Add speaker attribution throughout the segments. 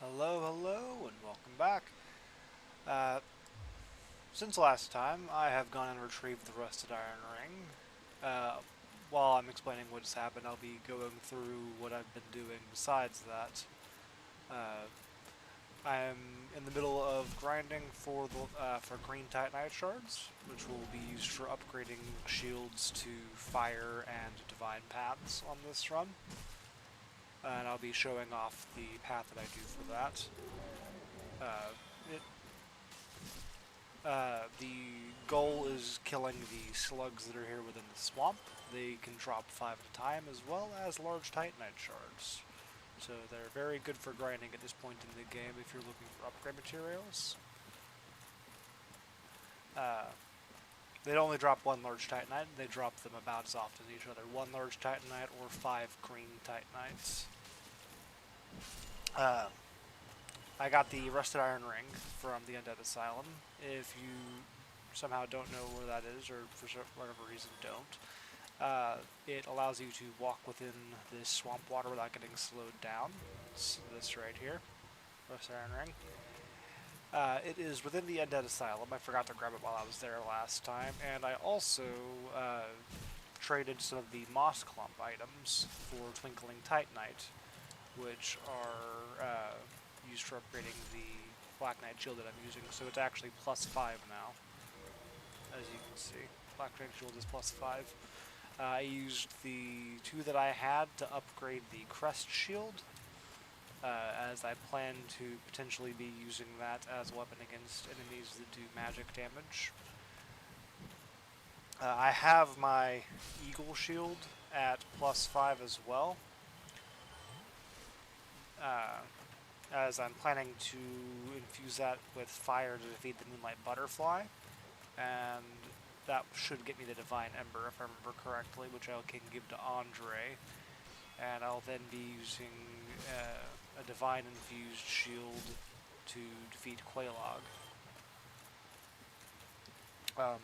Speaker 1: Hello, hello, and welcome back. Uh, since last time, I have gone and retrieved the rusted iron ring. Uh, while I'm explaining what's happened, I'll be going through what I've been doing besides that. Uh, I'm in the middle of grinding for green titanite shards, which will be used for upgrading shields to fire and divine paths on this run. And I'll be showing off the path that I do for that. Uh, it the goal is killing the slugs that are here within the swamp. They can drop 5 at a time, as well as large titanite shards. So they're very good for grinding at this point in the game if you're looking for upgrade materials. Uh, they only drop one large titanite. They drop them about as often as each other. One large titanite or 5 green titanites. Uh, I got the rusted iron ring from the Undead Asylum. If you somehow don't know where that is, or for whatever reason don't, it allows you to walk within this swamp water without getting slowed down. It's this right here, rusted iron ring. It is within the Undead Asylum. I forgot to grab it while I was there last time, and I also traded some of the moss clump items for twinkling titanite, which are used for upgrading the Black Knight shield that I'm using, so it's actually +5 now, as you can see. Black Knight shield is +5. I used the 2 that I had to upgrade the crest shield, as I plan to potentially be using that as a weapon against enemies that do magic damage. I have my eagle shield at +5 as well, as I'm planning to infuse that with fire to defeat the Moonlight Butterfly, and that should get me the Divine Ember if I remember correctly, which I can give to Andre, and I'll then be using a Divine Infused Shield to defeat Quelaag. Um,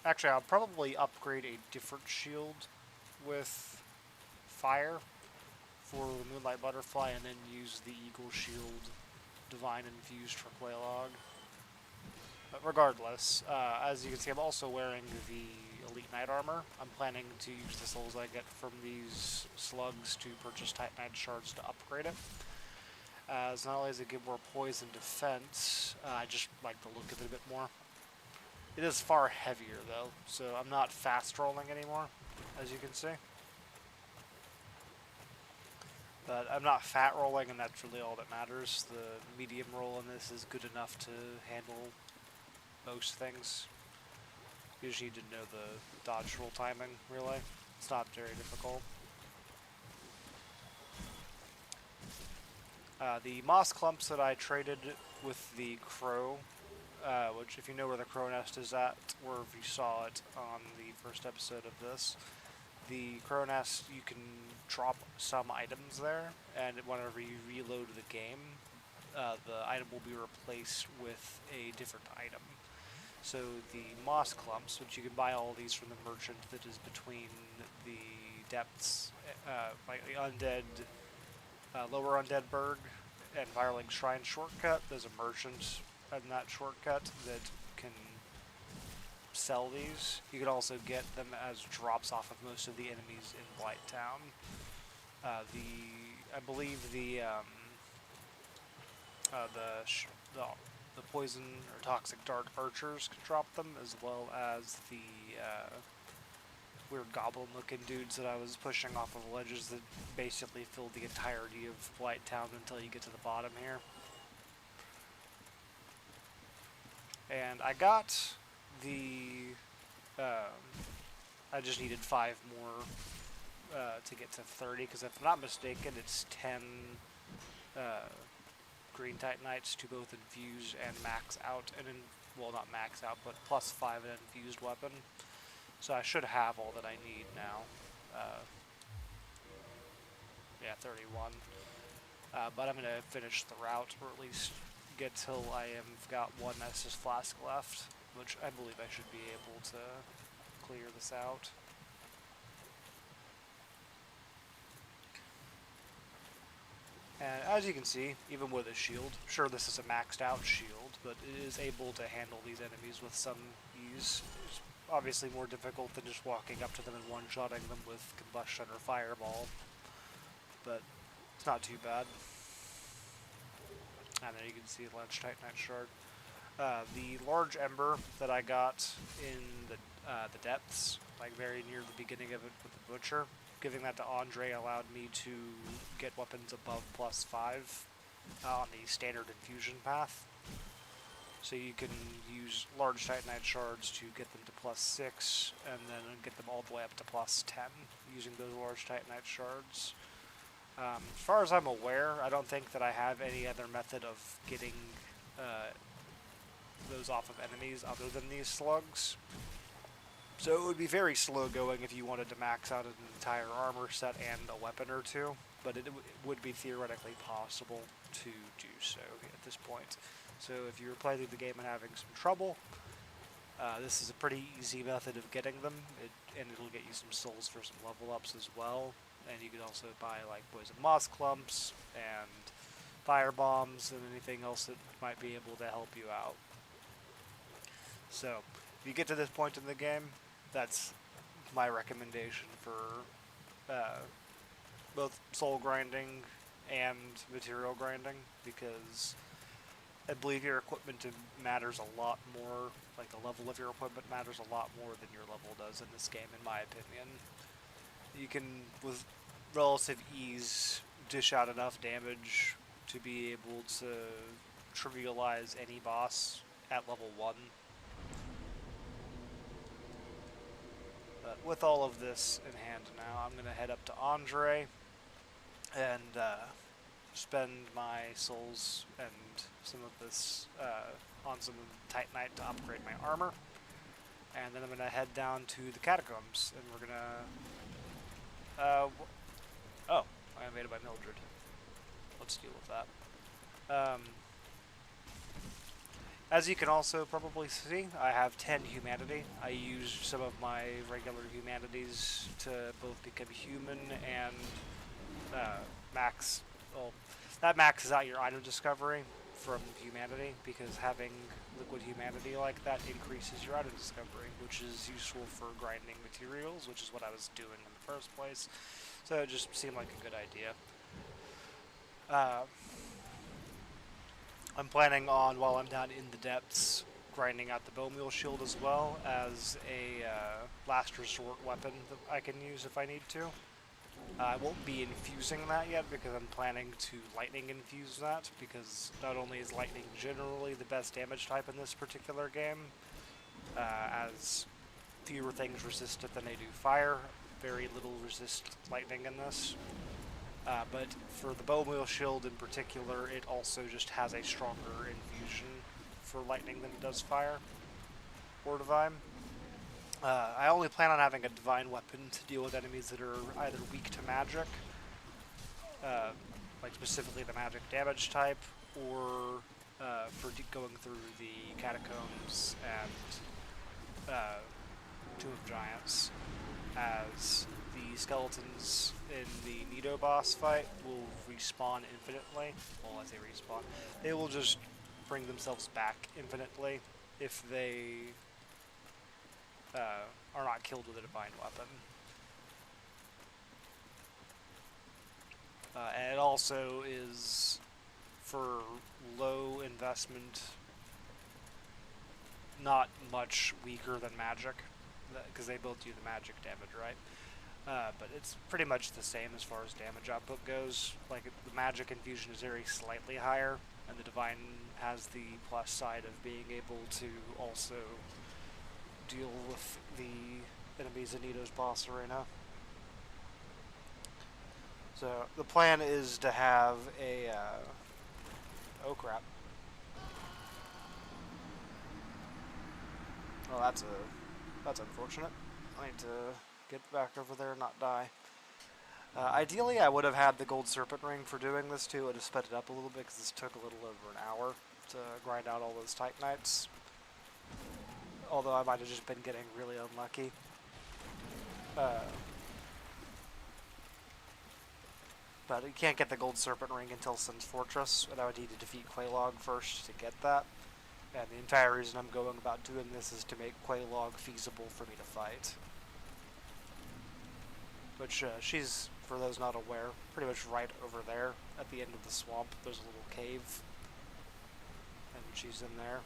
Speaker 1: Actually, I'll probably upgrade a different shield with fire for the Moonlight Butterfly and then use the Eagle Shield Divine Infused for Quelaag. But regardless, as you can see, I'm also wearing the Elite Knight armor. I'm planning to use the souls I get from these slugs to purchase Titanite shards to upgrade it. As not only does it give more poison defense, I just like the look of it a bit more. It is far heavier though, so I'm not fast rolling anymore, as you can see. But I'm not fat rolling, and that's really all that matters. The medium roll in this is good enough to handle most things. You just need to know the dodge roll timing, really. It's not very difficult. The moss clumps that I traded with the crow, which if you know where the crow nest is at, or if you saw it on the first episode of this, the crow nest, you can drop some items there, and whenever you reload the game, the item will be replaced with a different item. So the moss clumps, which you can buy all these from the merchant that is between the depths, like the undead, lower undead berg and Firelink Shrine shortcut. There's a merchant in that shortcut that can sell these. You can also get them as drops off of most of the enemies in Blighttown. I believe the poison or toxic dart archers can drop them, as well as the weird goblin-looking dudes that I was pushing off of ledges that basically filled the entirety of Blighttown until you get to the bottom here. And I got the... I just needed 5 more to get to 30, because if I'm not mistaken, it's 10 green titanites to both infuse and max out, well, not max out, but +5 an infused weapon. So I should have all that I need now. Yeah, 31. But I'm going to finish the route, or at least get till I have got 1 Estus Flask left, which I believe I should be able to clear this out. And as you can see, even with a shield, sure this is a maxed out shield, but it is able to handle these enemies with some ease. It's obviously more difficult than just walking up to them and one-shotting them with combustion or fireball, but it's not too bad. And there you can see the large Titanite shard. The large ember that I got in the depths, like very near the beginning of it with the butcher, giving that to Andre allowed me to get weapons above +5 on the standard infusion path. So you can use large Titanite shards to get them to +6, and then get them all the way up to +10 using those large Titanite shards. As far as I'm aware, I don't think that I have any other method of getting those off of enemies other than these slugs. So it would be very slow going if you wanted to max out an entire armor set and a weapon or two, but it would be theoretically possible to do so at this point. So if you're playing through the game and having some trouble, this is a pretty easy method of getting them, and it'll get you some souls for some level ups as well. And you can also buy like poison moss clumps and fire bombs and anything else that might be able to help you out. So if you get to this point in the game, that's my recommendation for both soul grinding and material grinding, because I believe your equipment matters a lot more, like the level of your equipment matters a lot more than your level does in this game, in my opinion. You can, with relative ease, dish out enough damage to be able to trivialize any boss at level 1. But with all of this in hand now, I'm going to head up to Andre and spend my souls and some of this on some Titanite to upgrade my armor. And then I'm going to head down to the catacombs, and we're going to... oh, I made it by Mildred. Let's deal with that. As you can also probably see, I have 10 humanity. I used some of my regular humanities to both become human and max... Well, that maxes out your item discovery from humanity, because having liquid humanity like that increases your item discovery, which is useful for grinding materials, which is what I was doing in the first place. So it just seemed like a good idea. I'm planning on, while I'm down in the depths, grinding out the bow mule shield as well as a last resort weapon that I can use if I need to. I won't be infusing that yet because I'm planning to lightning infuse that, because not only is lightning generally the best damage type in this particular game, as fewer things resist it than they do fire, very little resist lightning in this. But for the bow mule shield in particular, it also just has a stronger infusion for lightning than it does fire or divine. I only plan on having a divine weapon to deal with enemies that are either weak to magic, like specifically the magic damage type, or for going through the catacombs and Tomb of Giants, as the skeletons in the Nido boss fight will respawn infinitely. Well, as they respawn, they will just bring themselves back infinitely if they are not killed with a divine weapon. And it also is, for low investment, not much weaker than magic, because they both do the magic damage, right? But it's pretty much the same as far as damage output goes. Like, the magic infusion is very slightly higher, and the divine has the plus side of being able to also deal with the enemies in Nido's boss arena. So the plan is to have a oh crap. Well, that's unfortunate. I need to get back over there and not die. Ideally, I would have had the gold serpent ring for doing this too. I just sped it up a little bit because this took a little over an hour to grind out all those Titanites. Although I might have just been getting really unlucky. But you can't get the Gold Serpent Ring until Sin's Fortress, and I would need to defeat Quelaag first to get that. And the entire reason I'm going about doing this is to make Quelaag feasible for me to fight. Which, she's, for those not aware, pretty much right over there at the end of the swamp. There's a little cave, and she's in there.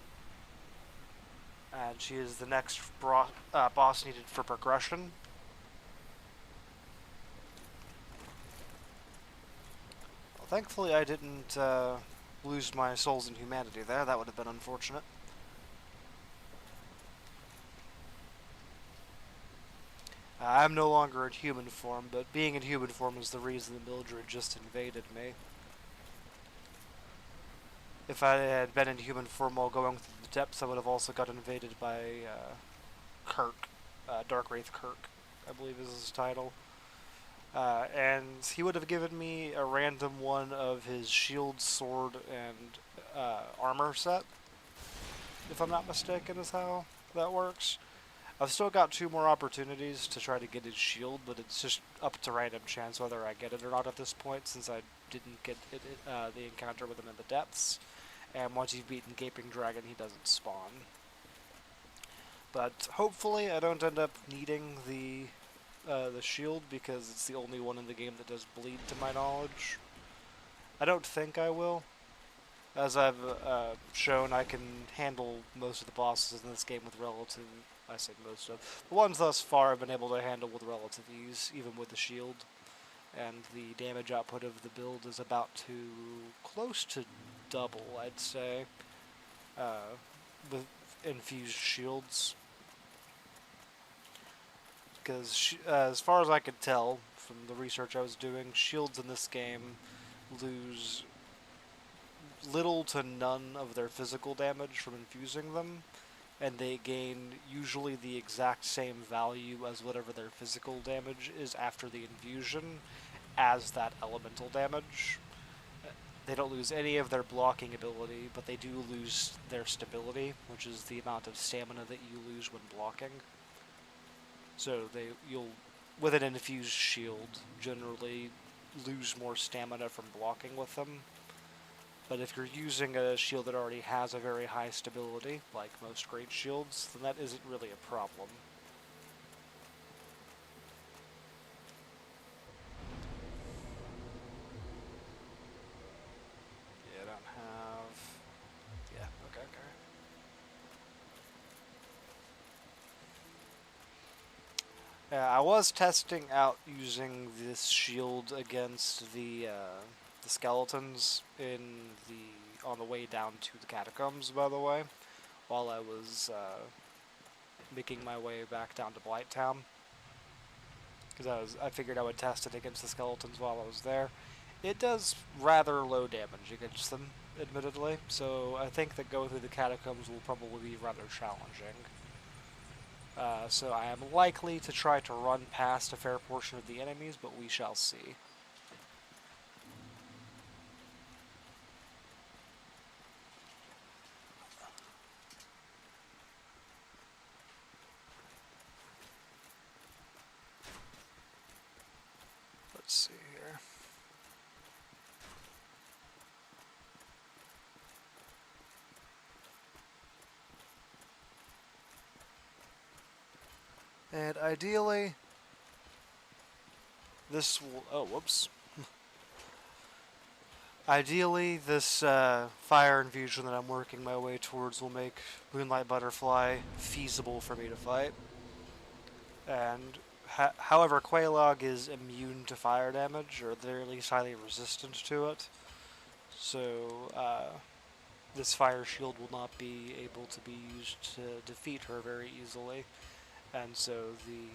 Speaker 1: And she is the next boss needed for progression. Well, thankfully I didn't lose my souls in humanity there. That would have been unfortunate. I'm no longer in human form, but being in human form is the reason Mildred just invaded me. If I had been in human form while going through the depths, I would have also got invaded by Kirk, Darkwraith Kirk, I believe is his title. And he would have given me a random one of his shield, sword, and armor set, if I'm not mistaken is how that works. I've still got 2 more opportunities to try to get his shield, but it's just up to random chance whether I get it or not at this point, since I didn't get the encounter with him in the depths. And once you've beaten Gaping Dragon, he doesn't spawn. But hopefully I don't end up needing the shield, because it's the only one in the game that does bleed, to my knowledge. I don't think I will. As I've shown, I can handle most of the bosses in this game with relative... I say most of. The ones thus far I've been able to handle with relative ease, even with the shield. And the damage output of the build is about to... close to double, I'd say, with infused shields. Because as far as I could tell from the research I was doing, shields in this game lose little to none of their physical damage from infusing them, and they gain usually the exact same value as whatever their physical damage is after the infusion as that elemental damage. They don't lose any of their blocking ability, but they do lose their stability, which is the amount of stamina that you lose when blocking. So you'll, with an infused shield, generally lose more stamina from blocking with them. But if you're using a shield that already has a very high stability, like most great shields, then that isn't really a problem. Yeah, I don't have... Yeah, okay. I was testing out using this shield against the skeletons on the way down to the catacombs, by the way, while I was making my way back down to Blighttown, because I figured I would test it against the skeletons while I was there. It does rather low damage against them, admittedly, so I think that going through the catacombs will probably be rather challenging. So I am likely to try to run past a fair portion of the enemies, but we shall see. Let's see here. And ideally, this will... Oh, whoops. Ideally, this fire infusion that I'm working my way towards will make Moonlight Butterfly feasible for me to fight. And however, Quelaag is immune to fire damage, or they're at least highly resistant to it. So, this fire shield will not be able to be used to defeat her very easily. And so the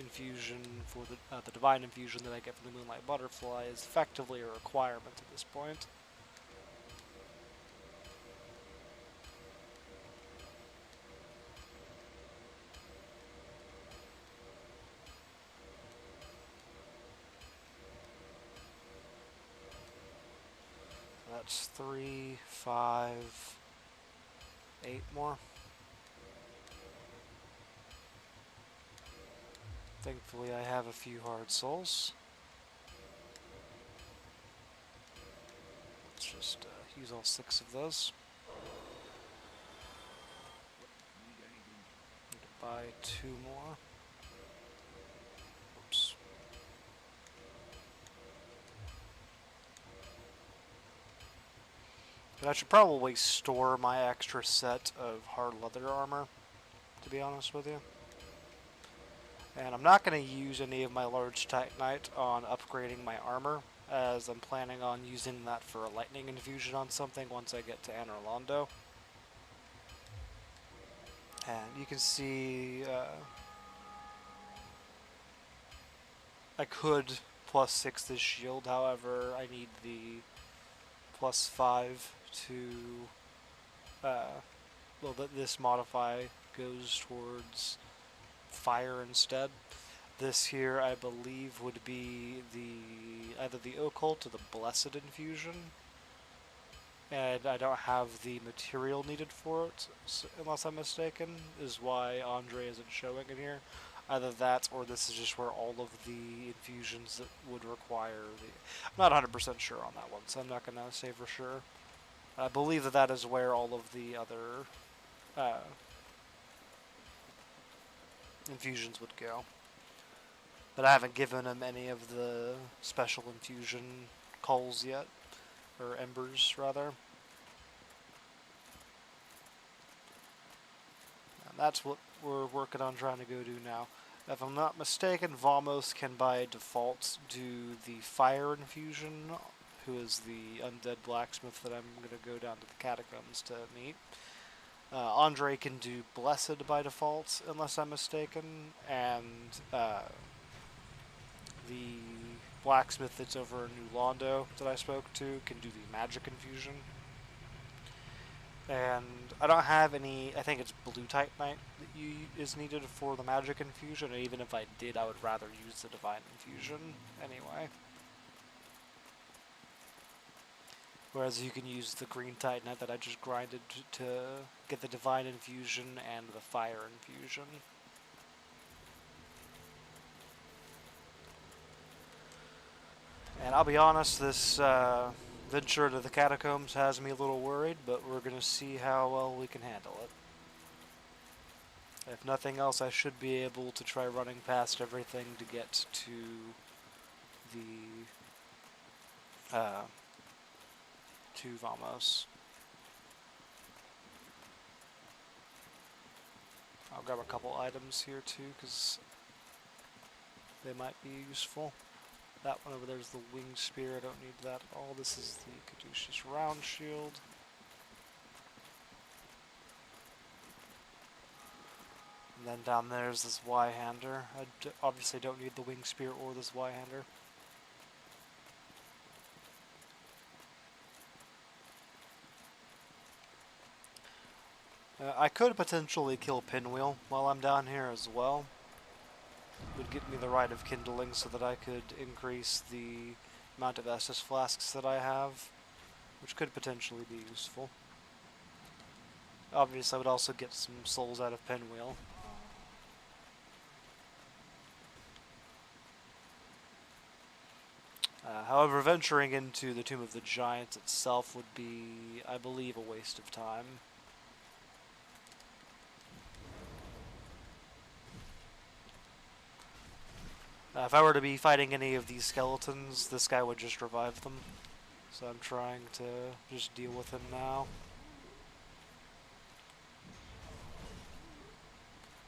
Speaker 1: infusion for the divine infusion that I get from the Moonlight Butterfly is effectively a requirement at this point. That's 3, 5, 8 more. Thankfully I have a few hard souls. just use all 6 of those. Need to buy 2 more. Oops. But I should probably store my extra set of hard leather armor, to be honest with you. And I'm not going to use any of my large titanite on upgrading my armor, as I'm planning on using that for a lightning infusion on something once I get to Anor Londo. And you can see I could +6 this shield, however I need the +5 to, well, this modify goes towards fire instead. This here, I believe, would be either the occult or the blessed infusion, and I don't have the material needed for it, unless I'm mistaken, is why Andre isn't showing it here. Either that, or this is just where all of the infusions that would require the... I'm not 100% sure on that one, so I'm not going to say for sure. I believe that that is where all of the other infusions would go. But I haven't given him any of the special infusion calls yet, or embers, rather. And that's what we're working on trying to go do now. If I'm not mistaken, Vamos can by default do the fire infusion, who is the undead blacksmith that I'm going to go down to the catacombs to meet. Andre can do blessed by default, unless I'm mistaken, and the blacksmith that's over in New Londo that I spoke to can do the magic infusion. And I don't have any, I think it's blue titanite that is needed for the magic infusion, and even if I did, I would rather use the divine infusion anyway. Whereas you can use the green titanite that I just grinded to get the divine infusion and the fire infusion. And I'll be honest, this venture to the catacombs has me a little worried, but we're going to see how well we can handle it. If nothing else, I should be able to try running past everything to get to the to Vamos. I'll grab a couple items here too, because they might be useful. That one over there is the winged spear. I don't need that at all. This is the caduceus round shield. And then down there is this Y-hander. I obviously don't need the winged spear or this Y-hander. I could potentially kill Pinwheel while I'm down here as well. Would get me the Rite of Kindling so that I could increase the amount of Estus flasks that I have, which could potentially be useful. Obviously, I would also get some souls out of Pinwheel. However, venturing into the Tomb of the Giants itself would be, I believe, a waste of time. If I were to be fighting any of these skeletons, this guy would just revive them. So I'm trying to just deal with him now.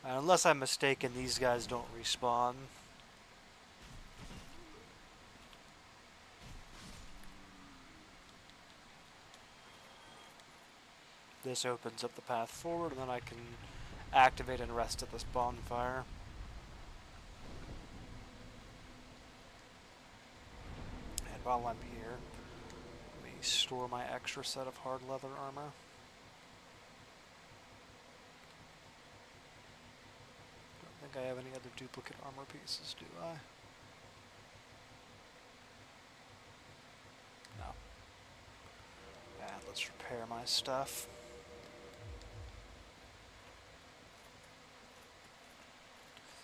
Speaker 1: And unless I'm mistaken, these guys don't respawn. This opens up the path forward, and then I can activate and rest at this bonfire. And while I'm here, let me store my extra set of hard leather armor. Don't think I have any other duplicate armor pieces, do I? No. And let's repair my stuff.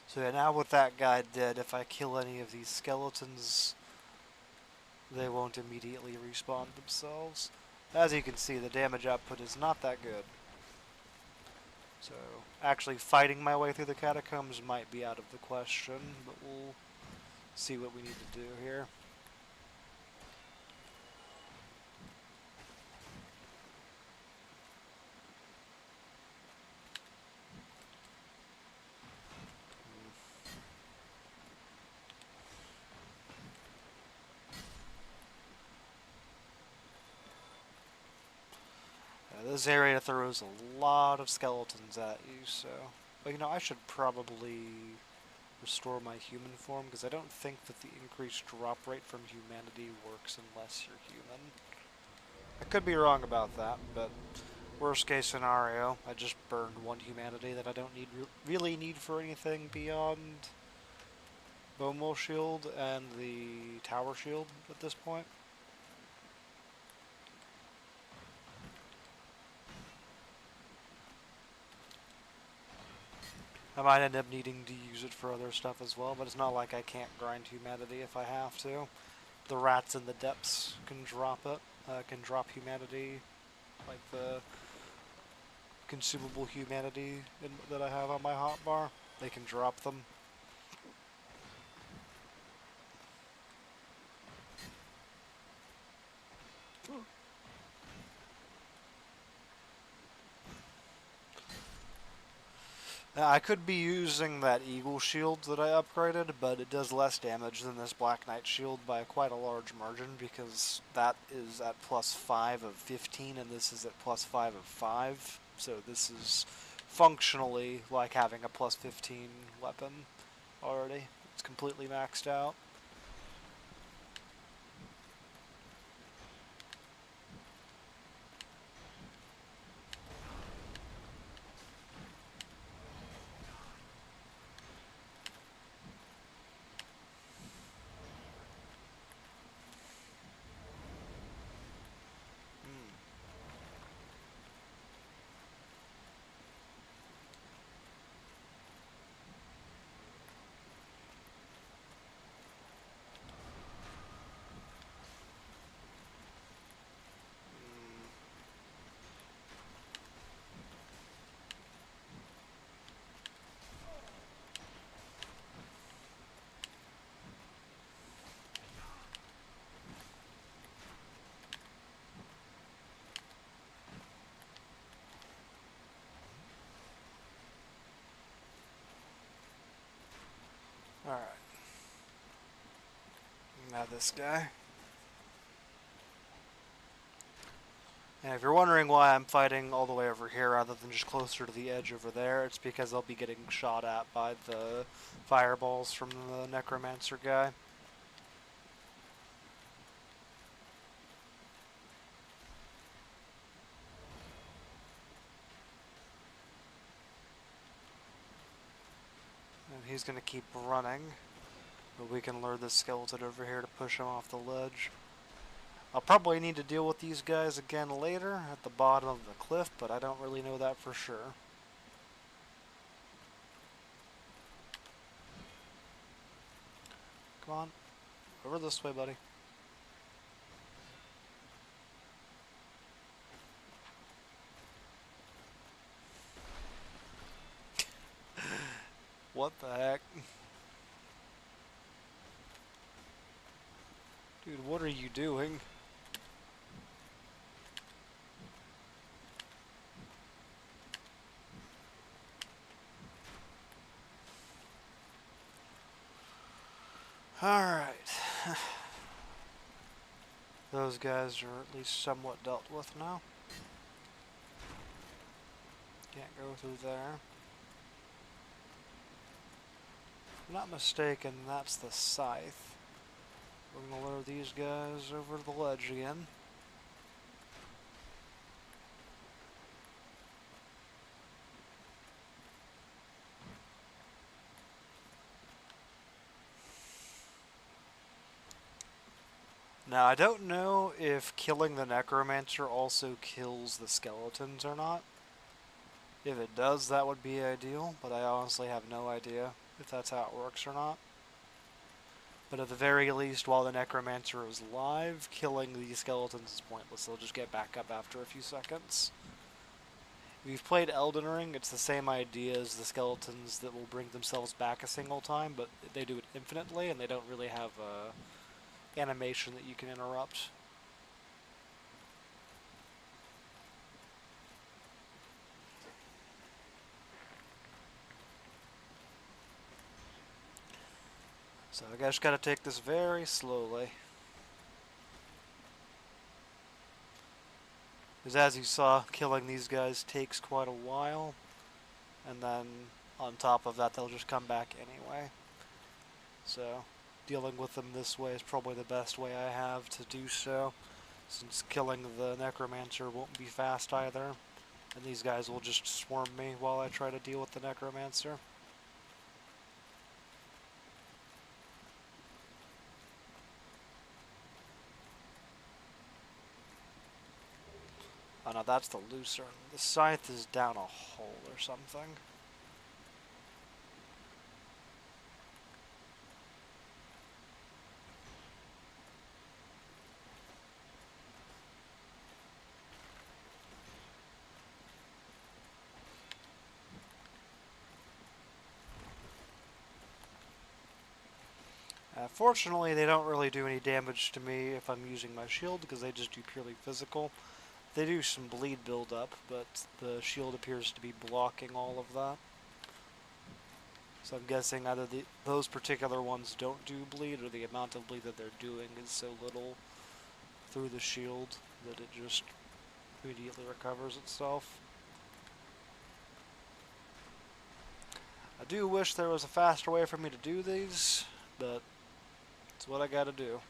Speaker 1: So yeah, now with that guy dead, if I kill any of these skeletons, they won't immediately respawn themselves. As you can see, the damage output is not that good. So, actually fighting my way through the catacombs might be out of the question, but we'll see what we need to do here. This area throws a lot of skeletons at you, so... But you know, I should probably restore my human form, because I don't think that the increased drop rate from humanity works unless you're human. I could be wrong about that, but worst case scenario, I just burned one humanity that I don't really need for anything beyond Bone Wall Shield and the Tower Shield at this point. I might end up needing to use it for other stuff as well, but it's not like I can't grind humanity if I have to. The rats in the depths can drop it, can drop humanity, like the consumable humanity that I have on my hotbar. They can drop them. Now, I could be using that eagle shield that I upgraded, but it does less damage than this Black Knight shield by quite a large margin, because that is at +5 of 15 and this is at +5 of 5. So this is functionally like having a +15 weapon already. It's completely maxed out. Alright. Now this guy. And if you're wondering why I'm fighting all the way over here rather than just closer to the edge over there, it's because I'll be getting shot at by the fireballs from the necromancer guy. And he's going to keep running, but we can lure this skeleton over here to push him off the ledge. I'll probably need to deal with these guys again later at the bottom of the cliff, but I don't really know that for sure. Come on. Over this way, buddy. What the heck? Dude, what are you doing? Alright. Those guys are at least somewhat dealt with now. Can't go through there. If I'm not mistaken, that's the scythe. We're gonna lure these guys over to the ledge again. Now, I don't know if killing the necromancer also kills the skeletons or not. If it does, that would be ideal, but I honestly have no idea if that's how it works or not. But at the very least, while the Necromancer is alive, killing these skeletons is pointless. They'll just get back up after a few seconds. If you've played Elden Ring, it's the same idea as the skeletons that will bring themselves back a single time, but they do it infinitely, and they don't really have a animation that you can interrupt. So I just gotta take this very slowly. Because as you saw, killing these guys takes quite a while, and then on top of that they'll just come back anyway. So dealing with them this way is probably the best way I have to do so, since killing the Necromancer won't be fast either, and these guys will just swarm me while I try to deal with the Necromancer. Oh no, that's the Lucerne. The scythe is down a hole or something. Fortunately, they don't really do any damage to me if I'm using my shield, because they just do purely physical. They do some bleed buildup, but the shield appears to be blocking all of that. So I'm guessing either those particular ones don't do bleed, or the amount of bleed that they're doing is so little through the shield that it just immediately recovers itself. I do wish there was a faster way for me to do these, but it's what I gotta do.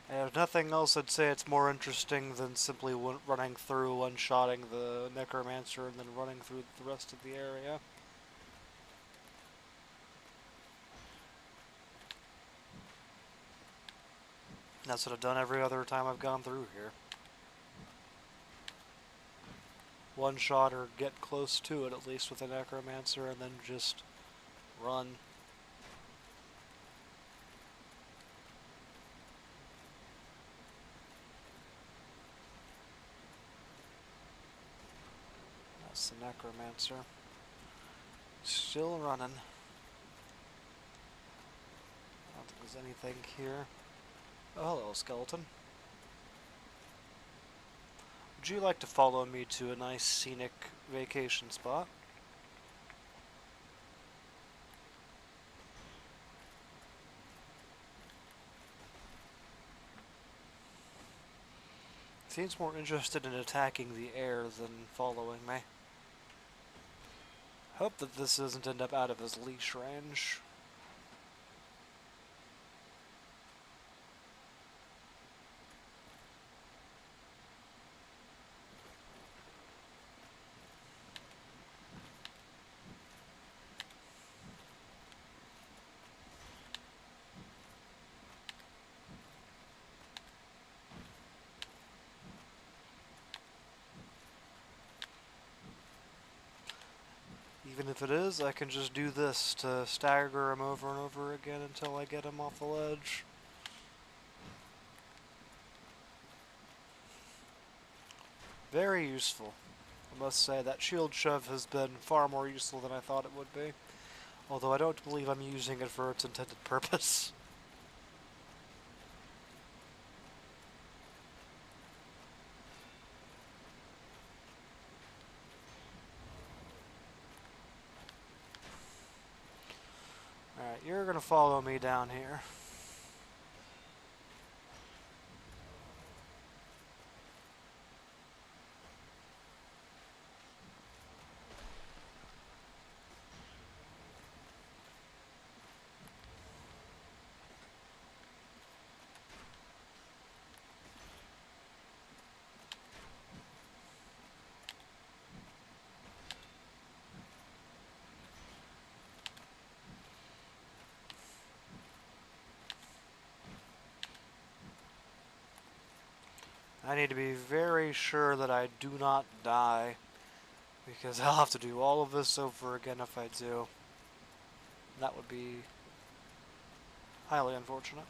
Speaker 1: And if nothing else, I'd say it's more interesting than simply running through, one-shotting the Necromancer, and then running through the rest of the area. That's what I've done every other time I've gone through here. One shot or get close to it, at least with a Necromancer, and then just run. That's the Necromancer. Still running. I don't think there's anything here. Oh, hello, skeleton. Would you like to follow me to a nice scenic vacation spot? Seems more interested in attacking the air than following me. Hope that this doesn't end up out of his leash range. Even if it is, I can just do this to stagger him over and over again until I get him off the ledge. Very useful. I must say that shield shove has been far more useful than I thought it would be. Although I don't believe I'm using it for its intended purpose. Alright, you're gonna follow me down here. I need to be very sure that I do not die, because I'll have to do all of this over again if I do. That would be highly unfortunate.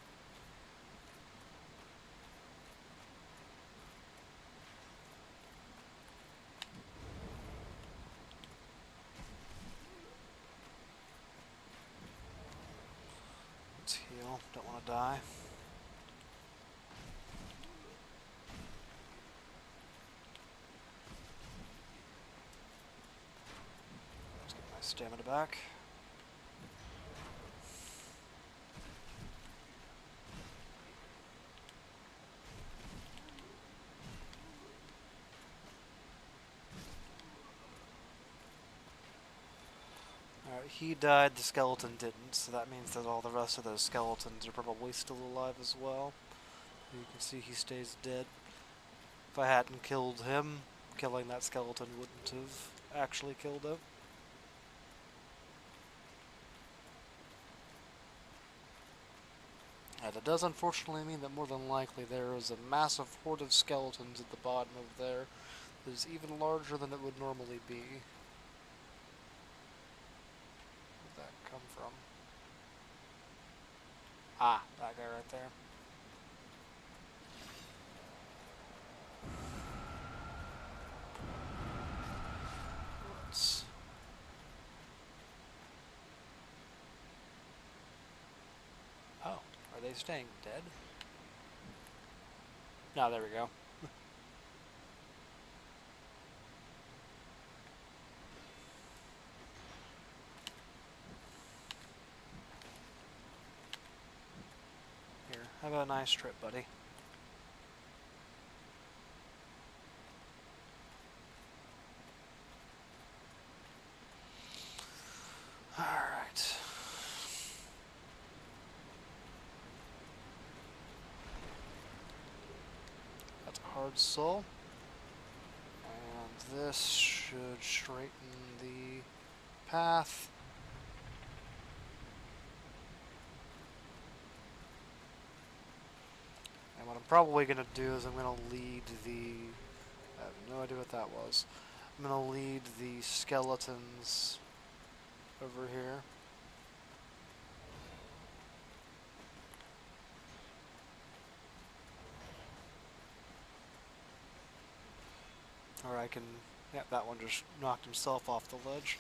Speaker 1: Let's heal. Don't want to die. Let's get my stamina back. Alright, he died, the skeleton didn't, so that means that all the rest of those skeletons are probably still alive as well. You can see he stays dead. If I hadn't killed him, killing that skeleton wouldn't have actually killed him. And it does unfortunately mean that more than likely there is a massive horde of skeletons at the bottom of there that is even larger than it would normally be. Where'd that come from? Ah, that guy right there. Let's... Oh, are they staying dead? No, there we go. Here, have a nice trip, buddy. Alright. That's a hard soul. And this should straighten the path. And what I'm probably going to do is I'm going to lead the... I have no idea what that was. I'm going to lead the skeletons over here. Or I can... Yeah, that one just knocked himself off the ledge.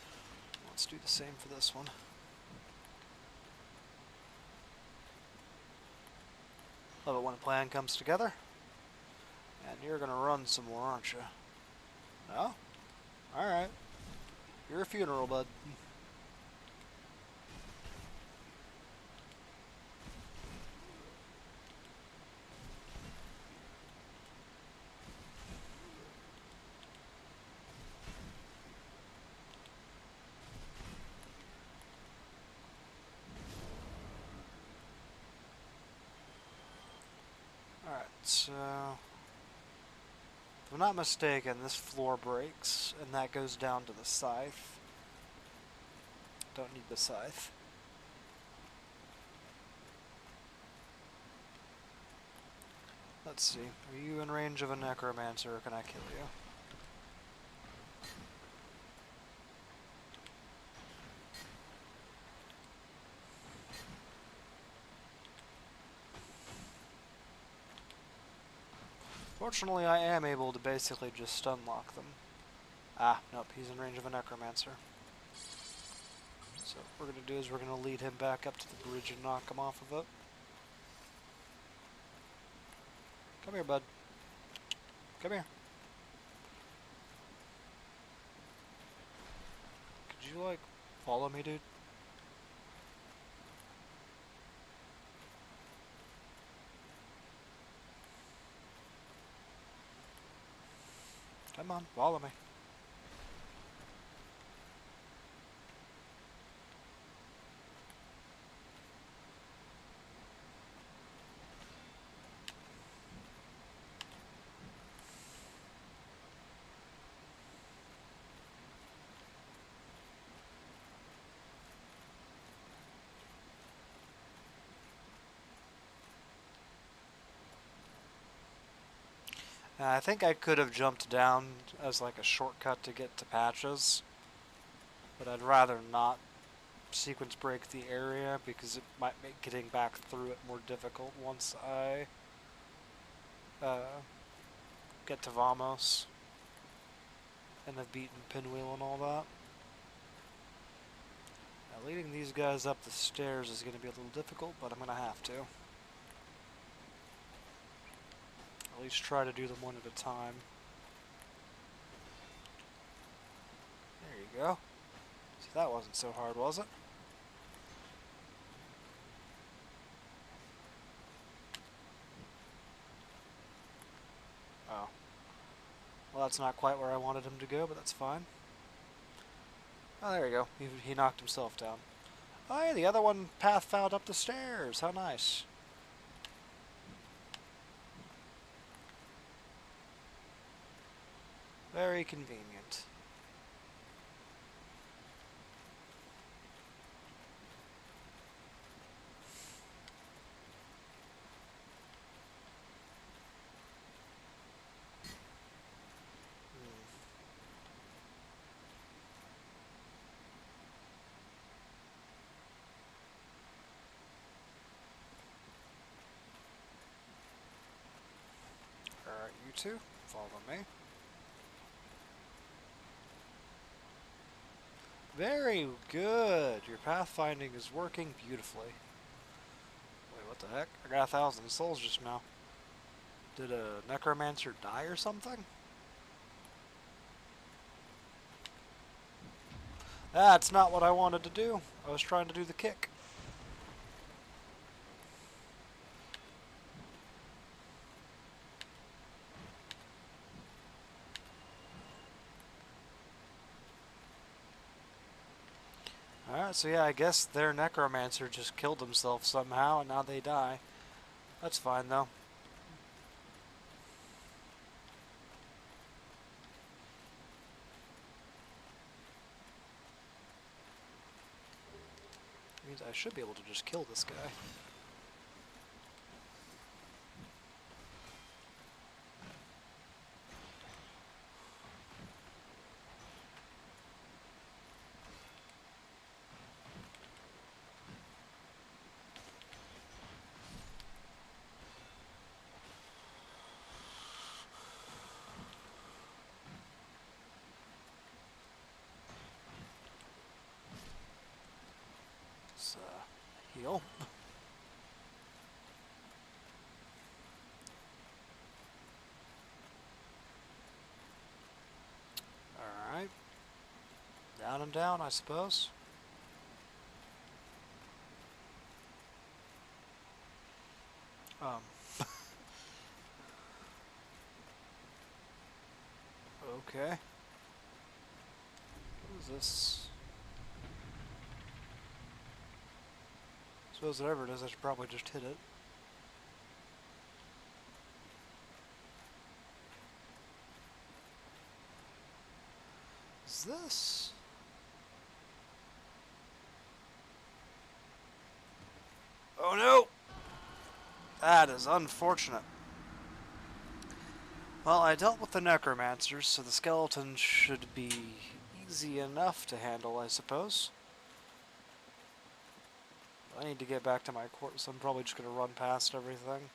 Speaker 1: Let's do the same for this one. Love it when a plan comes together. And you're gonna run some more, aren't you? No? Alright. You're a funeral, bud. Alright, so... if I'm not mistaken, this floor breaks, and that goes down to the scythe. Don't need the scythe. Let's see. Are you in range of a necromancer, or can I kill you? Fortunately, I am able to basically just stun lock them. Ah, nope, he's in range of a necromancer. So what we're going to do is we're going to lead him back up to the bridge and knock him off of it. Come here, bud. Come here. Could you, like, follow me, dude? Come on, follow me. Now, I think I could have jumped down as like a shortcut to get to patches, but I'd rather not sequence break the area because it might make getting back through it more difficult once I get to Vamos and have beaten Pinwheel and all that. Now, leading these guys up the stairs is going to be a little difficult, but I'm going to have to. At least try to do them one at a time. There you go. See, that wasn't so hard, was it? Oh. Well, that's not quite where I wanted him to go, but that's fine. Oh, there you go. He knocked himself down. Oh, yeah, the other one path found up the stairs. How nice. Very convenient. Alright, you two, follow me. Very good. Your pathfinding is working beautifully. Wait, what the heck? I got 1,000 souls just now. Did a necromancer die or something? That's not what I wanted to do. I was trying to do the kick. Alright, so yeah, I guess their necromancer just killed himself somehow and now they die. That's fine though. Means I should be able to just kill this guy. Let's heal. Alright. Down and down, I suppose. Okay. What is this? Suppose whatever it is, I should probably just hit it. Is this? Oh no! That is unfortunate. Well, I dealt with the necromancers, so the skeletons should be easy enough to handle, I suppose. I need to get back to my quarters, so I'm probably just going to run past everything.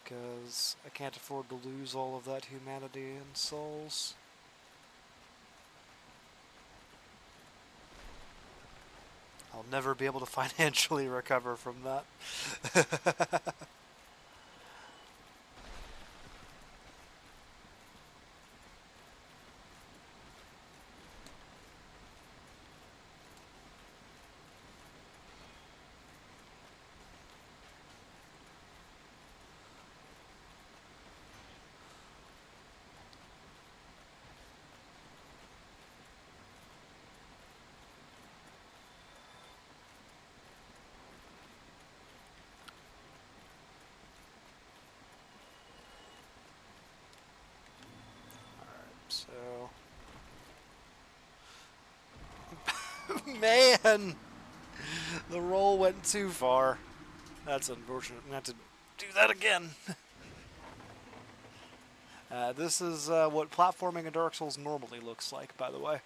Speaker 1: Because I can't afford to lose all of that humanity and souls. I'll never be able to financially recover from that. So, man, the roll went too far. That's unfortunate. I'm gonna have to do that again. This is what platforming in Dark Souls normally looks like, by the way.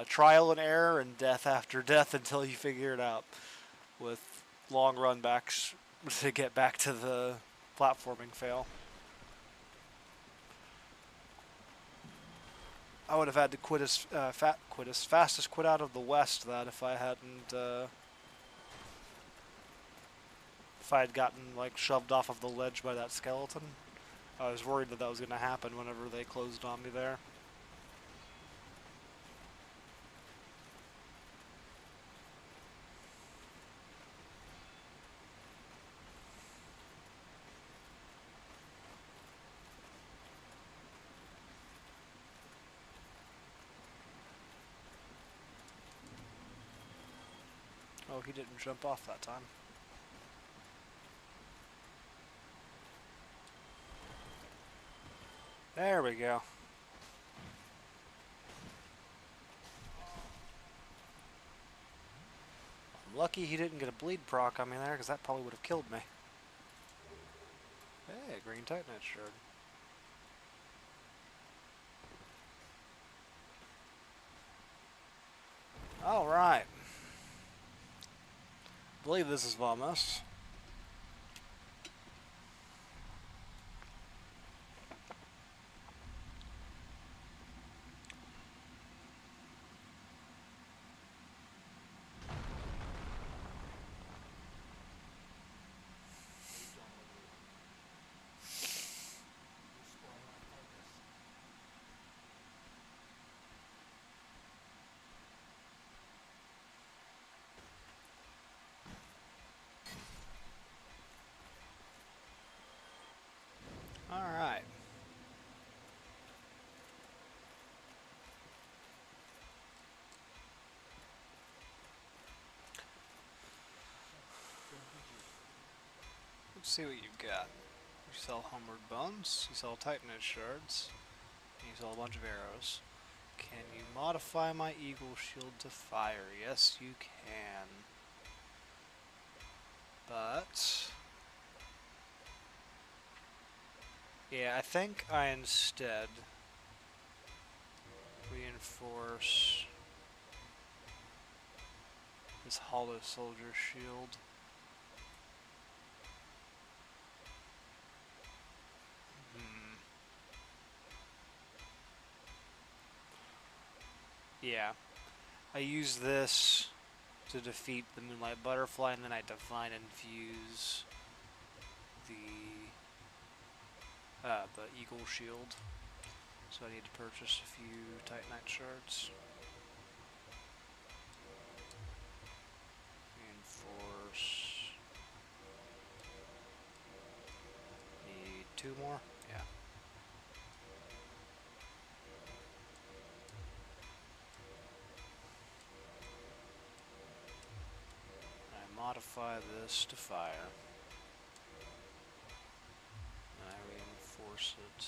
Speaker 1: Trial and error and death after death until you figure it out, with long run backs to get back to the platforming fail. I would have had to fastest quit out of the west that if I hadn't if I had gotten like shoved off of the ledge by that skeleton. I was worried that that was going to happen whenever they closed on me there. Oh, he didn't jump off that time. There we go. I'm lucky he didn't get a bleed proc on me there, because that probably would have killed me. Hey, green Titanite shard. Alright. I believe this is Vamos. Alright. Let's see what you've got. You sell Homeward Bones, you sell Titanite Shards, and you sell a bunch of arrows. Can you modify my Eagle Shield to fire? Yes, you can. But... yeah, I think I instead reinforce this Hollow Soldier Shield. Yeah. I use this to defeat the Moonlight Butterfly, and then I Divine Infuse the Eagle Shield. So I need to purchase a few Titanite Shards. Reinforce. Need 2 more? Yeah. Modify this to fire. And I reinforce it.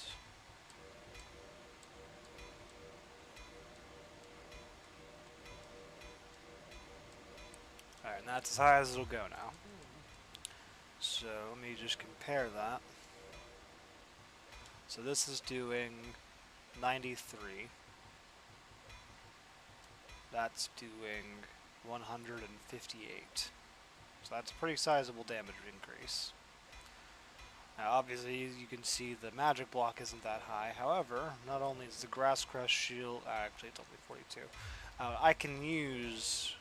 Speaker 1: Alright, and that's as high as it'll go now. So let me just compare that. So this is doing 93. That's doing 158. So that's a pretty sizable damage increase. Now obviously you can see the magic block isn't that high. However, not only is the Grass Crest shield, actually it's only 42. I can use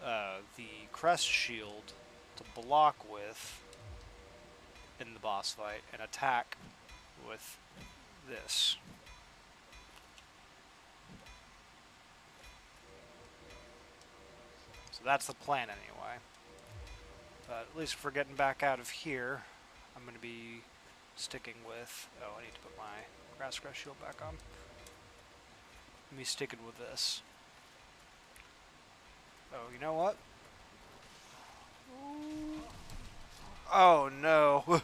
Speaker 1: the Crest shield to block with in the boss fight and attack with this. So that's the plan anyway. But at least if we're getting back out of here, I'm going to be sticking with... oh, I need to put my Grass Crest shield back on. Me sticking with this. Oh, you know what? Oh no.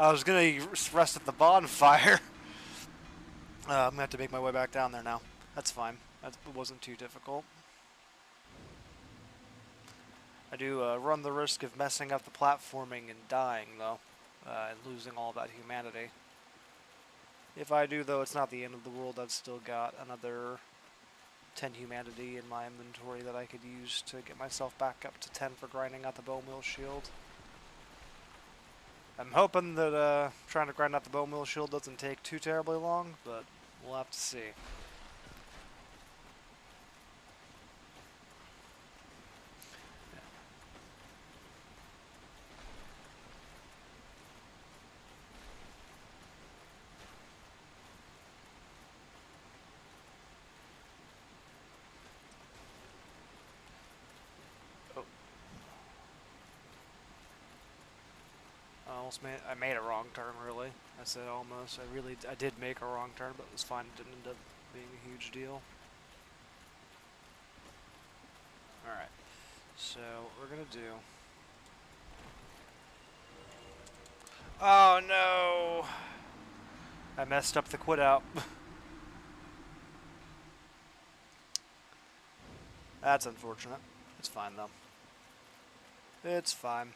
Speaker 1: I was going to rest at the bonfire. I'm going to have to make my way back down there now. That's fine. That wasn't too difficult. I do run the risk of messing up the platforming and dying, though. and losing all that humanity. If I do, though, it's not the end of the world. I've still got another 10 humanity in my inventory that I could use to get myself back up to 10 for grinding out the bone meal shield. I'm hoping that trying to grind out the bone meal shield doesn't take too terribly long, but we'll have to see. Oh. I made a wrong turn, really. I said almost. I did make a wrong turn, but it was fine. It didn't end up being a huge deal. Alright, so what we're gonna do... Oh no! I messed up the quit out. That's unfortunate. It's fine though. It's fine.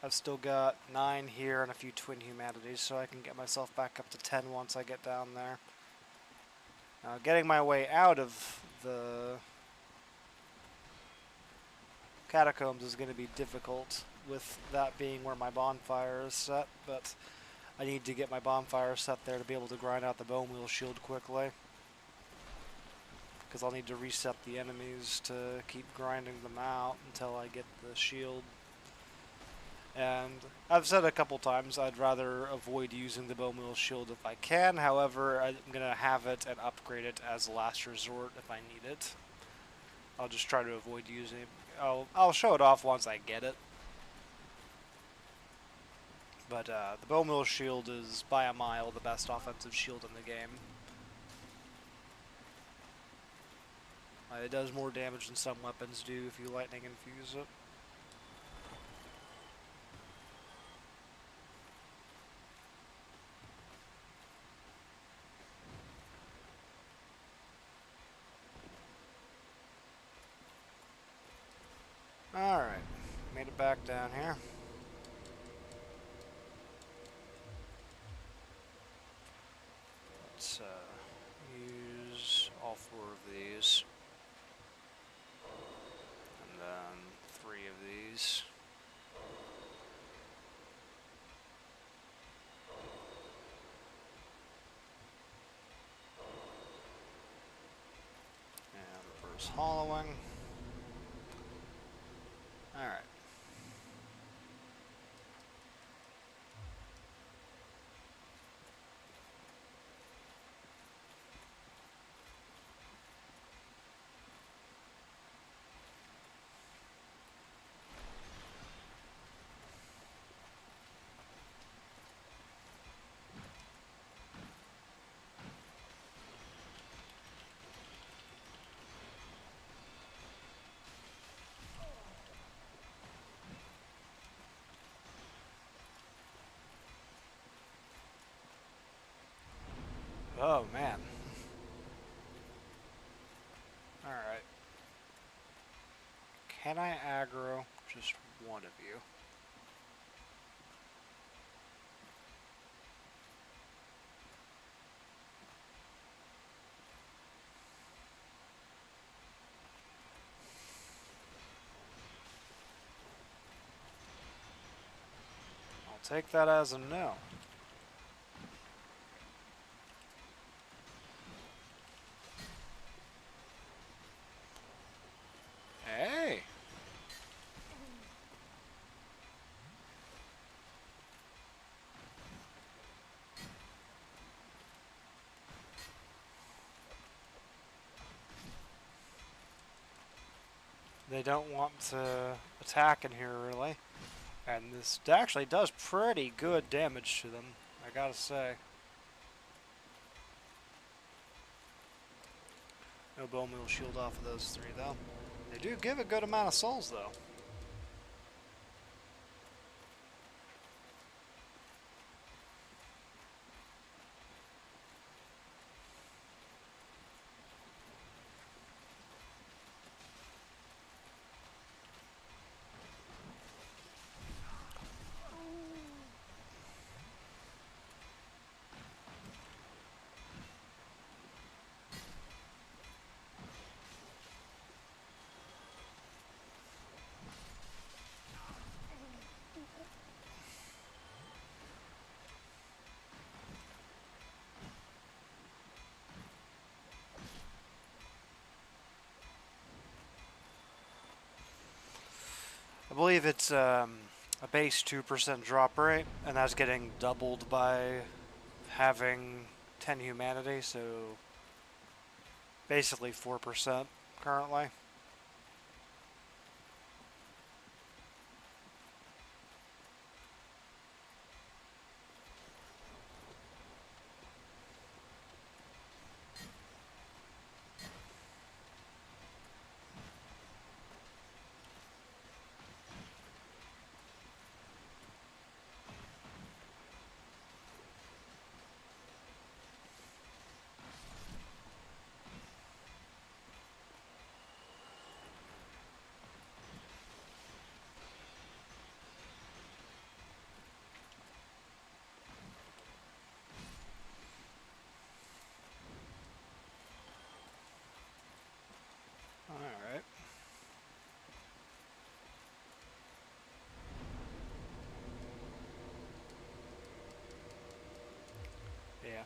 Speaker 1: I've still got 9 here and a few twin humanities, so I can get myself back up to 10 once I get down there. Now, getting my way out of the catacombs is going to be difficult, with that being where my bonfire is set, but I need to get my bonfire set there to be able to grind out the bone wheel shield quickly. Because I'll need to reset the enemies to keep grinding them out until I get the shield. And I've said a couple times I'd rather avoid using the bone wheel shield if I can. However, I'm going to have it and upgrade it as a last resort if I need it. I'll just try to avoid using it. I'll show it off once I get it. But the bone wheel shield is by a mile the best offensive shield in the game. It does more damage than some weapons do if you lightning infuse it. Alright, made it back down here. Let's use all 4 of these. And then 3 of these. And reverse hollowing. Alright. Oh, man. Alright. Can I aggro just one of you? I'll take that as a no. Hey! They don't want to attack in here, really. And this actually does pretty good damage to them, I gotta say. No bone meal shield off of those 3, though. They do give a good amount of souls, though. I believe it's a base 2% drop rate, and that's getting doubled by having 10 humanity, so basically 4% currently. Alright. Yeah.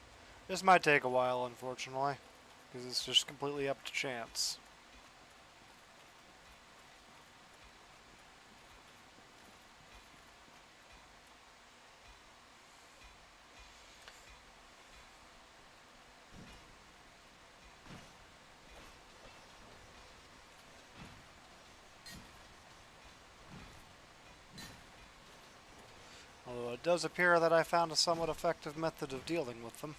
Speaker 1: This might take a while, unfortunately, because it's just completely up to chance. Although it does appear that I found a somewhat effective method of dealing with them.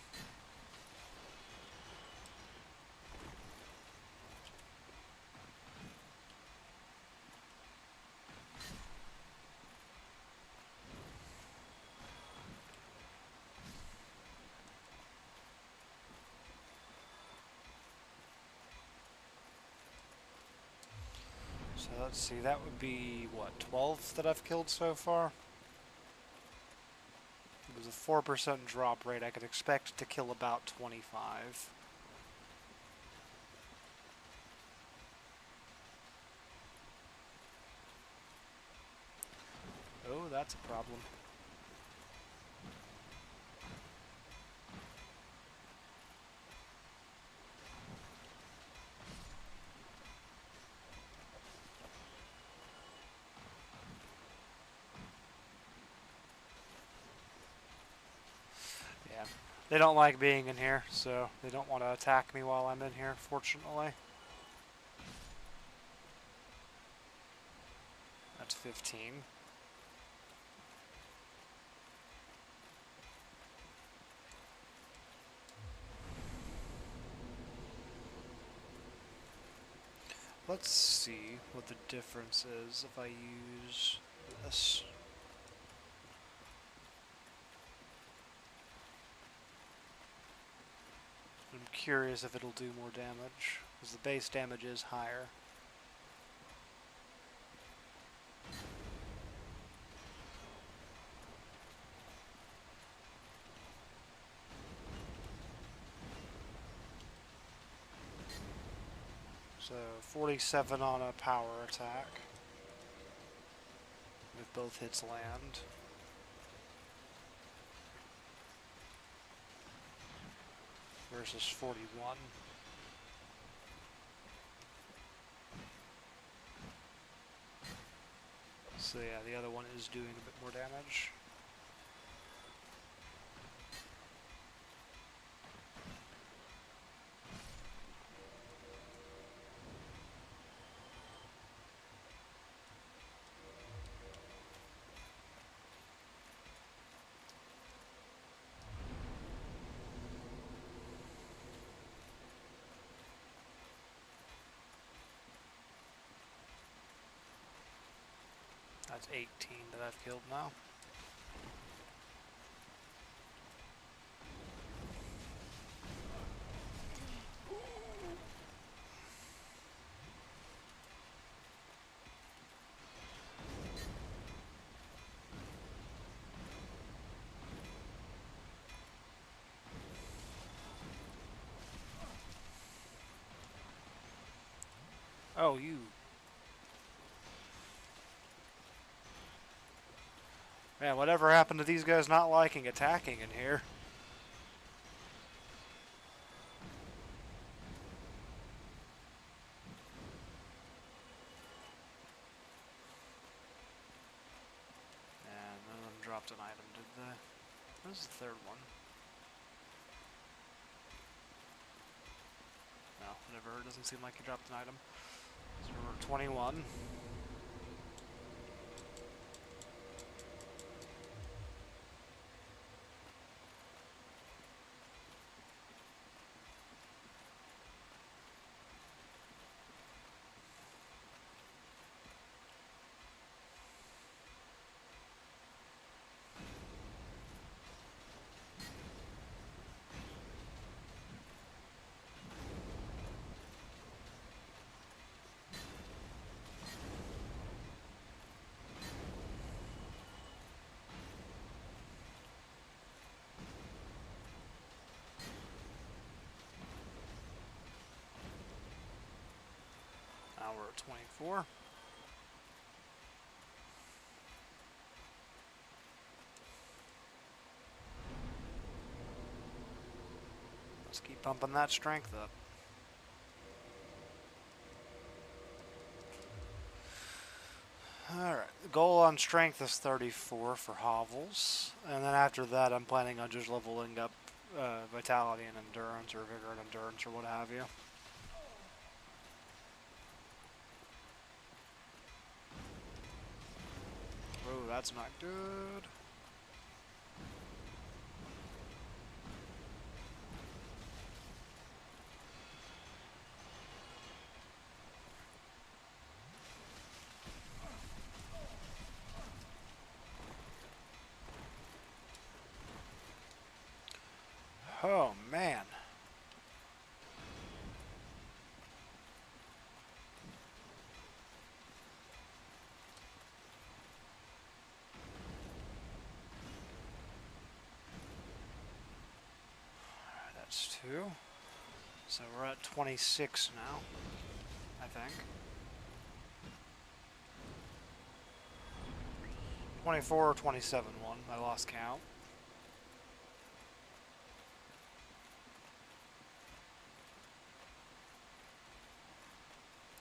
Speaker 1: So let's see, that would be, what, 12 that I've killed so far? It was a 4% drop rate. I could expect to kill about 25. Oh, that's a problem. Yeah. They don't like being in here, so they don't want to attack me while I'm in here, fortunately. That's 15. Let's see what the difference is if I use this. I'm curious if it'll do more damage, because the base damage is higher. So 47 on a power attack, if both hits land. Versus 41. So yeah, the other one is doing a bit more damage. That's 18 that I've killed now. Oh, you. Man, whatever happened to these guys not liking attacking in here? dropped an item, did they? What is the third one? No, whatever. It doesn't seem like he dropped an item. So we're at 21. Now we're at 24. Let's keep pumping that strength up. Alright, the goal on strength is 34 for hovels, and then after that I'm planning on just leveling up vitality and endurance, or vigor and endurance, or what have you. Oh, that's not good. Oh, man. That's 2. So we're at 26 now, I think. 24 or 27 one. I lost count.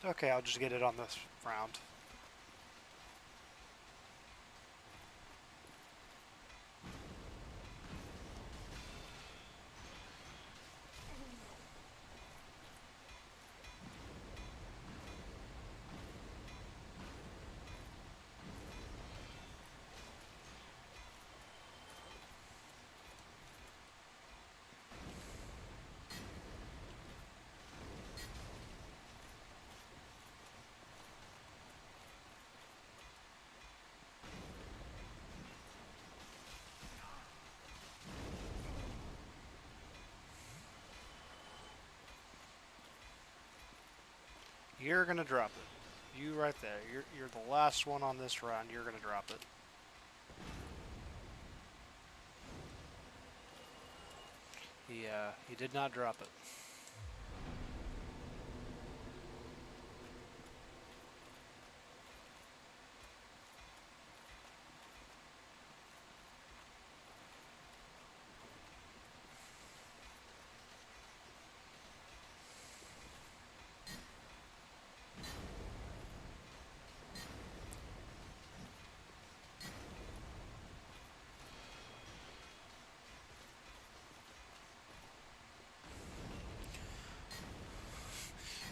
Speaker 1: Okay, I'll just get it on this round. You're gonna drop it. You right there. You're the last one on this round. You're gonna drop it. He did not drop it.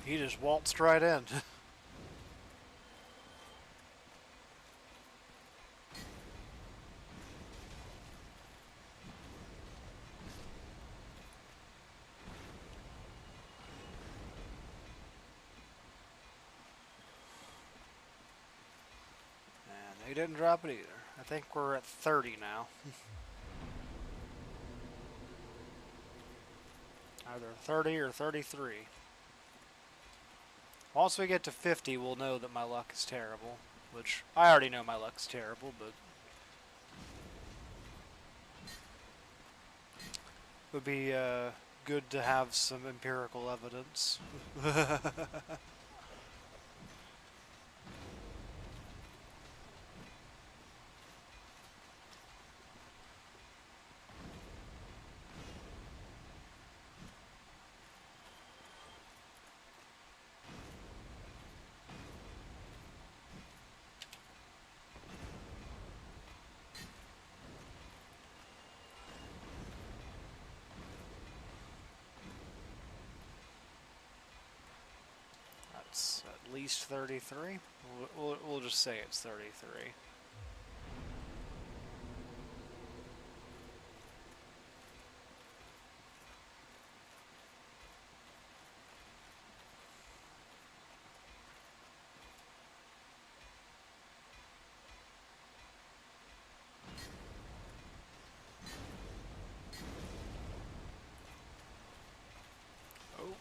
Speaker 1: He just waltzed right in. And he didn't drop it either. I think we're at 30 now. Either 30 or 33. Once we get to 50, we'll know that my luck is terrible. Which, I already know my luck's terrible, but it would be good to have some empirical evidence. least 33. We'll just say it's 33. Oh.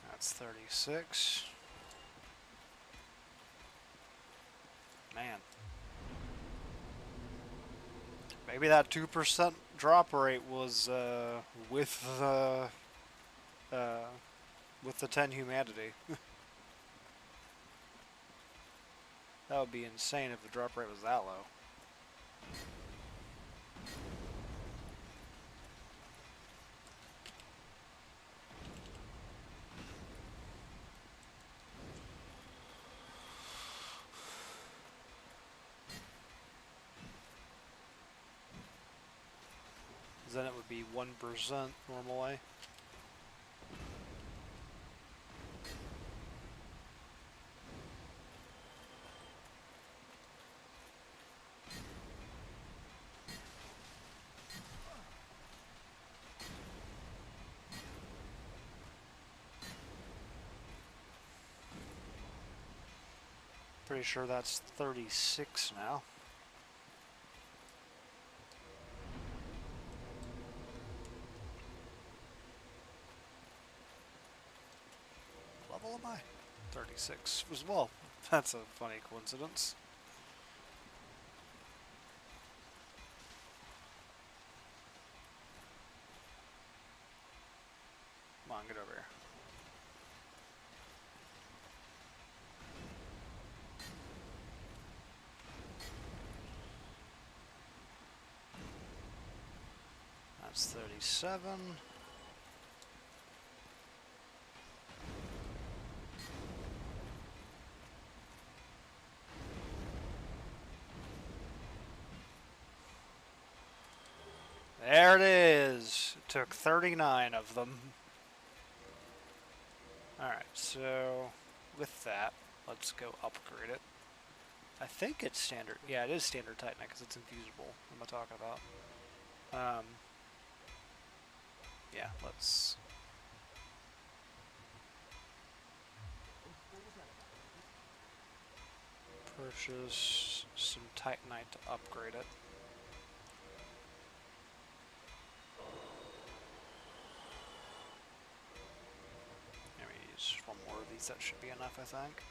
Speaker 1: That's 36. Man. Maybe that 2% drop rate was with the 10 humanity. That would be insane if the drop rate was that low. Then it would be 1% normally. Pretty sure that's 36 now. Level am I? 36 as well. That's a funny coincidence. Come on, get over here. That's 37. There it is. It took 39 of them. Alright, so with that, let's go upgrade it. I think it's standard. Yeah, it is standard Titanite because it's infusible. What am I talking about? Yeah, let's... purchase some Titanite to upgrade it. Let me use one more of these. That should be enough, I think.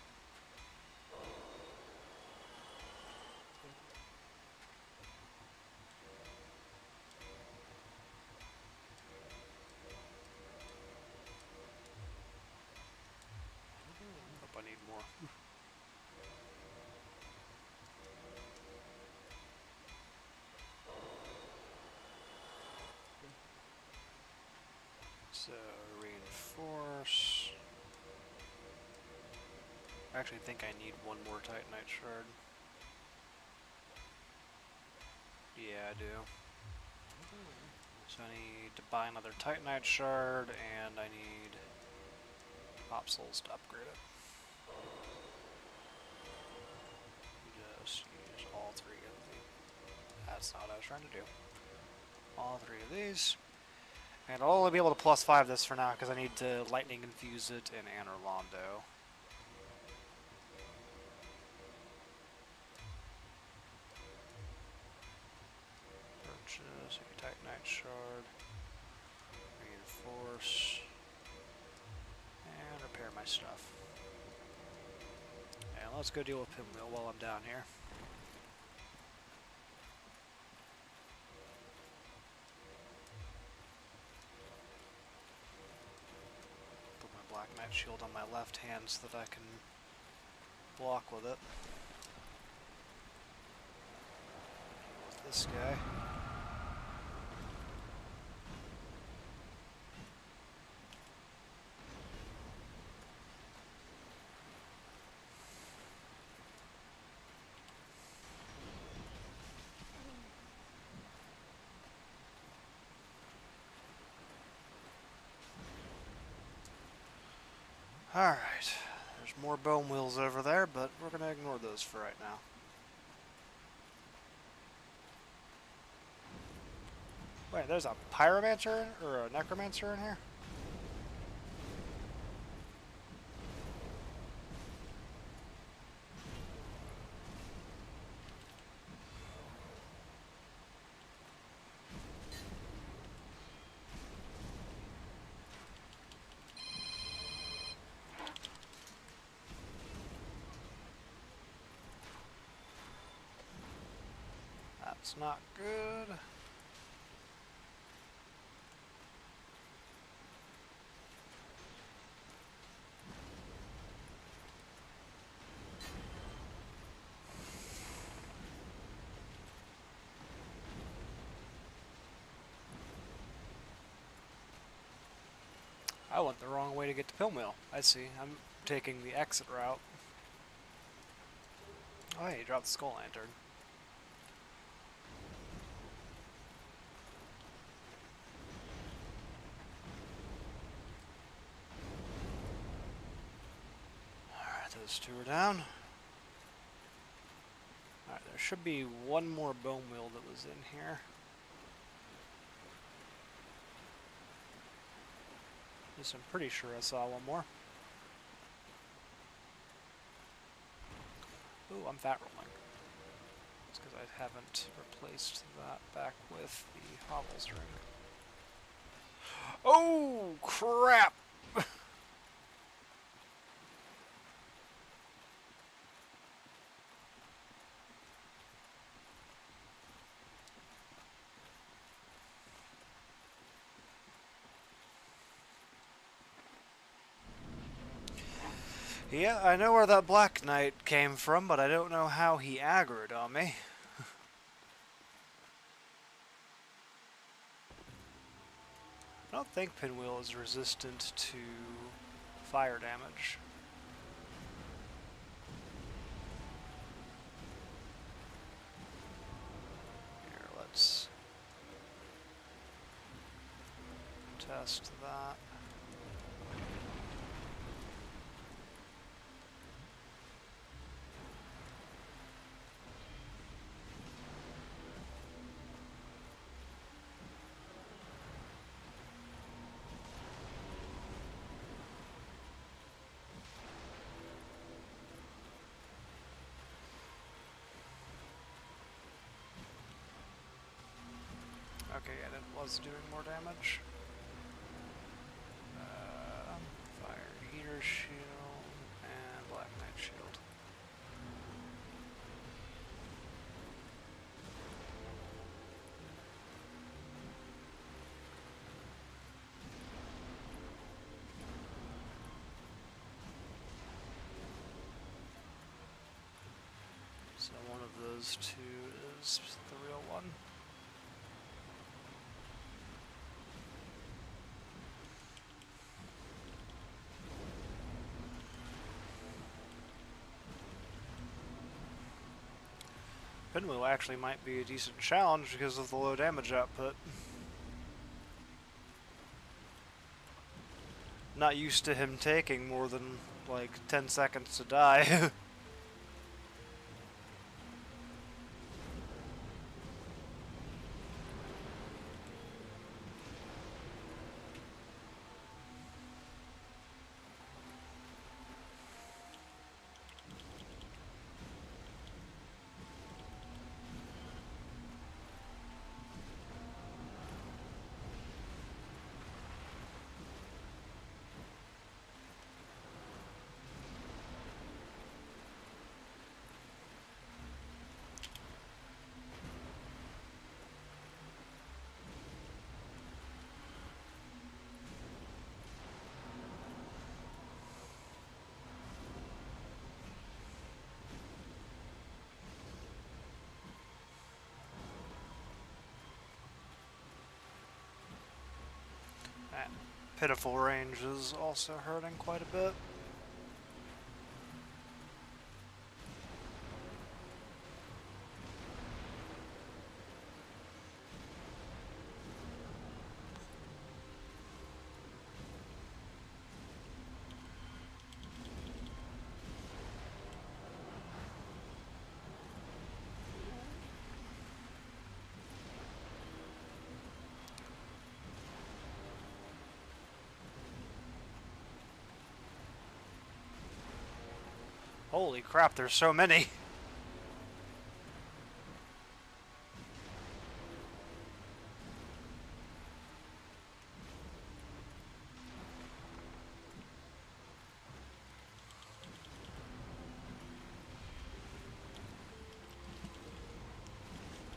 Speaker 1: Hope I need more. So, reinforce. I actually think I need one more Titanite shard. Yeah, I do. So I need to buy another Titanite shard, and I need Pop Souls to upgrade it. Just use all three of these. That's not what I was trying to do. All three of these. And I'll only be able to +5 this for now because I need to lightning infuse it in Anor Londo. Purchase a Titanite shard. Reinforce. And repair my stuff. And let's go deal with Pinwheel while I'm down here. Black Knight shield on my left hand so that I can block with it. With this guy. Alright, there's more bone wheels over there, but we're going to ignore those for right now. Wait, there's a pyromancer or a necromancer in here? That's not good. I went the wrong way to get to Pillmill. I see. I'm taking the exit route. Oh, hey, you dropped the skull lantern. Alright, those two are down. Alright, there should be one more bone wheel that was in here. At least I'm pretty sure I saw one more. Ooh, I'm fat rolling. It's because I haven't replaced that back with the hobbles ring. Oh, crap! Yeah, I know where that Black Knight came from, but I don't know how he aggroed on me. I don't think Pinwheel is resistant to fire damage. Here, let's test that. Okay, and it was doing more damage. Fire heater shield and Black Knight shield. So one of those two is the real one. Pinwheel actually might be a decent challenge because of the low damage output. Not used to him taking more than like 10 seconds to die. That pitiful range is also hurting quite a bit. Holy crap, there's so many.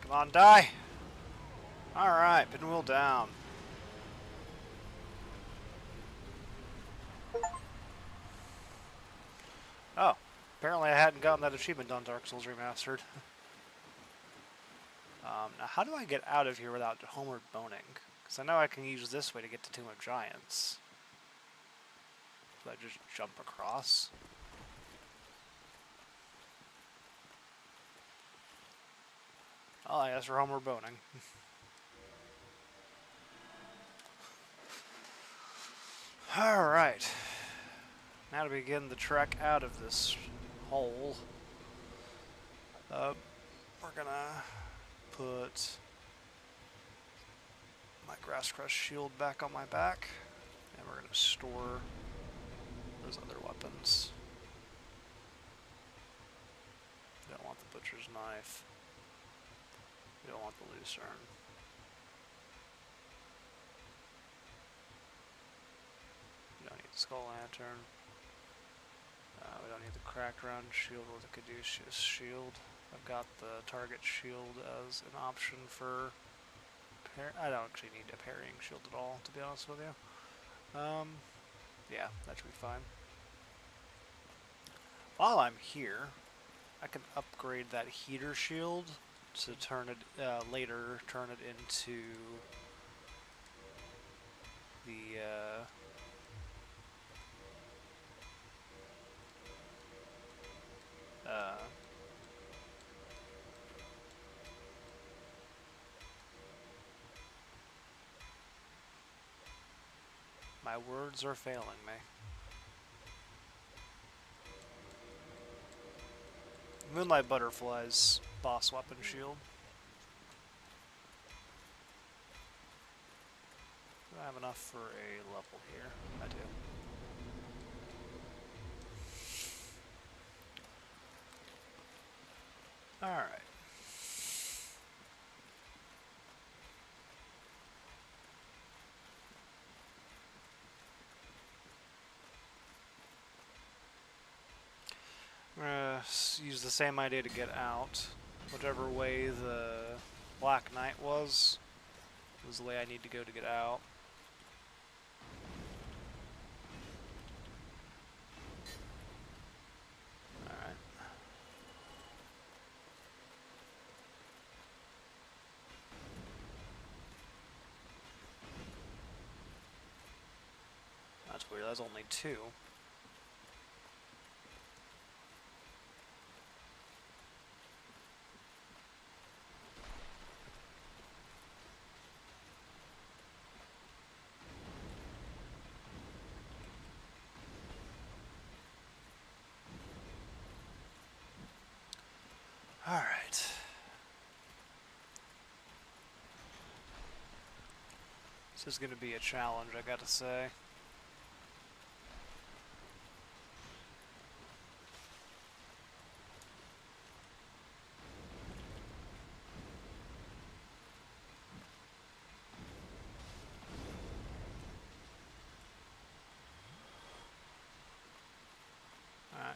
Speaker 1: Come on, die. Alright, pinwheel down. Oh, apparently I hadn't gotten that achievement on Dark Souls Remastered. Now how do I get out of here without homeward boning? Because I know I can use this way to get to Tomb of Giants. Do I just jump across? Oh, I guess we're homeward boning. Alright. Now to begin the trek out of this hole. We're gonna put my Grass Crest shield back on my back, and we're gonna store those other weapons. We don't want the butcher's knife. We don't want the lucerne. We don't need the skull lantern. We don't need the cracked round shield or the caduceus shield. I've got the target shield as an option for I don't actually need a parrying shield at all, to be honest with you. Yeah, that should be fine. While I'm here, I can upgrade that heater shield to turn it later turn it into the my words are failing me. Moonlight Butterfly's boss weapon shield. Do I have enough for a level here? I do. Alright. I'm gonna use the same idea to get out. Whichever way the Black Knight was the way I need to go to get out. Alright. That's weird, that's only 2. Alright. This is going to be a challenge, I gotta say. Alright.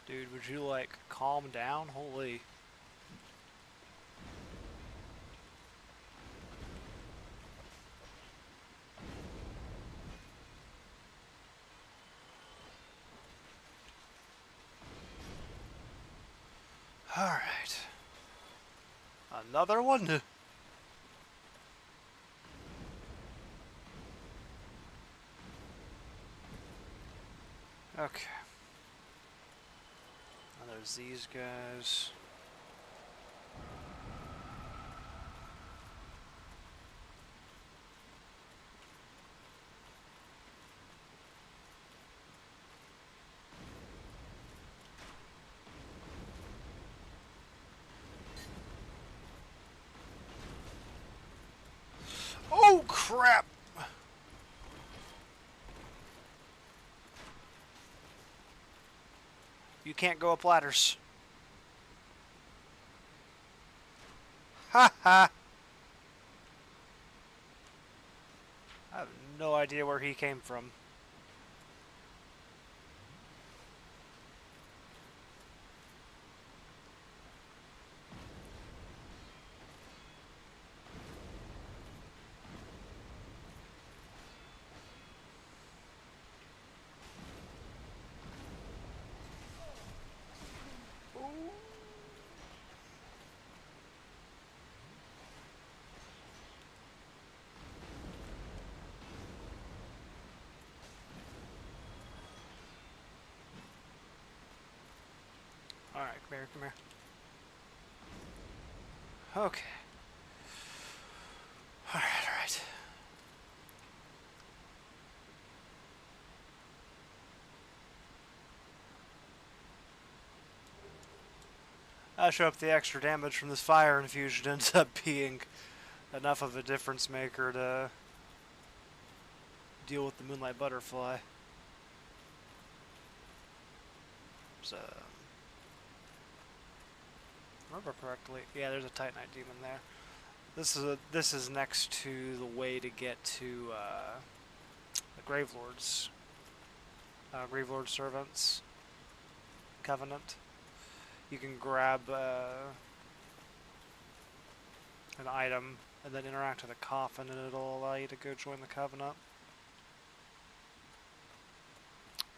Speaker 1: Dude, would you, like, calm down? Holy. Alright. Another one? Okay. Now there's these guys. crap! You can't go up ladders. Ha ha! I have no idea where he came from. Alright, come here, come here. Okay. Alright, alright. I show up the extra damage from this fire infusion ends up being enough of a difference maker to deal with the Moonlight Butterfly. So, remember correctly, yeah, there's a Titanite demon there. This is next to the way to get to the Gravelord's Gravelord Servants Covenant. You can grab an item and then interact with a coffin, and it'll allow you to go join the Covenant,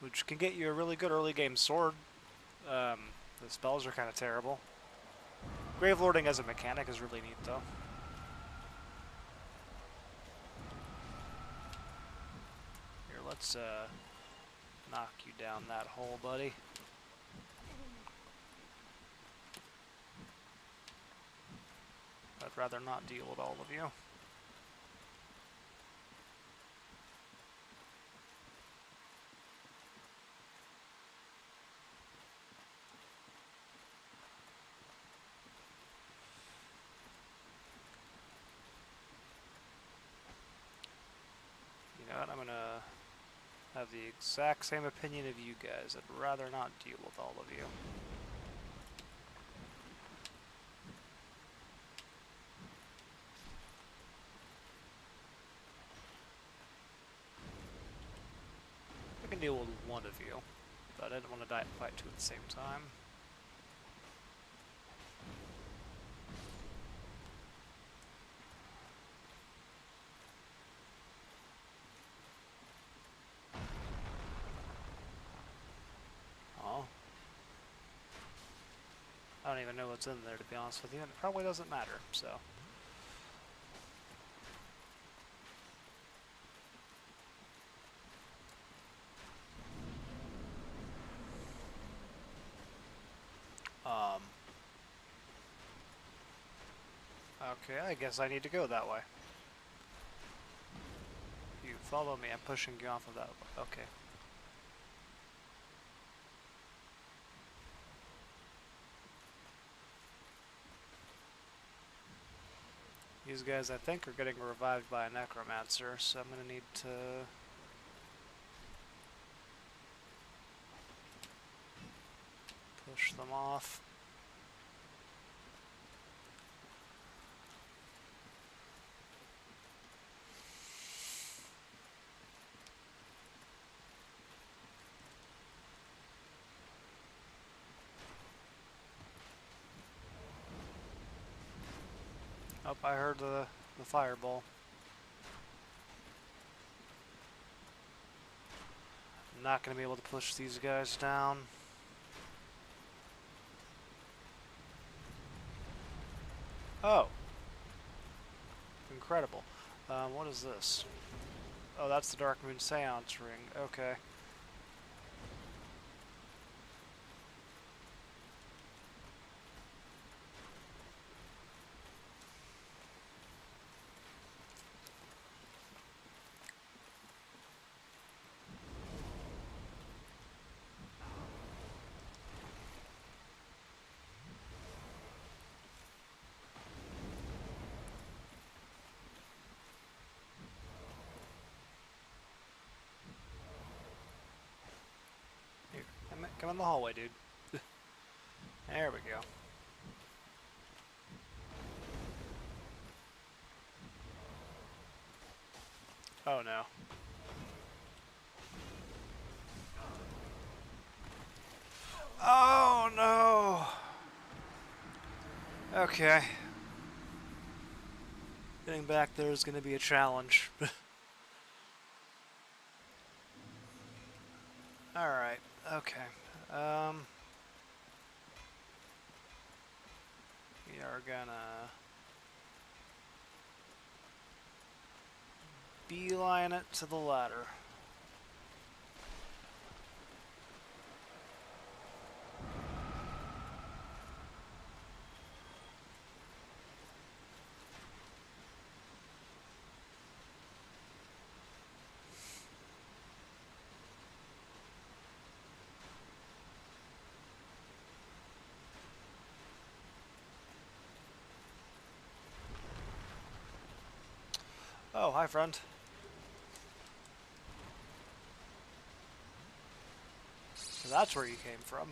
Speaker 1: which can get you a really good early game sword. The spells are kind of terrible. Gravelording as a mechanic is really neat, though. Here, let's knock you down that hole, buddy. I'd rather not deal with all of you. You know what, I'm gonna have the exact same opinion of you guys. I'd rather not deal with all of you. I can deal with one of you, but I didn't want to fight two at the same time. Oh. I don't even know what's in there, to be honest with you, and it probably doesn't matter, so. Okay, I guess I need to go that way. You follow me, I'm pushing you off of that way. Okay. These guys, I think, are getting revived by a necromancer, so I'm gonna need to push them off. Oh, I heard the fireball. I'm not going to be able to push these guys down. Oh. Incredible. What is this? Oh, that's the Dark Moon Seance ring. Okay. Come in the hallway, dude. There we go. Oh no. Oh no! Okay. Getting back there is going to be a challenge. Alright, okay. We are gonna beeline it to the ladder. Oh, hi friend. So that's where you came from.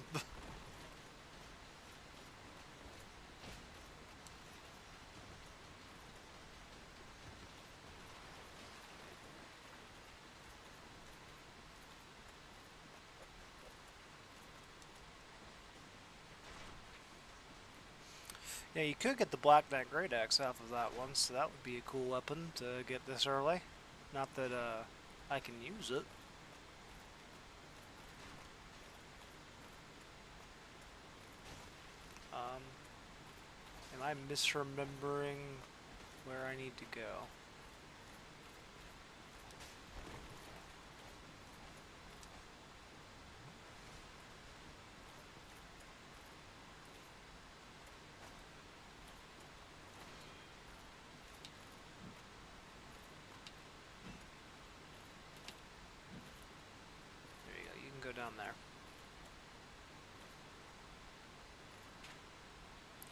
Speaker 1: Yeah, you could get the Black Knight Great Axe off of that one, so that would be a cool weapon to get this early. Not that I can use it. Am I misremembering where I need to go? There you go, you can go down there.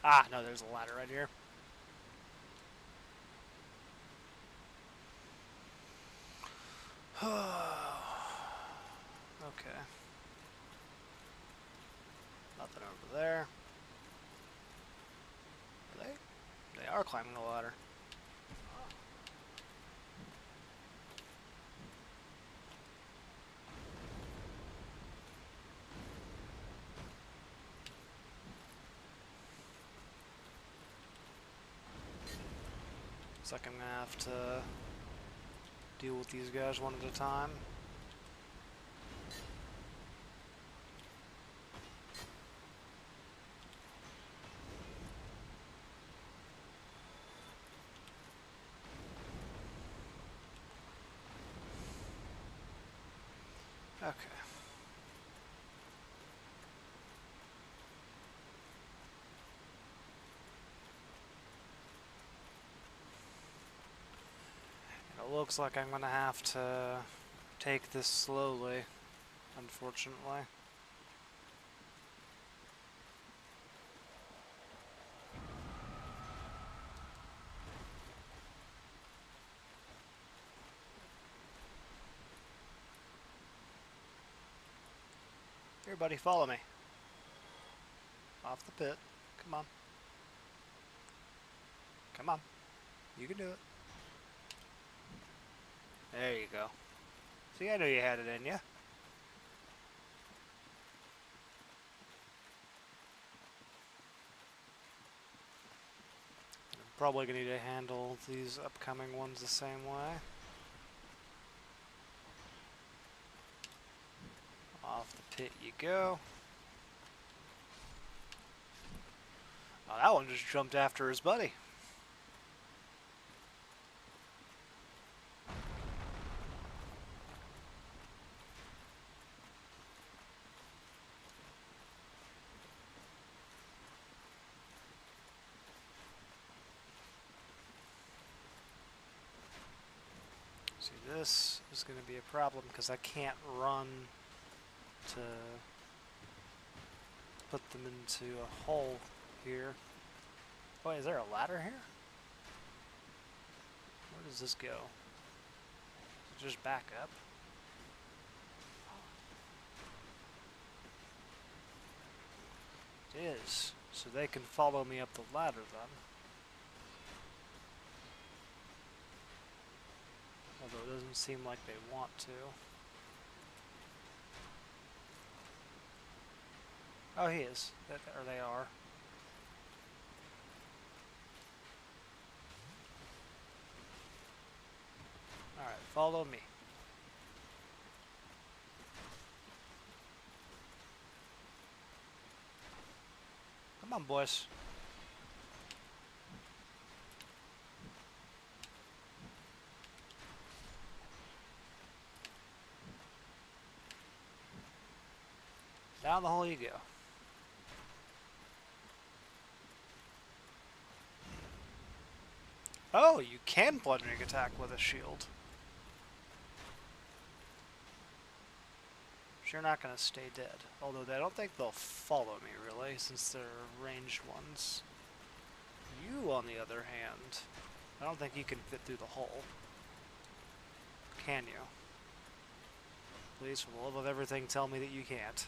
Speaker 1: Ah, no, there's a ladder right here. Okay. Nothing over there. Are they? They are climbing the ladder. Looks like I'm gonna have to deal with these guys one at a time. Okay. It looks like I'm gonna have to take this slowly, unfortunately. Here, buddy, follow me. Off the pit. Come on. Come on. You can do it. There you go. See, I knew you had it in you. I'm probably going to need to handle these upcoming ones the same way. Off the pit you go. Oh, that one just jumped after his buddy. See, this is going to be a problem because I can't run to put them into a hole here. Wait, is there a ladder here? Where does this go? Does it just back up? It is. So they can follow me up the ladder then. Although it doesn't seem like they want to. Oh, he is. Or they are. Alright, follow me. Come on, boys. Down the hole you go. Oh, you can bludgeoning attack with a shield. You're not going to stay dead. Although I don't think they'll follow me, really, since they're ranged ones. You, on the other hand, I don't think you can fit through the hole. Can you? Please, for the love of everything, tell me that you can't.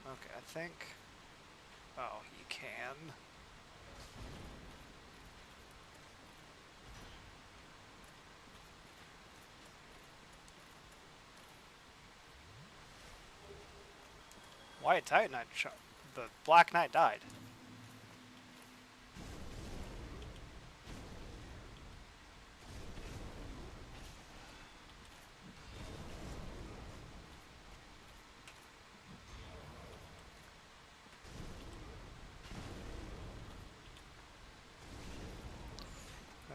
Speaker 1: Okay, I think... Oh, you can. White Titanite shot. The Black Knight died.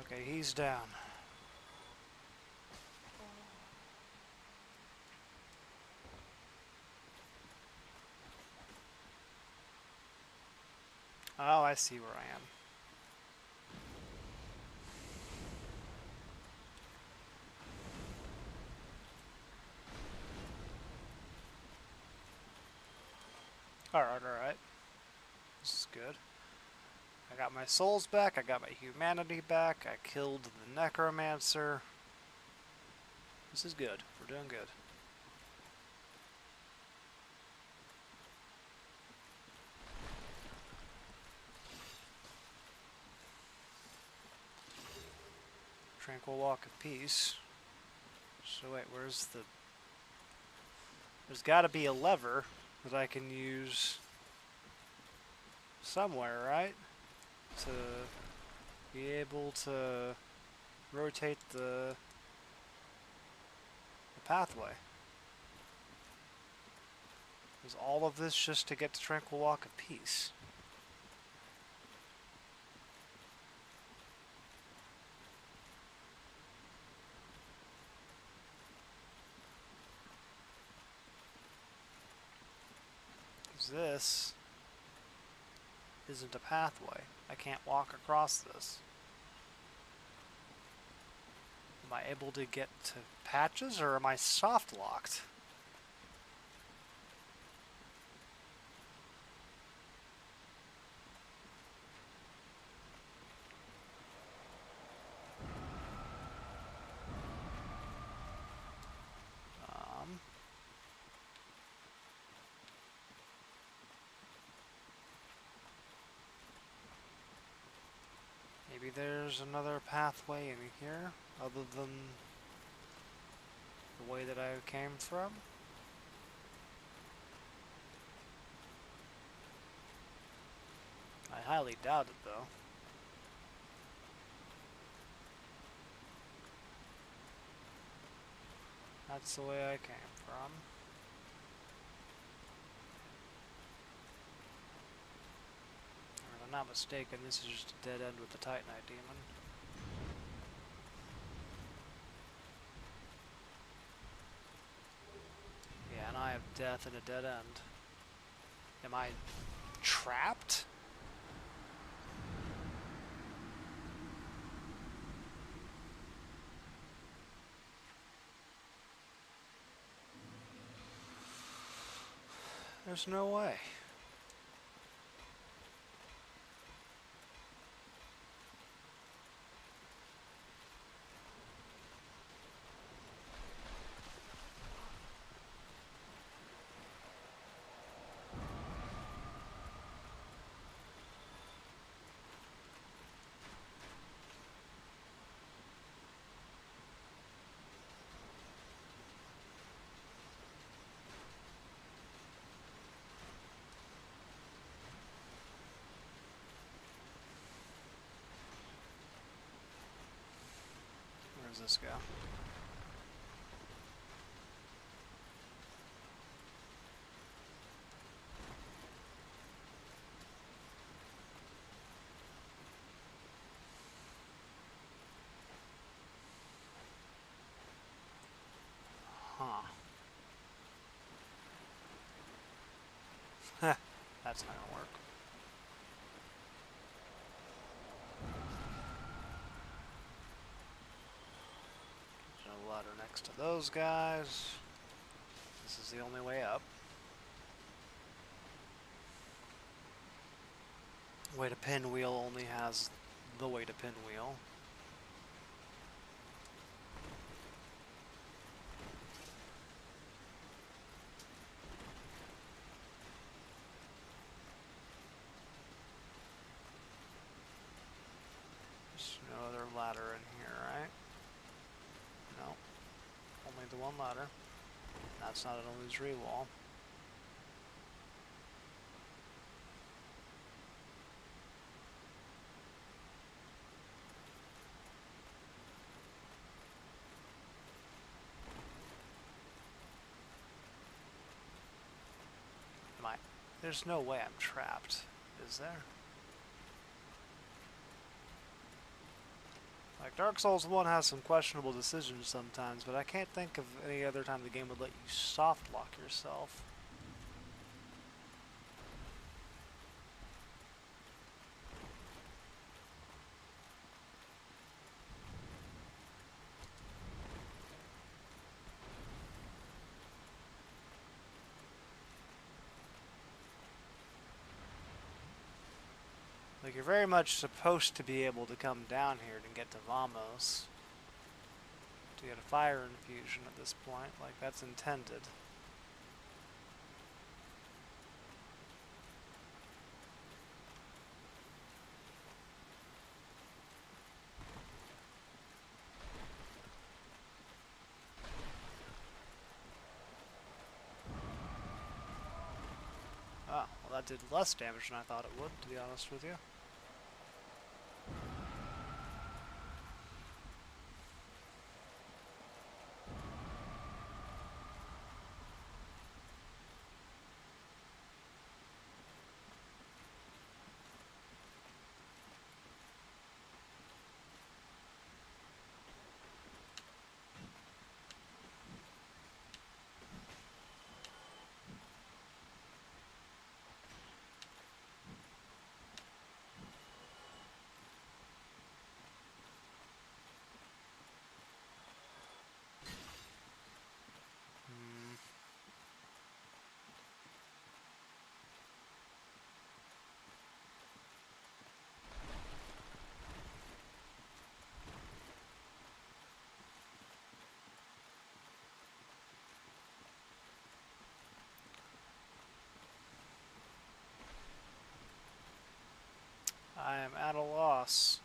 Speaker 1: Okay, he's down. Oh, I see where I am. Alright, alright. This is good. I got my souls back, I got my humanity back, I killed the necromancer. This is good. We're doing good. Tranquil Walk of Peace. So wait, where's the... There's gotta be a lever that I can use somewhere, right? To be able to rotate the pathway. Is all of this just to get to Tranquil Walk of Peace? This isn't a pathway. I can't walk across this. Am I able to get to patches, or am I soft locked? Maybe there's another pathway in here, other than the way that I came from? I highly doubt it, though. That's the way I came from. If I'm not mistaken, this is just a dead end with the Titanite demon. Yeah, and I have death and a dead end. Am I trapped? There's no way. does this go? Huh. That's not gonna work. There's a ladder next to those guys. This is the only way up. Way to pinwheel only has the way to pinwheel. There's no other ladder in here, right? No. Only the one ladder. That's not an illusory wall. There's no way I'm trapped, is there? Like, Dark Souls 1 has some questionable decisions sometimes, but I can't think of any other time the game would let you soft lock yourself. Like, you're very much supposed to be able to come down here to get to Vamos. To get a fire infusion at this point, like that's intended. Ah, well that did less damage than I thought it would, to be honest with you. I am at a loss.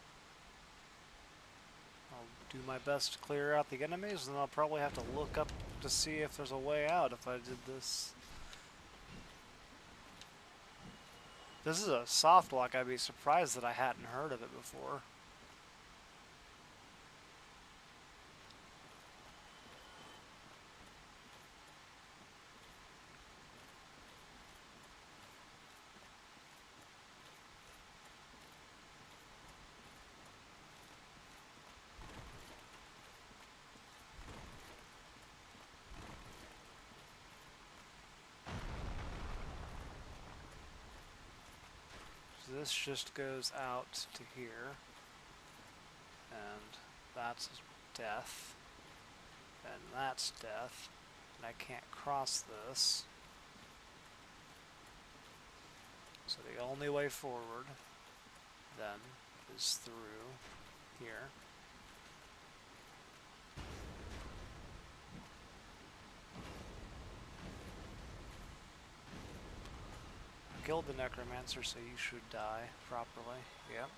Speaker 1: I'll do my best to clear out the enemies, and I'll probably have to look up to see if there's a way out if I did this. This is a soft lock. I'd be surprised that I hadn't heard of it before. So this just goes out to here. And that's death. And that's death. And I can't cross this. So the only way forward, then, is through here. I killed the necromancer, so you should die properly. Yep.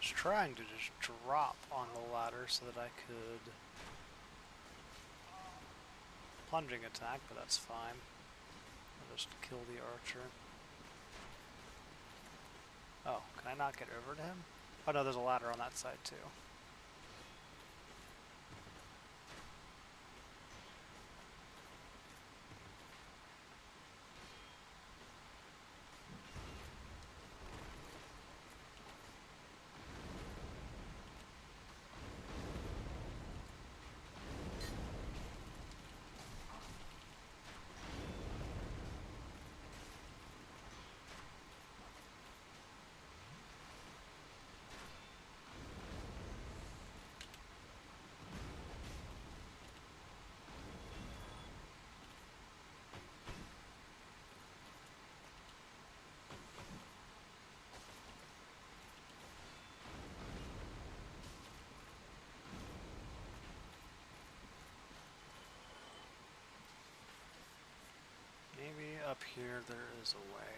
Speaker 1: was trying to just drop on the ladder so that I could plunging attack, but that's fine. I'll just kill the archer. Oh, can I not get over to him? Oh no, there's a ladder on that side too. Maybe up here there is a way.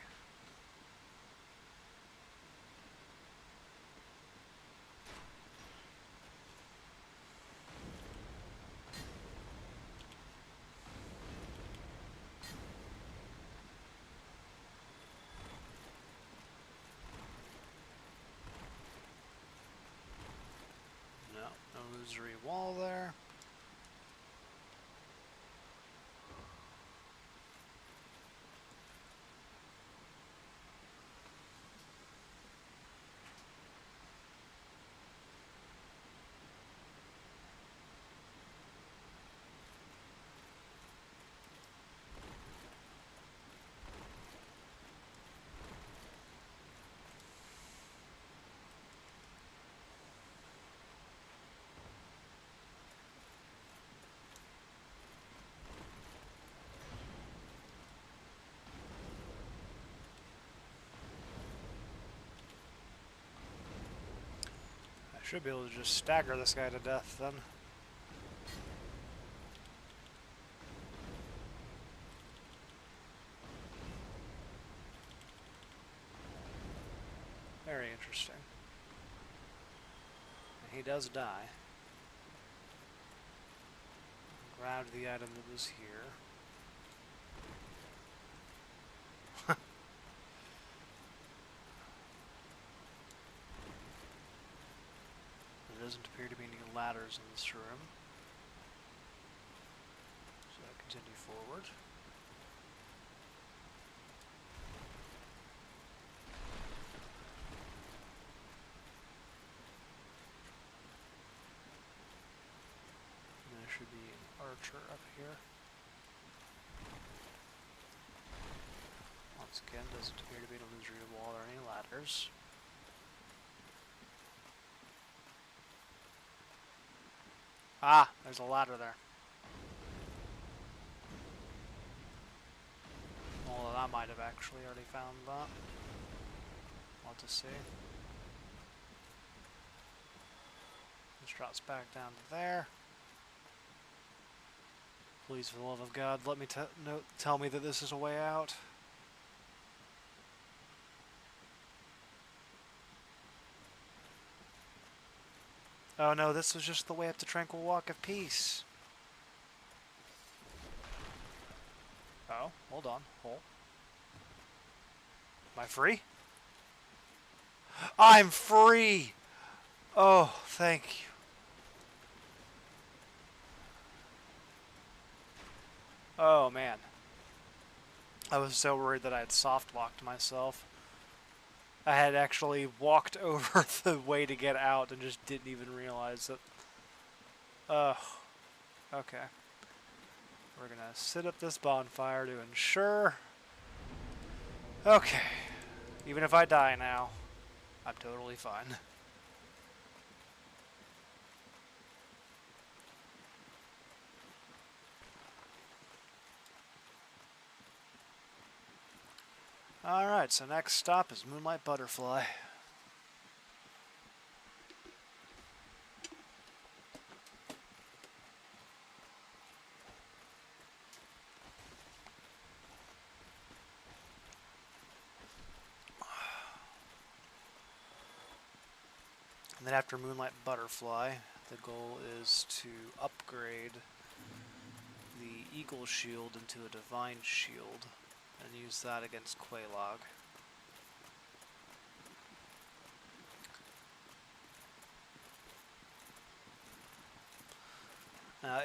Speaker 1: No, no illusory wall there. I should be able to just stagger this guy to death then. Very interesting. And he does die. Grabbed the item that was here. There doesn't appear to be any ladders in this room. So I continue forward. And there should be an archer up here. Once again, doesn't appear to be an illusory wall or any ladders. Ah, there's a ladder there. Well, I might have actually already found that. We'll have to see. This drops back down to there. Please, for the love of God, let me tell me that this is a way out. Oh no, this was just the way up the Tranquil Walk of Peace. Oh, hold on. Hold. Am I free? I'm free! Oh, thank you. Oh man. I was so worried that I had soft locked myself. I had actually walked over the way to get out and just didn't even realize it. Okay. We're gonna set up this bonfire to ensure... Okay. Even if I die now, I'm totally fine. Alright, so next stop is Moonlight Butterfly. And then after Moonlight Butterfly, the goal is to upgrade the Eagle Shield into a Divine Shield and use that against Quelaag.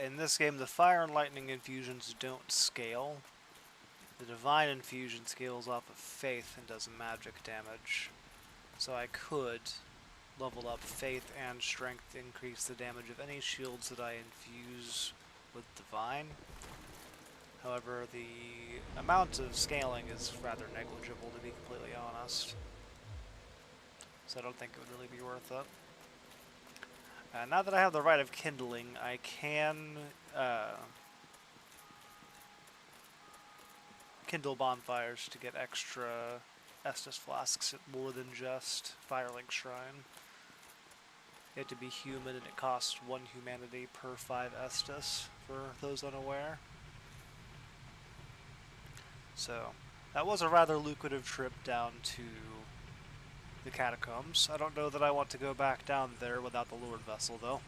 Speaker 1: In this game, the Fire and Lightning infusions don't scale. The Divine infusion scales off of Faith and does magic damage. So I could level up Faith and Strength to increase the damage of any shields that I infuse with Divine. However, the amount of scaling is rather negligible, to be completely honest. So I don't think it would really be worth it. Now that I have the Rite of Kindling, I can kindle bonfires to get extra Estus flasks at more than just Firelink Shrine. You have to be human, and it costs 1 humanity per 5 Estus, for those unaware. So, that was a rather lucrative trip down to the catacombs. I don't know that I want to go back down there without the Lord Vessel, though,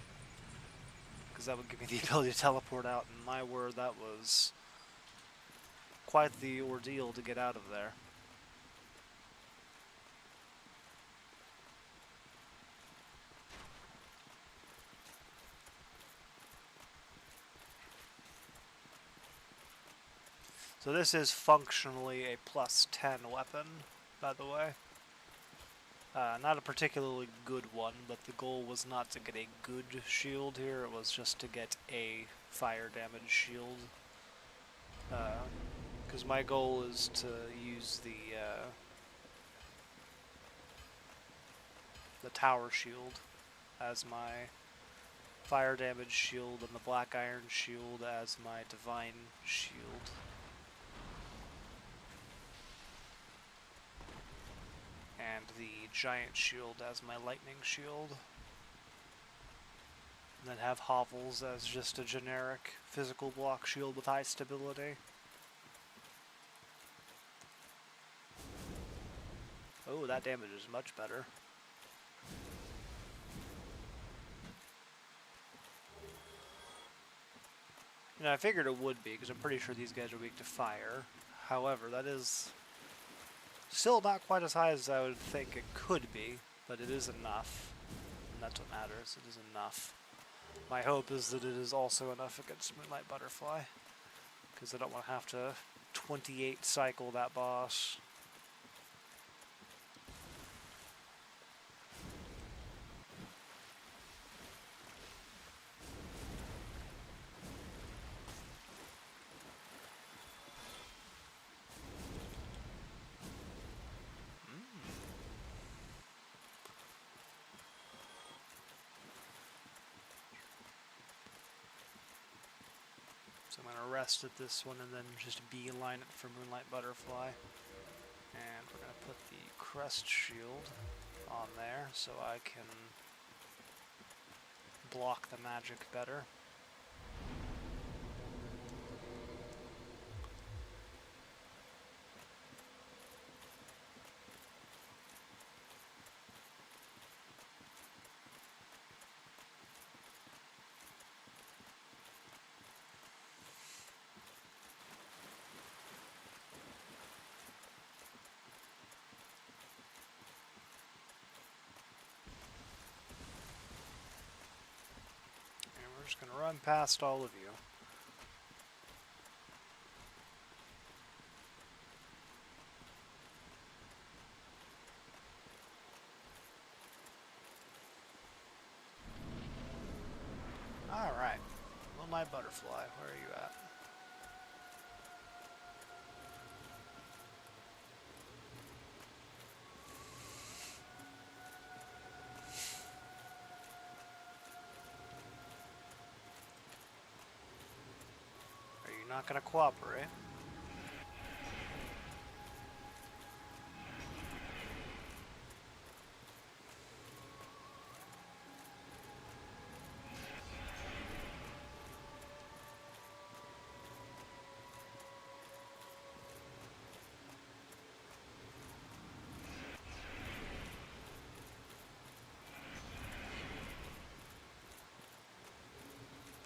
Speaker 1: because that would give me the ability to teleport out, and my word, that was quite the ordeal to get out of there. So this is functionally a plus 10 weapon, by the way. Not a particularly good one, but the goal was not to get a good shield here, it was just to get a fire damage shield. Because my goal is to use the tower shield as my fire damage shield and the black iron shield as my divine shield. And the giant shield as my lightning shield. And then have hovels as just a generic physical block shield with high stability. Oh, that damage is much better. You know, I figured it would be, because I'm pretty sure these guys are weak to fire. However, that is still not quite as high as I would think it could be, but it is enough. And that's what matters, it is enough. My hope is that it is also enough against Moonlight Butterfly, because I don't want to have to 28 cycle that boss. So I'm going to rest at this one and then just beeline it for Moonlight Butterfly. And we're going to put the Crest Shield on there so I can block the magic better. We're just going to run past all of you. Alright. Moonlight Butterfly, where are you at? Not going to cooperate.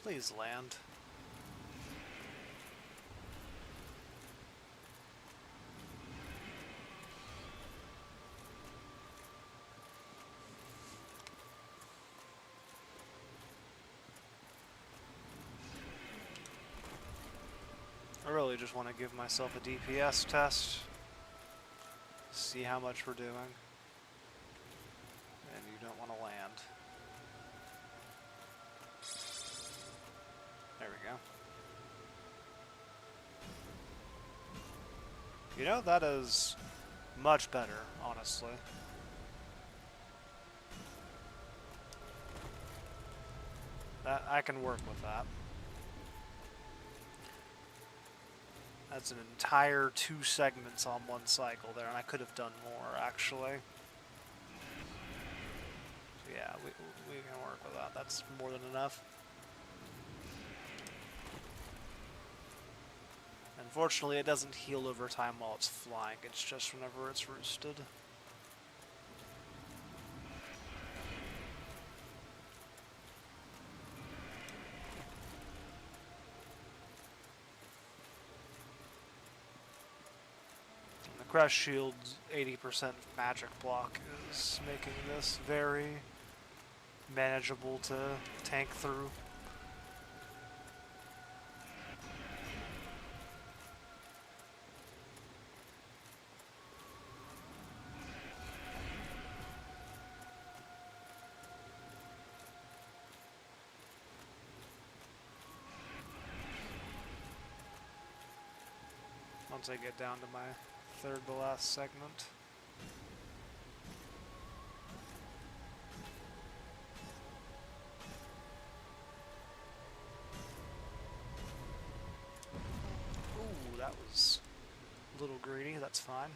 Speaker 1: Please land. I really just want to give myself a DPS test. See how much we're doing. And you don't want to land. There we go. You know, that is much better, honestly. I can work with that. That's an entire 2 segments on one cycle there, and I could have done more, actually. So yeah, we can work with that. That's more than enough. Unfortunately, it doesn't heal over time while it's flying. It's just whenever it's roosted. And the Crush Shield's 80% magic block is making this very manageable to tank through. Once I get down to my third to last segment. Ooh, that was a little greedy, that's fine.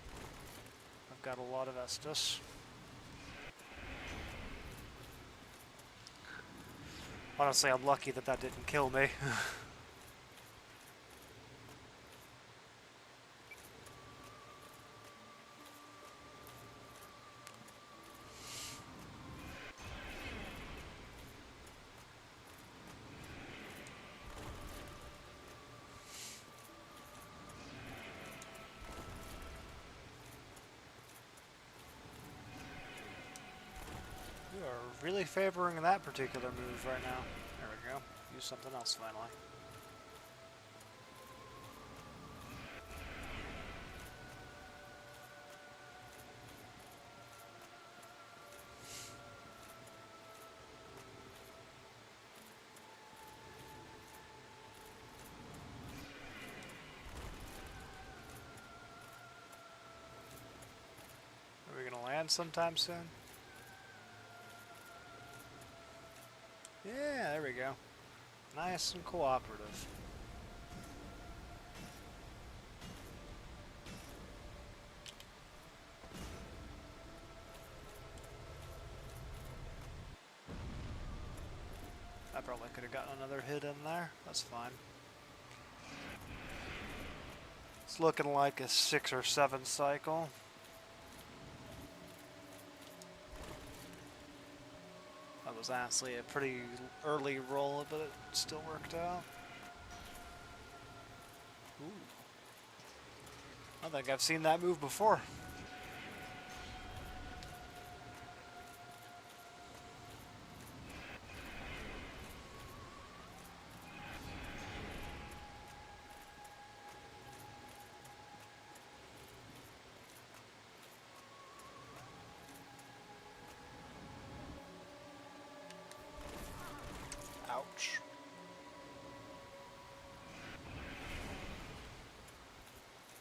Speaker 1: I've got a lot of Estus. Honestly, I'm lucky that that didn't kill me. You are really favoring that particular move right now. There we go. Use something else finally. Are we gonna land sometime soon? Yeah, there we go. Nice and cooperative. I probably could have gotten another hit in there. That's fine. It's looking like a 6 or 7 cycle. That was honestly a pretty early roll, but it still worked out. Ooh. I think I've seen that move before. Ouch.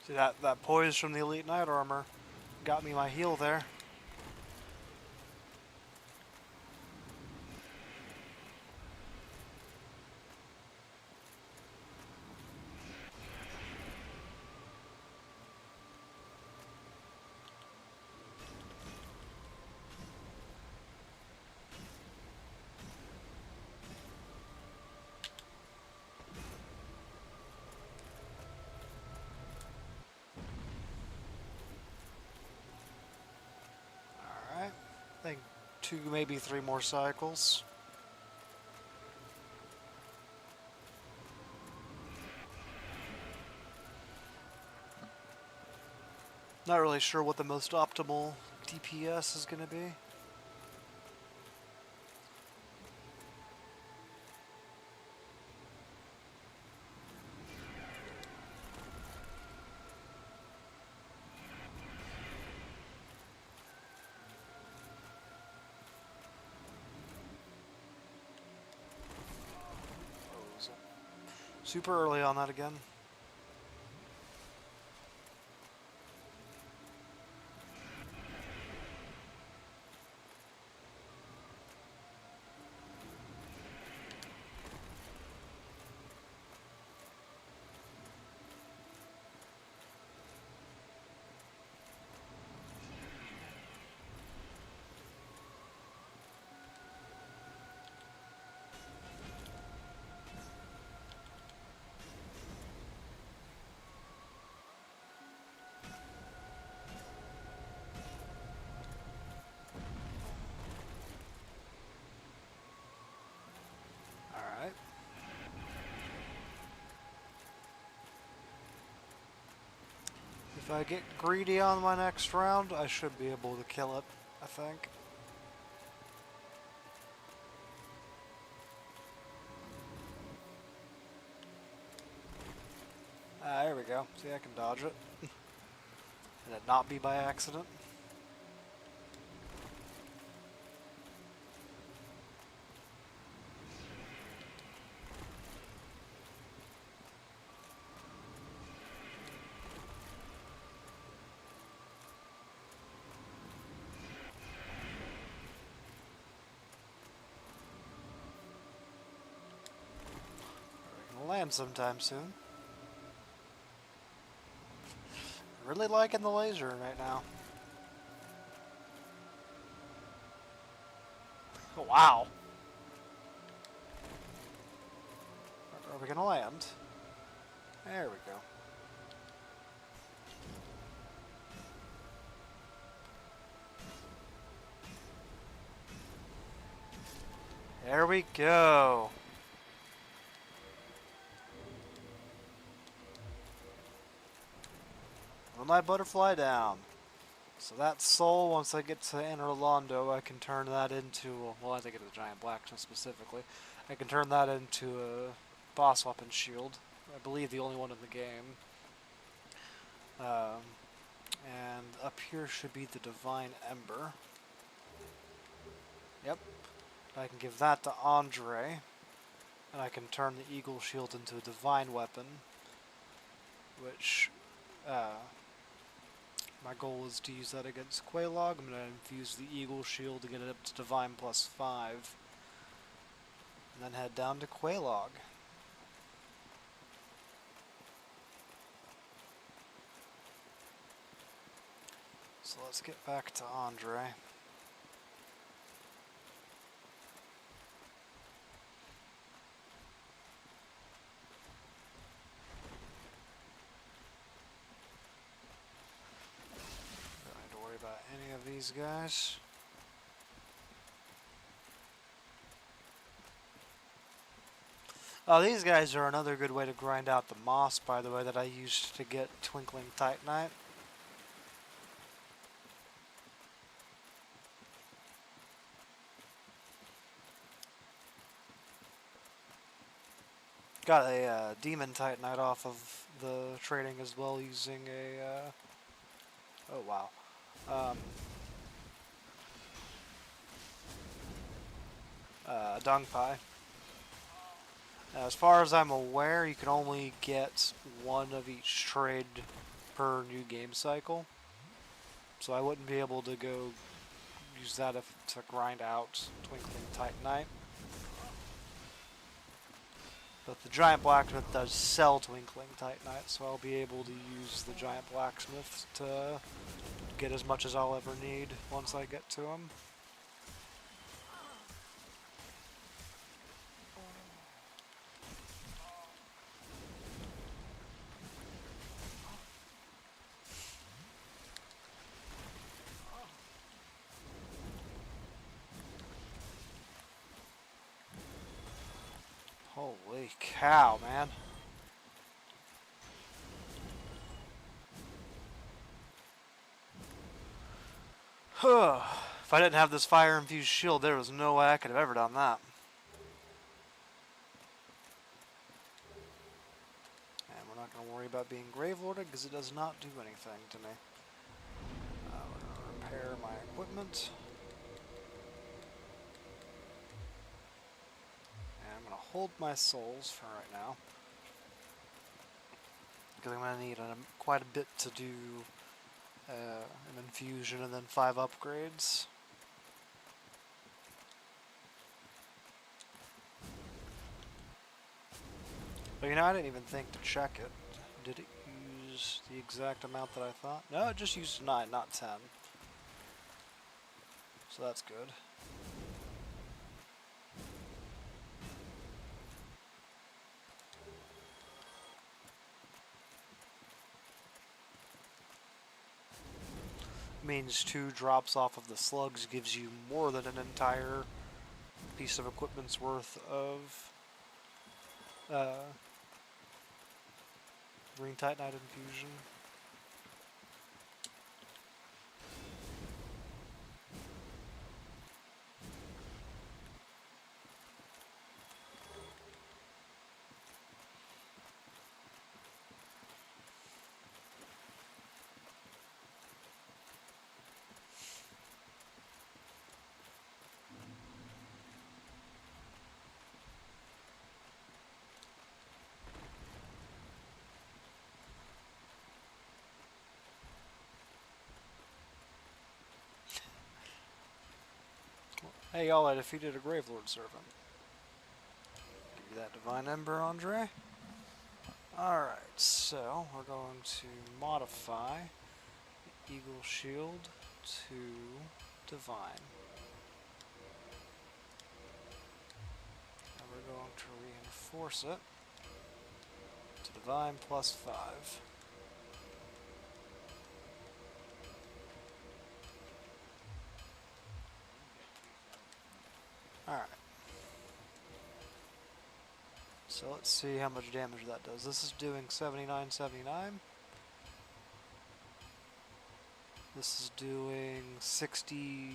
Speaker 1: See that poise from the Elite Knight armor got me my heal there. I think 2, maybe 3 more cycles. Not really sure what the most optimal DPS is going to be. Super early on that again. Alright. If I get greedy on my next round, I should be able to kill it, I think. There we go. See, I can dodge it. And it not be by accident. We're gonna land sometime soon. Really liking the laser right now. Oh, wow. Are we gonna land? There we go. There we go. Run my butterfly down. So that soul, once I get to Inner Londo, I can turn that into, well, I think it's a giant blacksmith specifically. I can turn that into a boss weapon shield. I believe the only one in the game. And up here should be the Divine Ember. Yep. I can give that to Andre. And I can turn the Eagle Shield into a Divine Weapon. Which, my goal is to use that against Quelaag. I'm going to infuse the Eagle Shield to get it up to Divine +5. And then head down to Quelaag. So let's get back to Andre. Don't need to worry about any of these guys. Oh, these guys are another good way to grind out the moss, by the way, that I used to get Twinkling Titanite. Got a Demon Titanite off of the trading as well using a, oh wow, Dung Pie. Now, as far as I'm aware, you can only get one of each trade per new game cycle. So I wouldn't be able to go use that to grind out Twinkling Titanite. But the Giant Blacksmith does sell Twinkling Titanite, so I'll be able to use the Giant Blacksmith to get as much as I'll ever need once I get to him. Holy cow, man. If I didn't have this fire-infused shield, there was no way I could have ever done that. And we're not going to worry about being Gravelorded, because it does not do anything to me. We're going to repair my equipment. And I'm going to hold my souls for right now. Because I'm going to need quite a bit to do an infusion and then 5 upgrades. But you know, I didn't even think to check it. Did it use the exact amount that I thought? No, it just used 9, not 10. So that's good. Means 2 drops off of the slugs gives you more than an entire piece of equipment's worth of Green Titanite infusion. Hey y'all, I defeated a Gravelord servant. Give you that Divine Ember, Andre. Alright, so we're going to modify the Eagle Shield to Divine. And we're going to reinforce it to Divine plus 5. Alright. So let's see how much damage that does. This is doing 79.79. This is doing 69.79.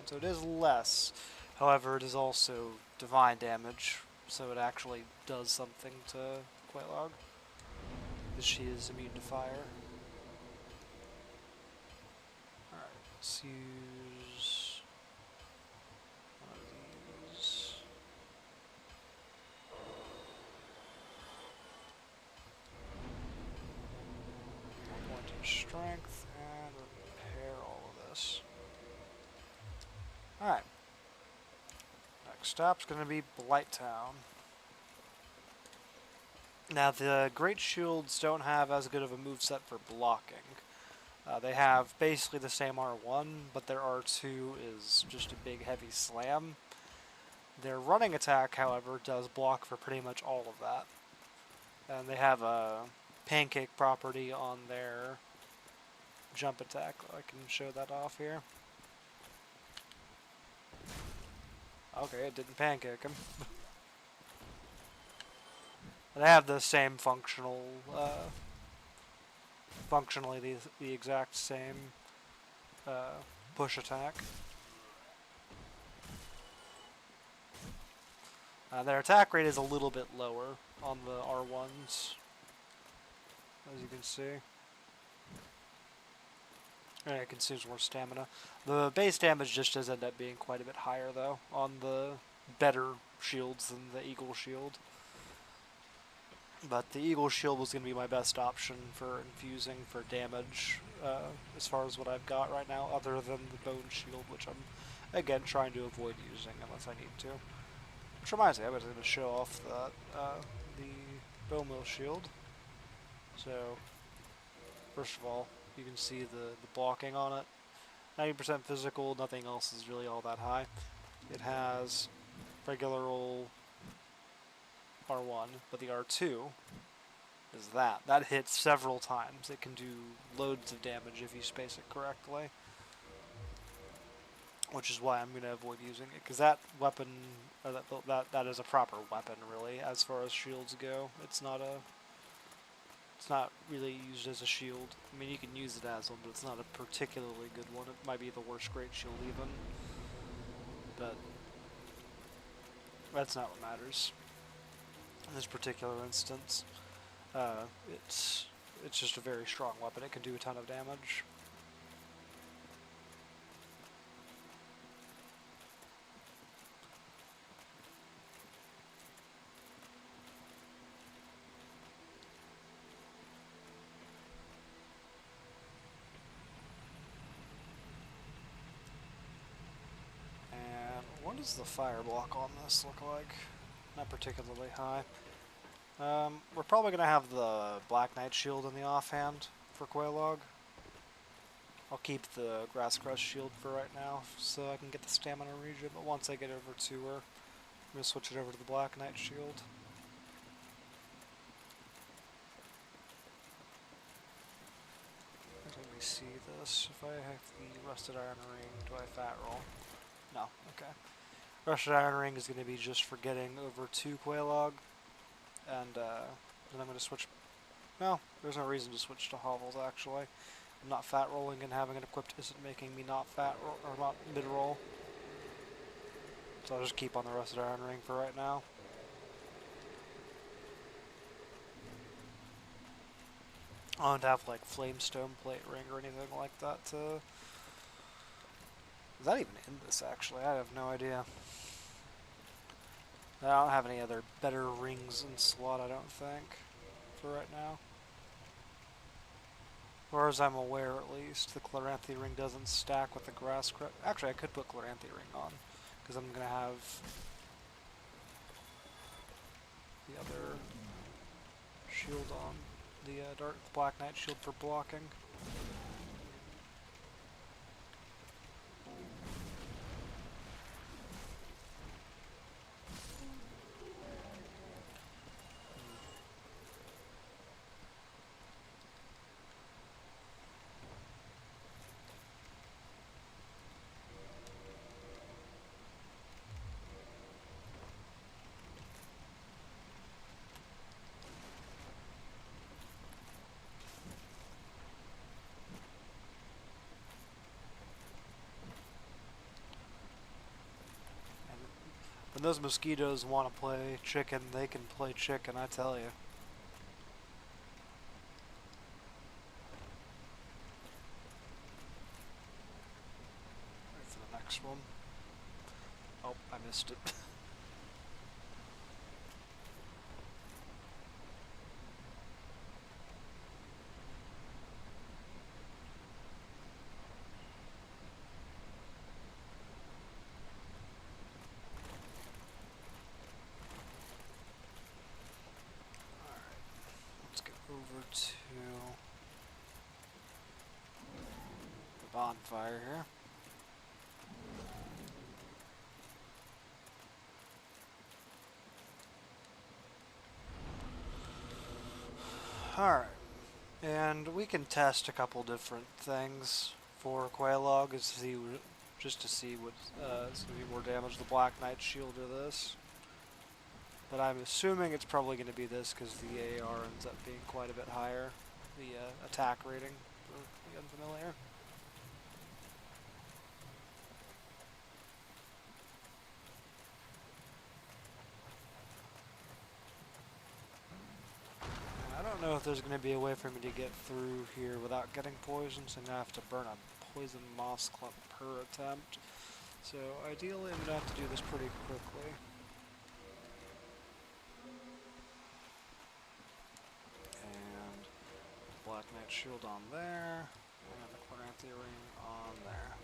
Speaker 1: So it is less. However, it is also divine damage. So it actually does something to Quelaag. Because she is immune to fire. Alright, let's use one of these. Point in strength and repair all of this. Alright. Next stop's going to be Blighttown. Now, the Great Shields don't have as good of a moveset for blocking. They have basically the same R1, but their R2 is just a big heavy slam. Their running attack, however, does block for pretty much all of that. And they have a pancake property on their jump attack. I can show that off here. Okay, it didn't pancake him. They have the same functionally the exact same push attack. Their attack rate is a little bit lower on the R1s, as you can see. And it consumes more stamina. The base damage just does end up being quite a bit higher, though, on the better shields than the Eagle Shield. But the Eagle Shield was going to be my best option for infusing for damage, as far as what I've got right now, other than the Bone Shield, which I'm, again, trying to avoid using unless I need to. Which reminds me, I was going to show off the Bone Mill Shield. So, first of all, you can see the blocking on it. 90% physical, nothing else is really all that high. It has regular old R1, but the R2 is that. That hits several times. It can do loads of damage if you space it correctly. Which is why I'm going to avoid using it, because that weapon, or that is a proper weapon, really, as far as shields go. It's not It's not really used as a shield. I mean, you can use it as one, but it's not a particularly good one. It might be the worst great shield even. But that's not what matters in this particular instance. It's just a very strong weapon. It can do a ton of damage. And what does the fire block on this look like? Not particularly high. We're probably going to have the Black Knight shield in the offhand for Quaylog. I'll keep the Grass Crest shield for right now so I can get the stamina regen, but once I get over to her, I'm going to switch it over to the Black Knight shield. Let me see this. If I have the Rusted Iron Ring, do I fat roll? No, okay. Rusted Iron Ring is going to be just for getting over to Quaylog, and then I'm going to switch. No, there's no reason to switch to hovels actually. I'm not fat rolling, and having it equipped isn't making me not fat roll, or not mid roll. So I'll just keep on the Rusted Iron Ring for right now. I don't have like Flamestone Plate Ring or anything like that to... Is that even in this actually? I have no idea. I don't have any other better rings in slot, I don't think, for right now. Or as I'm aware, at least, the Chloranthy Ring doesn't stack with the Grass Crest. Actually, I could put Chloranthy Ring on, because I'm going to have the other shield on. The Black Knight shield for blocking. When those mosquitoes want to play chicken, they can play chicken, I tell you. Wait for the next one. Oh, I missed it. Over to the bonfire here. Alright, and we can test a couple different things for Quaylog just to see what's going to be more damage, the Black Knight shield or this. But I'm assuming it's probably going to be this because the AR ends up being quite a bit higher, the attack rating for the Unfamiliar. I don't know if there's going to be a way for me to get through here without getting poisoned, so I'm going to have to burn a poison moss clump per attempt. So ideally I'm going to have to do this pretty quickly. Black Knight shield on there, and the Chloranthy ring on there.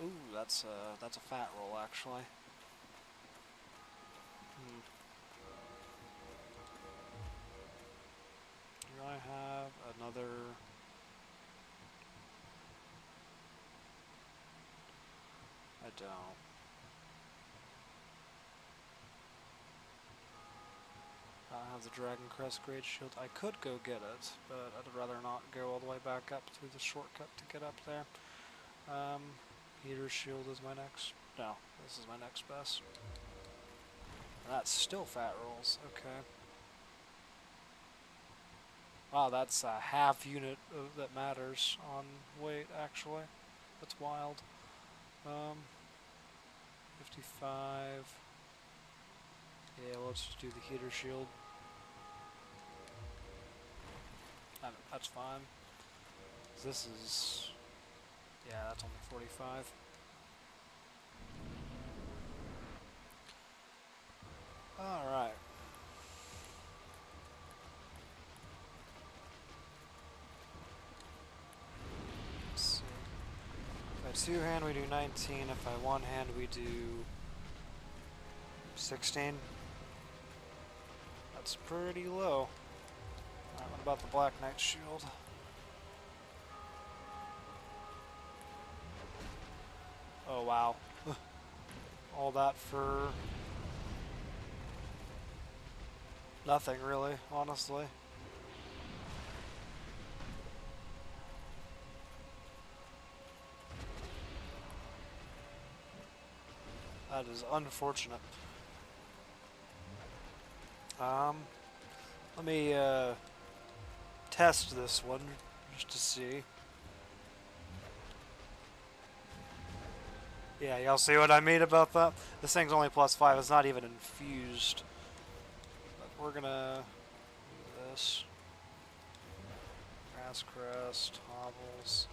Speaker 1: Ooh, that's a fat roll actually. Do I have another? I don't. I have the Dragon Crest Great Shield. I could go get it, but I'd rather not go all the way back up through the shortcut to get up there. Heater's Shield is my next. No, this is my next best. That's still fat rolls. Okay. Wow, that's a half unit that matters on weight, actually. That's wild. 55. Yeah, well, let's just do the heater shield. That's fine. This is... yeah, that's only 45. Alright. Let's see. If I two-hand, we do 19. If I one-hand, we do 16. That's pretty low. Alright, what about the Black Knight shield? Oh, wow. All that for... nothing, really, honestly. That is unfortunate. Let me, test this one, just to see. Yeah, y'all see what I mean about that? This thing's only +5, it's not even infused. But we're gonna do this. Grass crest, hobbles.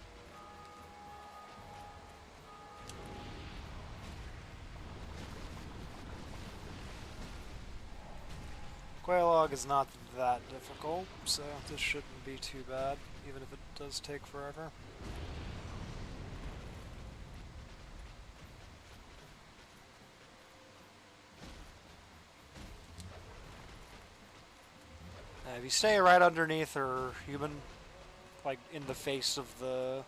Speaker 1: Quailog is not that difficult, so this shouldn't be too bad, even if it does take forever. If you stay right underneath her human, like in the face of the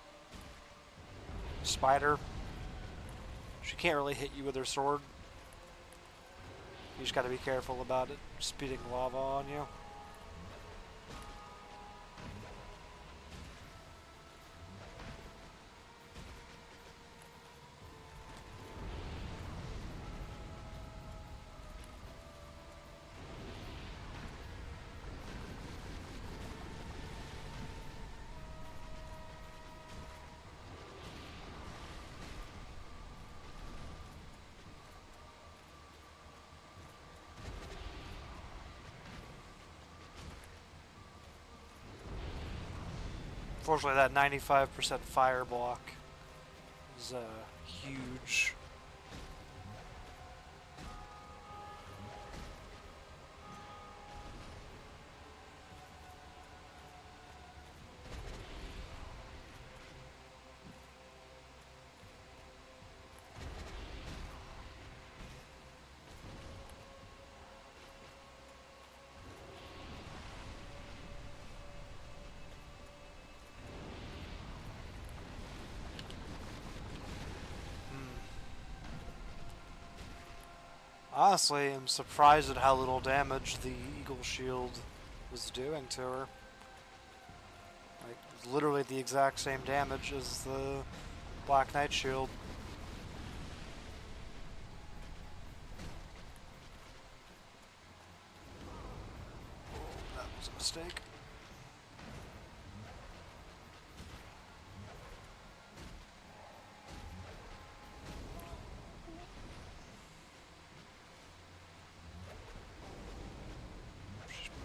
Speaker 1: spider, she can't really hit you with her sword. You just gotta be careful about it spitting lava on you. Fortunately, that 95% fire block is huge. Honestly, I'm surprised at how little damage the Eagle Shield was doing to her. Like, literally the exact same damage as the Black Knight Shield. Oh, that was a mistake.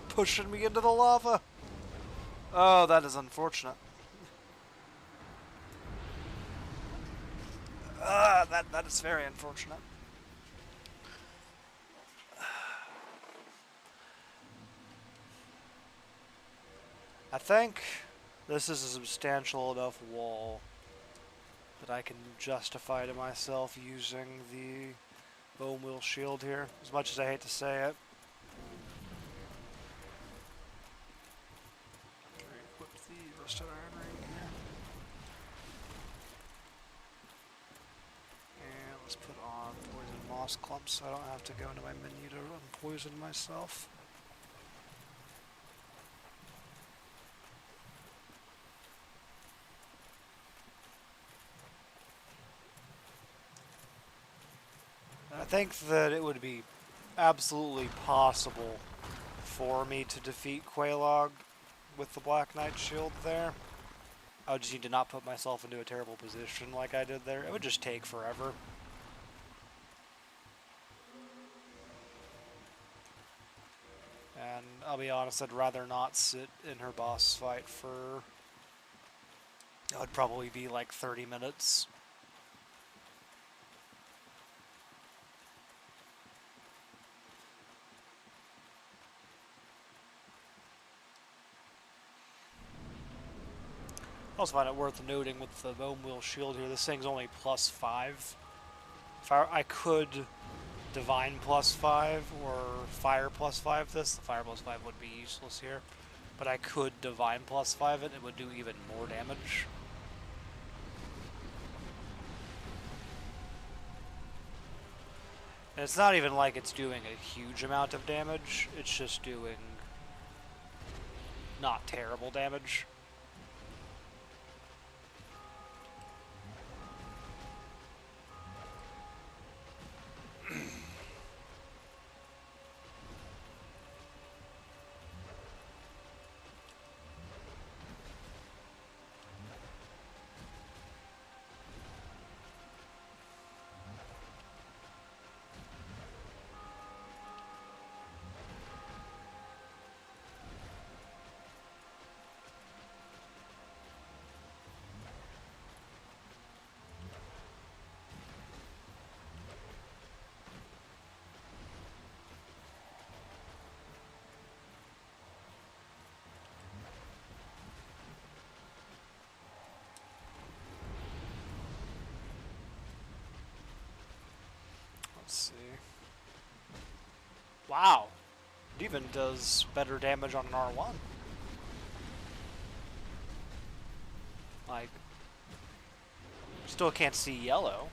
Speaker 1: Pushing me into the lava. Oh, that is unfortunate. That is very unfortunate. I think this is a substantial enough wall that I can justify to myself using the bone wheel shield here, as much as I hate to say it. Equip the rusted iron ring here. And let's put on poison moss clumps so I don't have to go into my menu to unpoison myself. I think that it would be absolutely possible for me to defeat Quailog with the Black Knight shield there. I would just need to not put myself into a terrible position like I did there. It would just take forever. And I'll be honest, I'd rather not sit in her boss fight for... It would probably be like 30 minutes. I also find it worth noting with the Bone Wheel Shield here, this thing's only +5. If I could Divine +5 or Fire +5 this, the Fire +5 would be useless here. But I could Divine +5 it would do even more damage. And it's not even like it's doing a huge amount of damage, it's just doing not terrible damage. Let's see. Wow! It even does better damage on an R1. Like, still can't see yellow.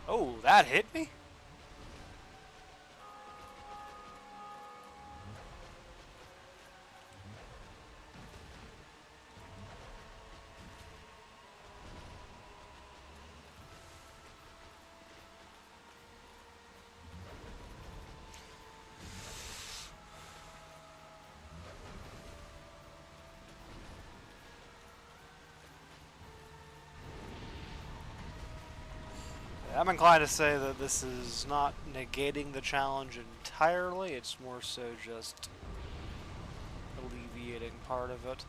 Speaker 1: Oh, that hit me? I'm inclined to say that this is not negating the challenge entirely, it's more so just alleviating part of it.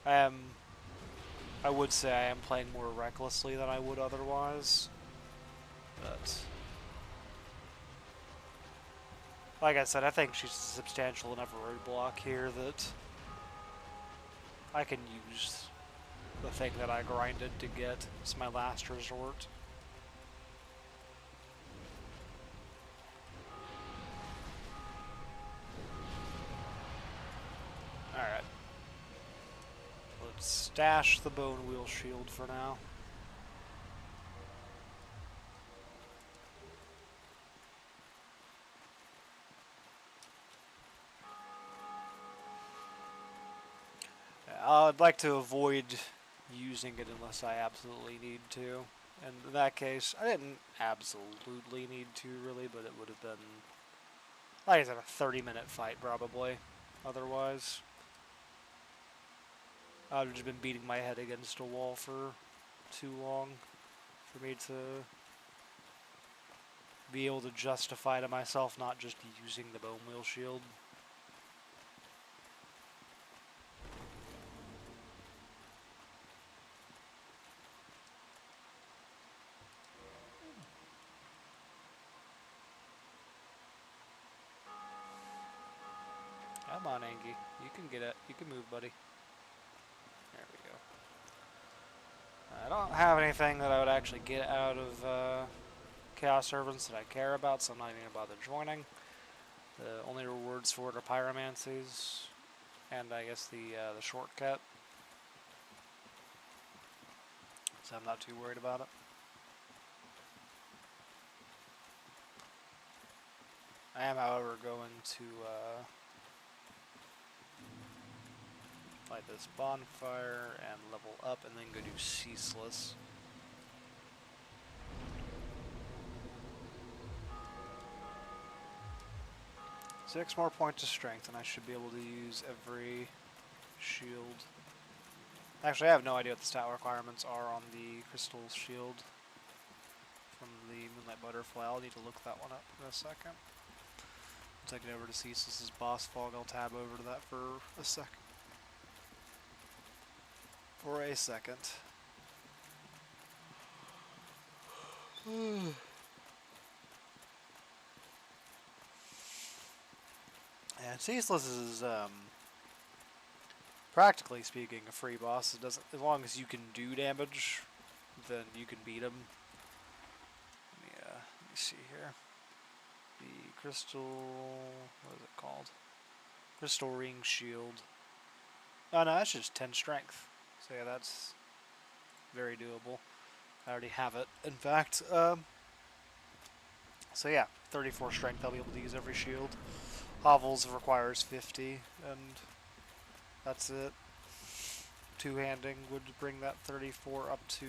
Speaker 1: I would say I am playing more recklessly than I would otherwise, but like I said, I think she's a substantial enough roadblock here that I can use the thing that I grinded to get. It's my last resort. Alright. Let's stash the Bone Wheel Shield for now. I'd like to avoid using it unless I absolutely need to. And in that case, I didn't absolutely need to really, but it would have been, like I said, a 30-minute fight probably, otherwise. I would have just been beating my head against a wall for too long for me to be able to justify to myself not just using the Bone Wheel Shield. Come on, Angie. You can get it. You can move, buddy. There we go. I don't have anything that I would actually get out of Chaos Servants that I care about, so I'm not even going to bother joining. The only rewards for it are pyromancies, and I guess the shortcut. So I'm not too worried about it. I am, however, going to light this bonfire and level up and then go do Ceaseless. 6 more points of strength, and I should be able to use every shield. Actually, I have no idea what the stat requirements are on the crystal shield from the Moonlight Butterfly. I'll need to look that one up in a second. Once I get over to Ceaseless's boss fog, I'll tab over to that for a second. And Ceaseless is, practically speaking, a free boss. It doesn't, as long as you can do damage, then you can beat him. Let me see here. The crystal, what is it called? Crystal ring shield. Oh no, that's just 10 strength. So yeah, that's very doable. I already have it, in fact. So yeah, 34 strength, I'll be able to use every shield. Hovels requires 50, and that's it. Two-handing would bring that 34 up to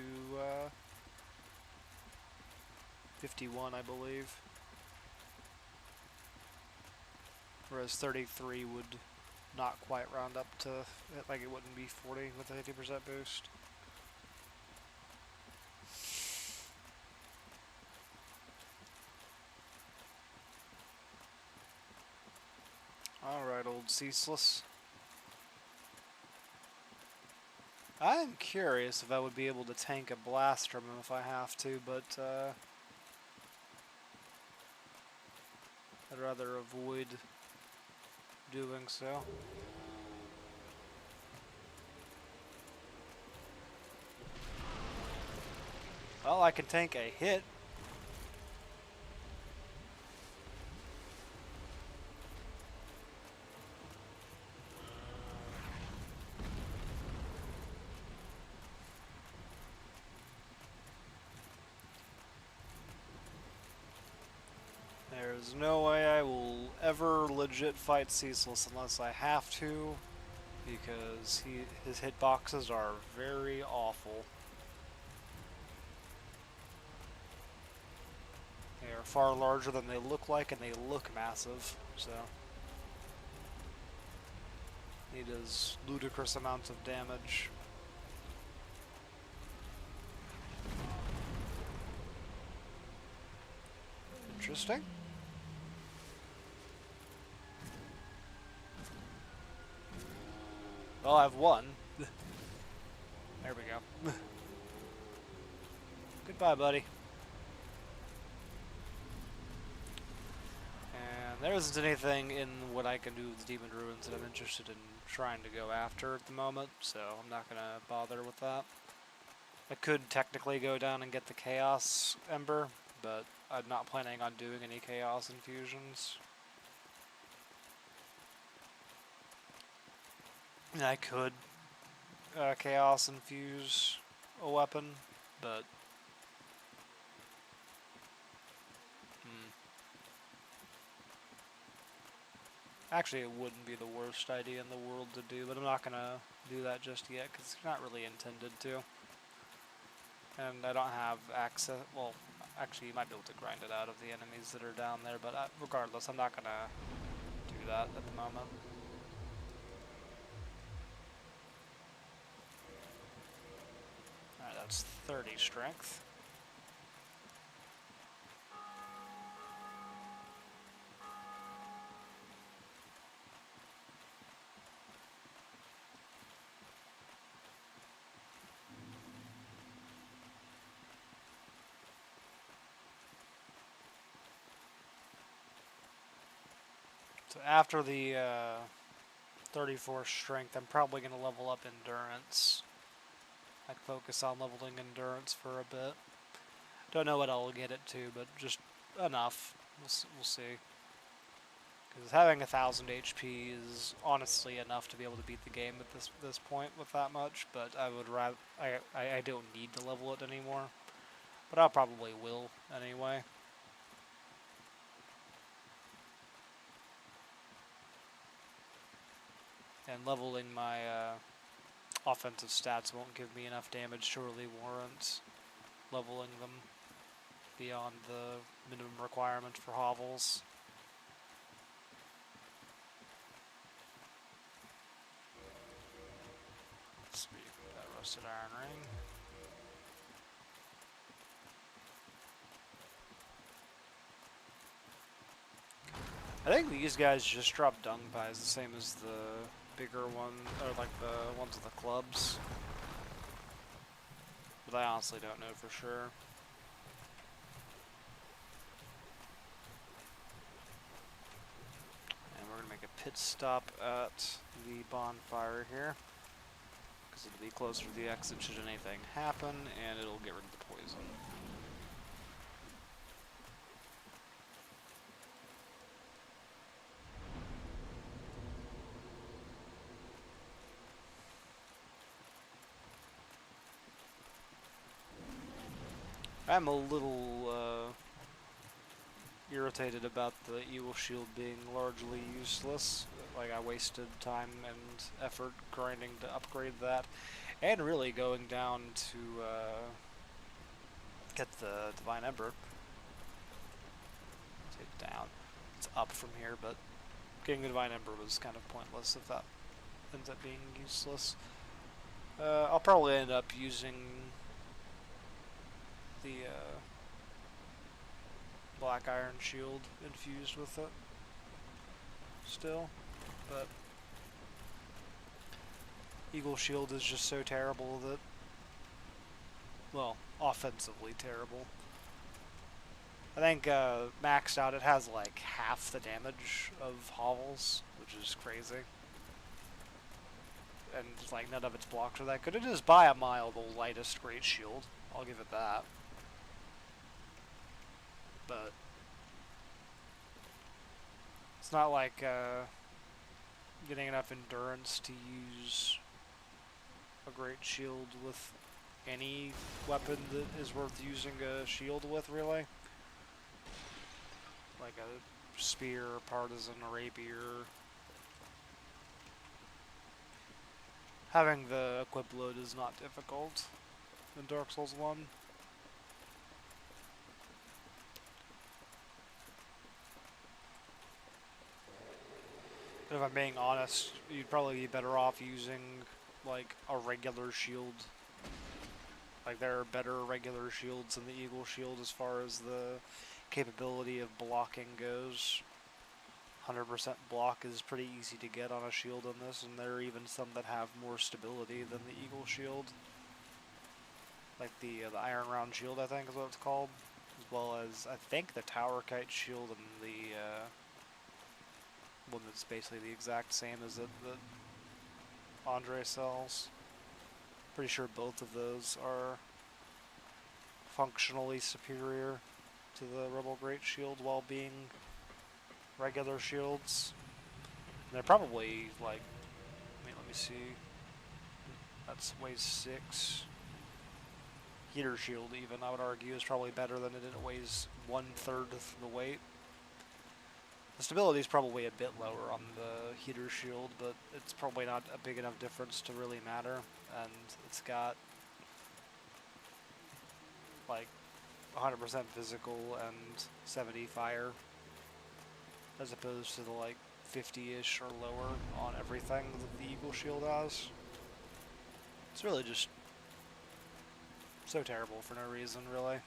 Speaker 1: 51, I believe. Whereas 33 would not quite round up to, like it wouldn't be 40 with a 50% boost. Alright, old Ceaseless. I'm curious if I would be able to tank a blast from him if I have to, but I'd rather avoid doing so. Well, I can tank a hit. There's no way I will ever legit fight Ceaseless unless I have to, because his hitboxes are very awful. They are far larger than they look like, and they look massive, so he does ludicrous amounts of damage. Interesting. Well, I've won. There we go. Goodbye, buddy. And there isn't anything in what I can do with the Demon Ruins that I'm interested in trying to go after at the moment, so I'm not going to bother with that. I could technically go down and get the Chaos Ember, but I'm not planning on doing any Chaos infusions. And I could Chaos infuse a weapon, but actually it wouldn't be the worst idea in the world to do, but I'm not going to do that just yet because it's not really intended to. And I don't have access, well, actually you might be able to grind it out of the enemies that are down there, but regardless, I'm not going to do that at the moment. Alright, that's 30 strength. So after the 34 strength, I'm probably going to level up endurance. I'd focus on leveling endurance for a bit. Don't know what I'll get it to, but just enough. We'll see. Because having 1000 HP is honestly enough to be able to beat the game at this point with that much. But I would rather I don't need to level it anymore. But I probably will anyway. And leveling my offensive stats won't give me enough damage to really warrant leveling them beyond the minimum requirement for hovels. Rusted iron ring. I think these guys just drop dung pies the same as the bigger one, or like the ones with the clubs. But I honestly don't know for sure. And we're gonna make a pit stop at the bonfire here, because it'll be closer to the exit should anything happen, and it'll get rid of the poison. I'm a little irritated about the Eagle Shield being largely useless. Like, I wasted time and effort grinding to upgrade that, and really going down to get the Divine Ember. Take it down. It's up from here, but getting the Divine Ember was kind of pointless if that ends up being useless. I'll probably end up using the black iron shield infused with it still, but Eagle Shield is just so terrible that, well, offensively terrible. I think maxed out it has like half the damage of hovels, which is crazy. And like none of its blocks are that good. It is by a mile the lightest great shield. I'll give it that. But it's not like getting enough endurance to use a great shield with any weapon that is worth using a shield with, really. Like a spear, partisan, or rapier. Having the equip load is not difficult in Dark Souls 1. If I'm being honest, you'd probably be better off using like a regular shield. Like, there are better regular shields than the Eagle Shield as far as the capability of blocking goes. 100% block is pretty easy to get on a shield in this, and there are even some that have more stability than the Eagle Shield. Like the Iron Round Shield, I think is what it's called. As well as, I think, the Tower Kite Shield and the one that's basically the exact same as it that Andre sells. Pretty sure both of those are functionally superior to the Rebel Great Shield while being regular shields. And they're probably like, let me see. That's weighs 6. Heater Shield even, I would argue, is probably better than it weighs 1/3 the weight. The stability is probably a bit lower on the Heater Shield, but it's probably not a big enough difference to really matter. And it's got like 100% physical and 70 fire, as opposed to the like 50-ish or lower on everything that the Eagle Shield has. It's really just so terrible for no reason, really.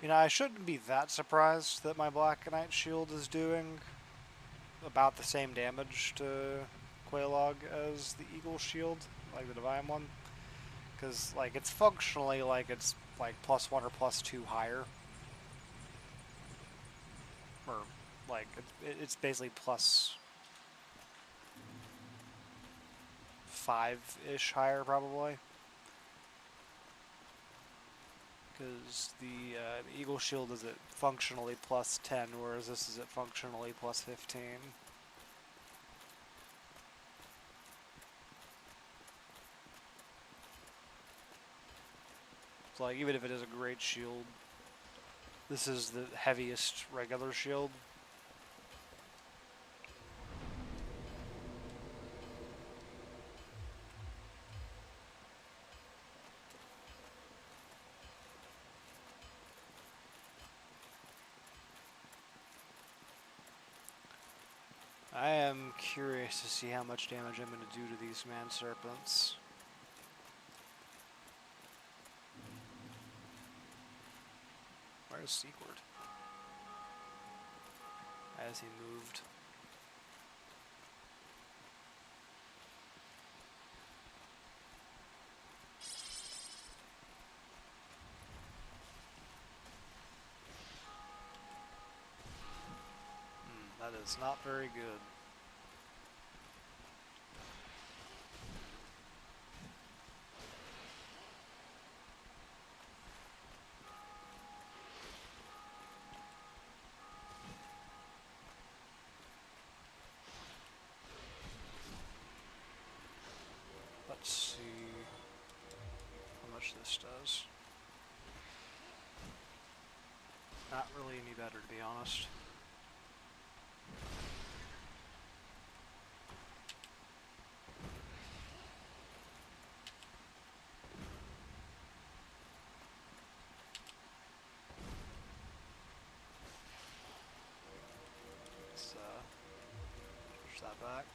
Speaker 1: You know, I shouldn't be that surprised that my Black Knight Shield is doing about the same damage to Quelaag as the Eagle Shield, like the Divine one. Because, like, it's functionally like it's, like, +1 or +2 higher. Or, like, it's basically +5-ish higher, probably. Because the Eagle Shield is at functionally +10, whereas this is at functionally +15. So, like, even if it is a great shield, this is the heaviest regular shield. I am curious to see how much damage I'm going to do to these man serpents. Where's Sequard? As he moved. That is not very good. Let's see how much this does. Not really any better, to be honest. Let's push that back.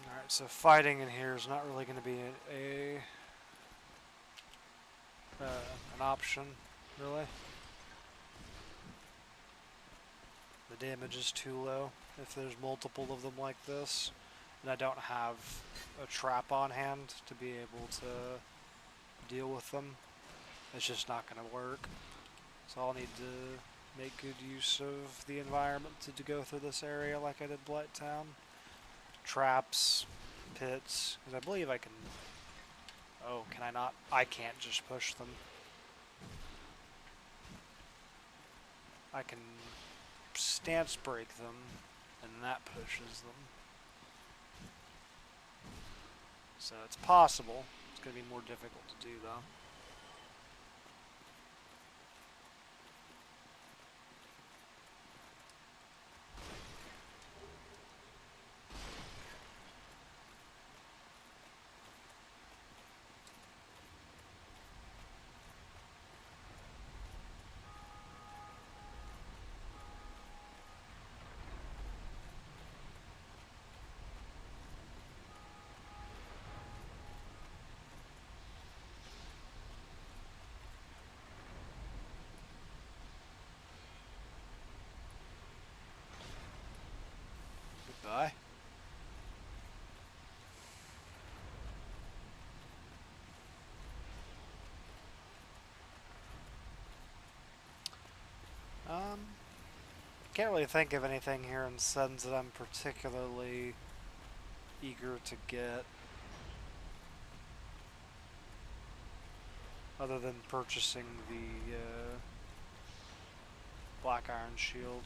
Speaker 1: Alright, so fighting in here is not really going to be an option, really. The damage is too low if there's multiple of them like this, and I don't have a trap on hand to be able to deal with them. It's just not going to work. So I'll need to make good use of the environment to go through this area like I did Blighttown. Traps, pits, because I believe I can... Oh, can I not? I can't just push them. I can stance break them, and that pushes them. So it's possible. It's going to be more difficult to do, though. Goodbye. Can't really think of anything here in Suns that I'm particularly eager to get. Other than purchasing the Black Iron Shield.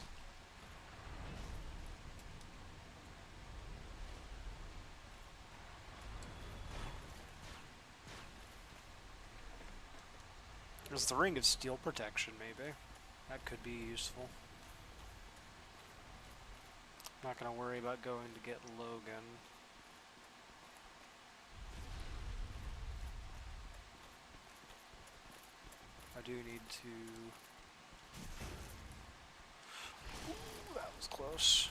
Speaker 1: There's the Ring of Steel Protection, maybe. That could be useful. Not gonna worry about going to get Logan. I do need to... Ooh, that was close.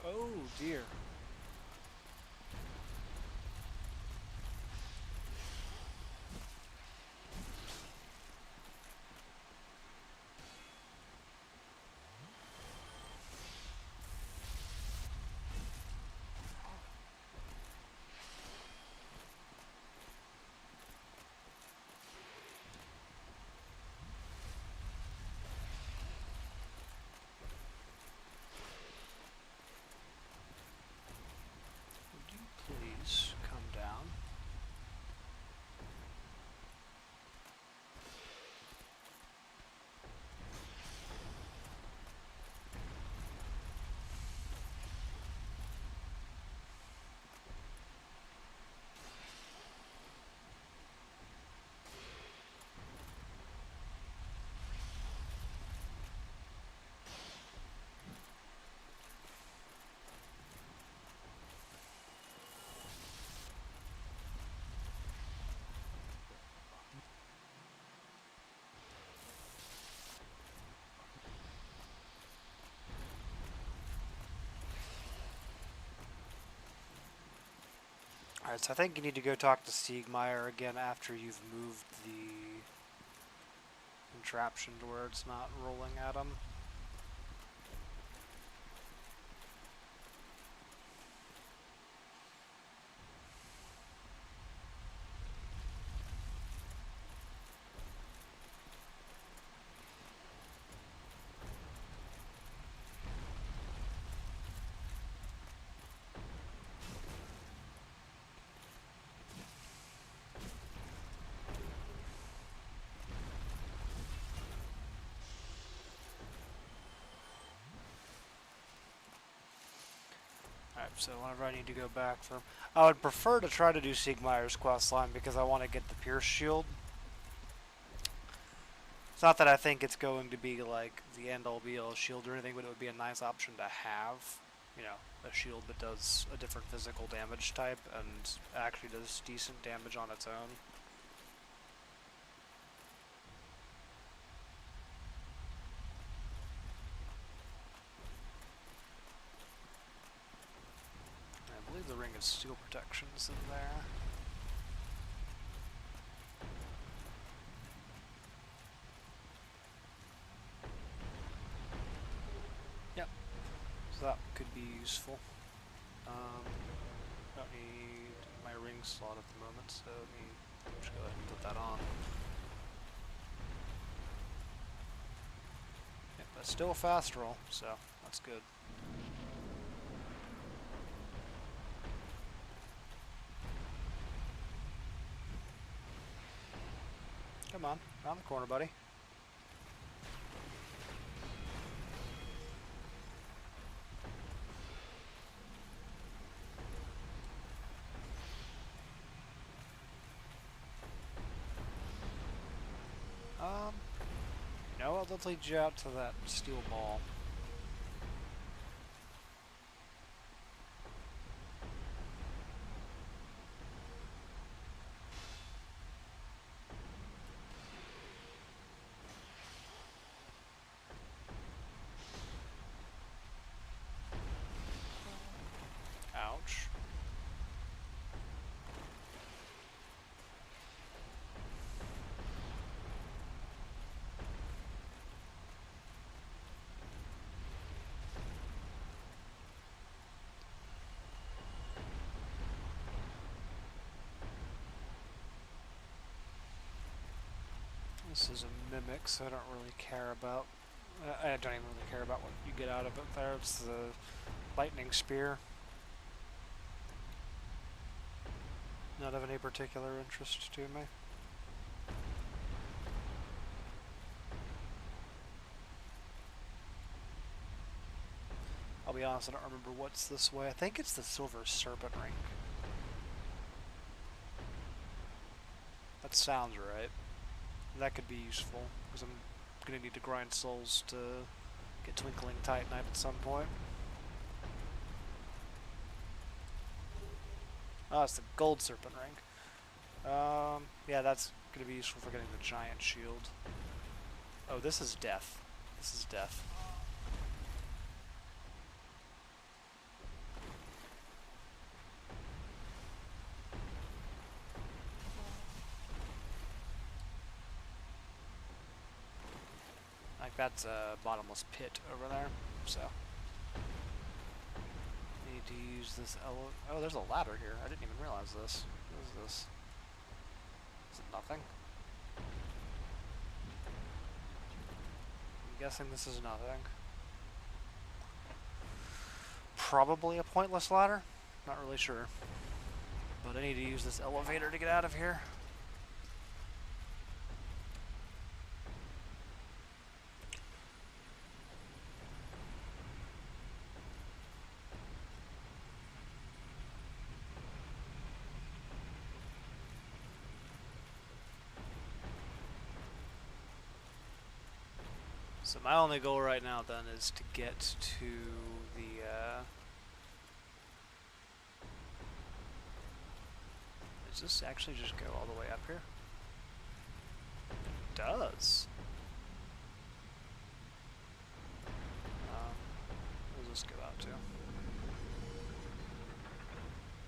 Speaker 1: Oh dear. Alright, so I think you need to go talk to Siegmeyer again after you've moved the contraption to where it's not rolling at him. Alright, so whenever I need to go back from... I would prefer to try to do Siegmeyer's quest line because I want to get the Pierce Shield. It's not that I think it's going to be like the end-all be-all shield or anything, but it would be a nice option to have. You know, a shield that does a different physical damage type and actually does decent damage on its own. I believe the Ring of Steel Protection's in there. Yep. So that could be useful. Don't need my ring slot at the moment, so let me just go ahead and put that on. Yep, that's still a fast roll, so that's good. Come on, around the corner, buddy. You know what, let's lead you out to that steel ball. Ouch. This is a mimic, so I don't really care about... I don't even really care about what you get out of it there. It's the lightning spear. Not of any particular interest to me. I'll be honest, I don't remember what's this way. I think it's the Silver Serpent Ring. That sounds right. That could be useful, because I'm going to need to grind souls to get Twinkling Titanite at some point. Oh, it's the Gold Serpent Ring. Yeah, that's going to be useful for getting the Giant Shield. Oh, this is death. This is death. Like, that's a bottomless pit over there, so... Need to use this oh, there's a ladder here. I didn't even realize this. What is this? Is it nothing? I'm guessing this is nothing. Probably a pointless ladder. Not really sure. But I need to use this elevator to get out of here. So my only goal right now then is to get to the does this actually just go all the way up here? It does. What does this go out to?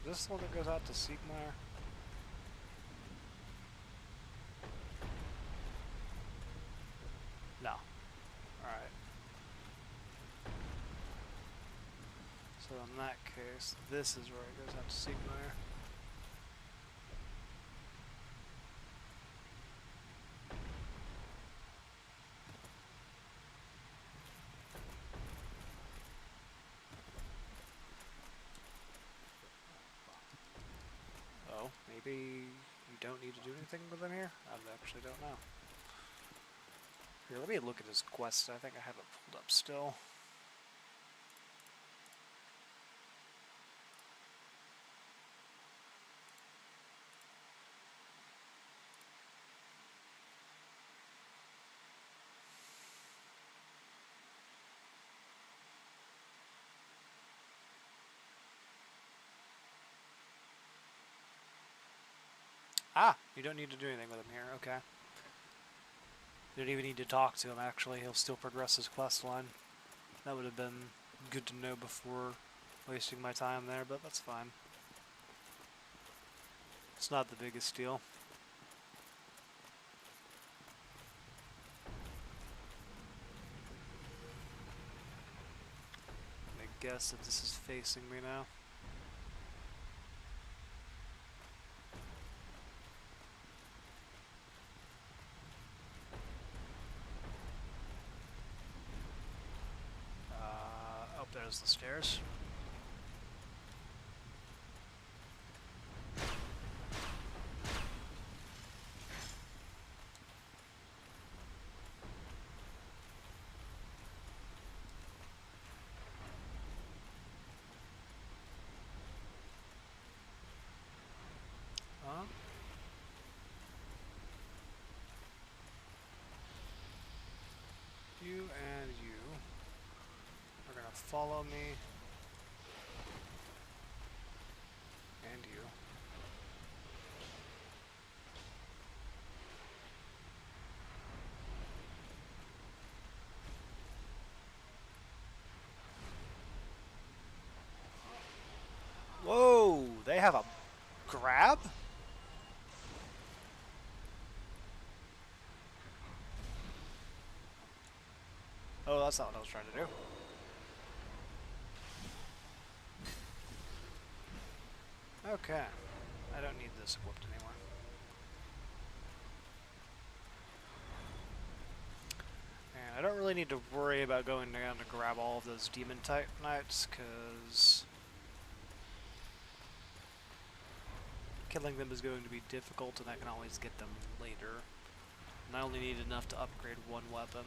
Speaker 1: this the one that goes out to Siegmeyer? No. Alright. So in that case, this is where it goes out to Siegmeyer. Oh, maybe you don't need to do anything with him here? I actually don't know. Here, let me look at his quest. I think I have it pulled up still. Ah, you don't need to do anything with him here. Okay. You don't even need to talk to him, actually. He'll still progress his quest line. That would have been good to know before wasting my time there, but that's fine. It's not the biggest deal. I guess that this is facing me now. Oh, there's the stairs. Huh? You and you are gonna follow me. And you. Whoa! They have a grab? Oh, that's not what I was trying to do. Okay. I don't need this equipped anymore. And I don't really need to worry about going down to grab all of those demon type knights, because killing them is going to be difficult, and I can always get them later. And I only need enough to upgrade one weapon.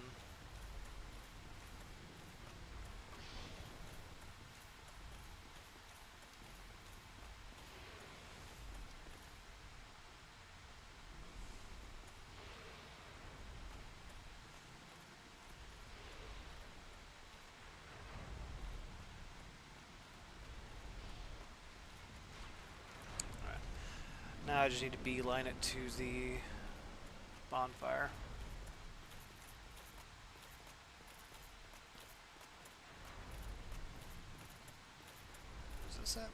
Speaker 1: Now I just need to beeline it to the bonfire. Is this it?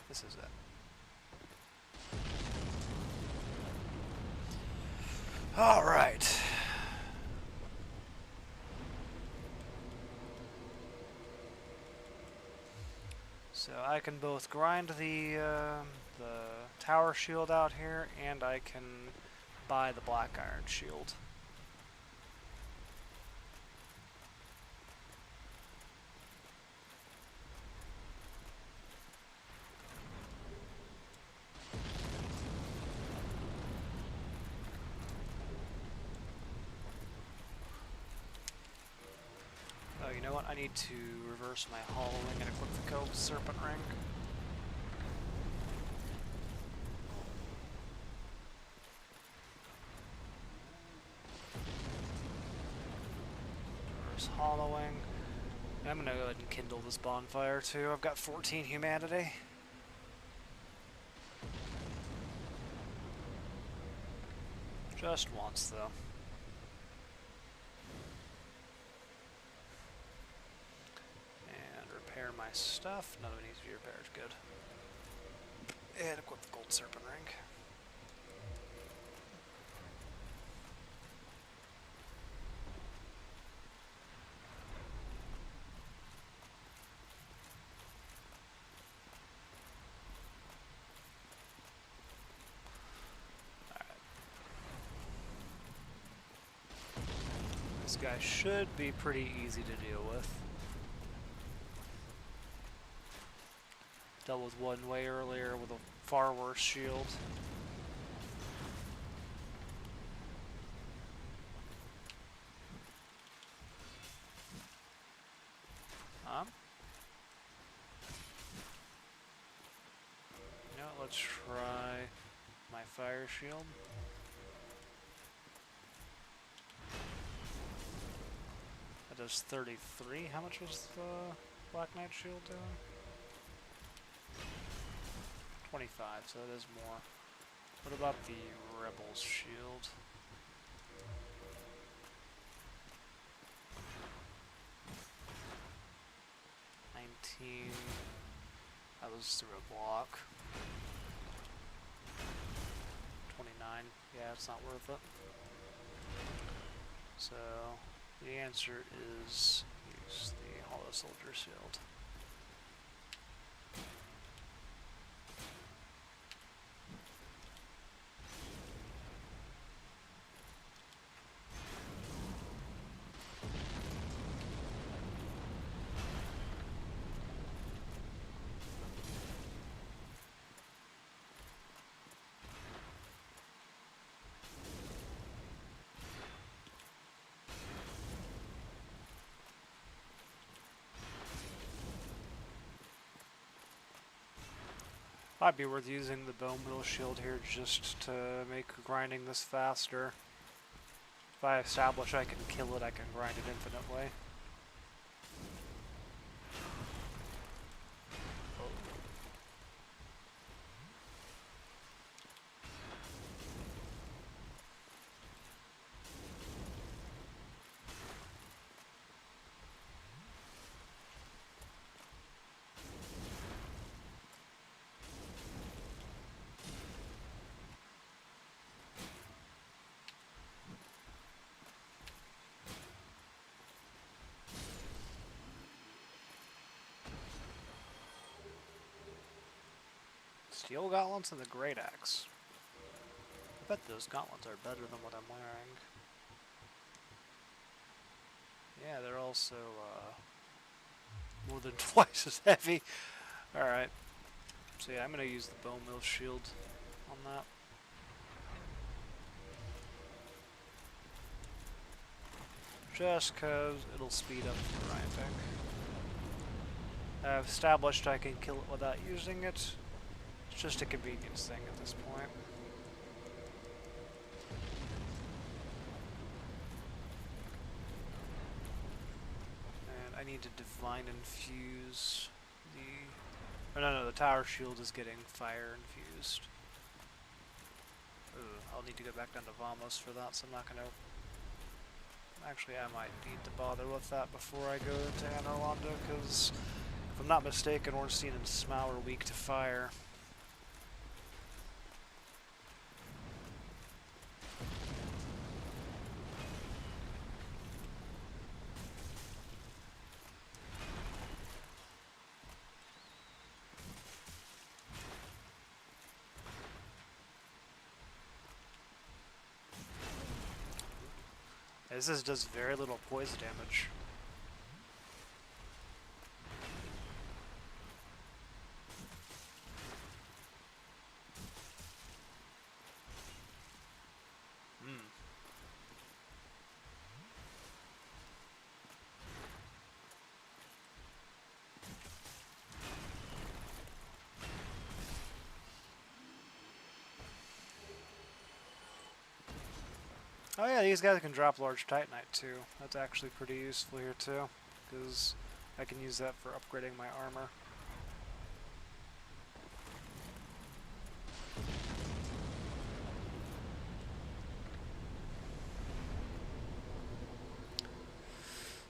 Speaker 1: This is it. All right. So I can both grind the tower shield out here, and I can buy the black iron shield. Oh, you know what? I need to reverse my hollowing and equip the Cove's Serpent Ring. Reverse hollowing. I'm gonna go ahead and kindle this bonfire too. I've got 14 humanity. Just once though. my stuff. None of it needs to be repaired. Good. And equip the gold serpent ring. This guy should be pretty easy to deal with. Dealt with one way earlier with a far worse shield. You know, let's try my fire shield. That does 33. How much was the Black Knight shield doing? 25, so that is more. What about the Rebel's shield? That was through a block. 29. Yeah, it's not worth it. So the answer is use the Hollow Soldier shield. Might be worth using the bone metal shield here just to make grinding this faster. If I establish I can kill it, I can grind it infinitely. Steel gauntlets and the great axe. I bet those gauntlets are better than what I'm wearing. Yeah, they're also more than twice as heavy. Alright. So yeah, I'm going to use the bone meal shield on that. Just because it'll speed up the grinding. I've established I can kill it without using it. It's just a convenience thing at this point. And I need to divine infuse the... Oh, no, the tower shield is getting fire infused. Ooh, I'll need to go back down to Vamos for that, so I'm not going to... Actually, I might need to bother with that before I go to Anor Londo, because if I'm not mistaken, Ornstein and Smaug are weak to fire. This does very little poison damage. Oh yeah, these guys can drop large Titanite too. That's actually pretty useful here too, because I can use that for upgrading my armor.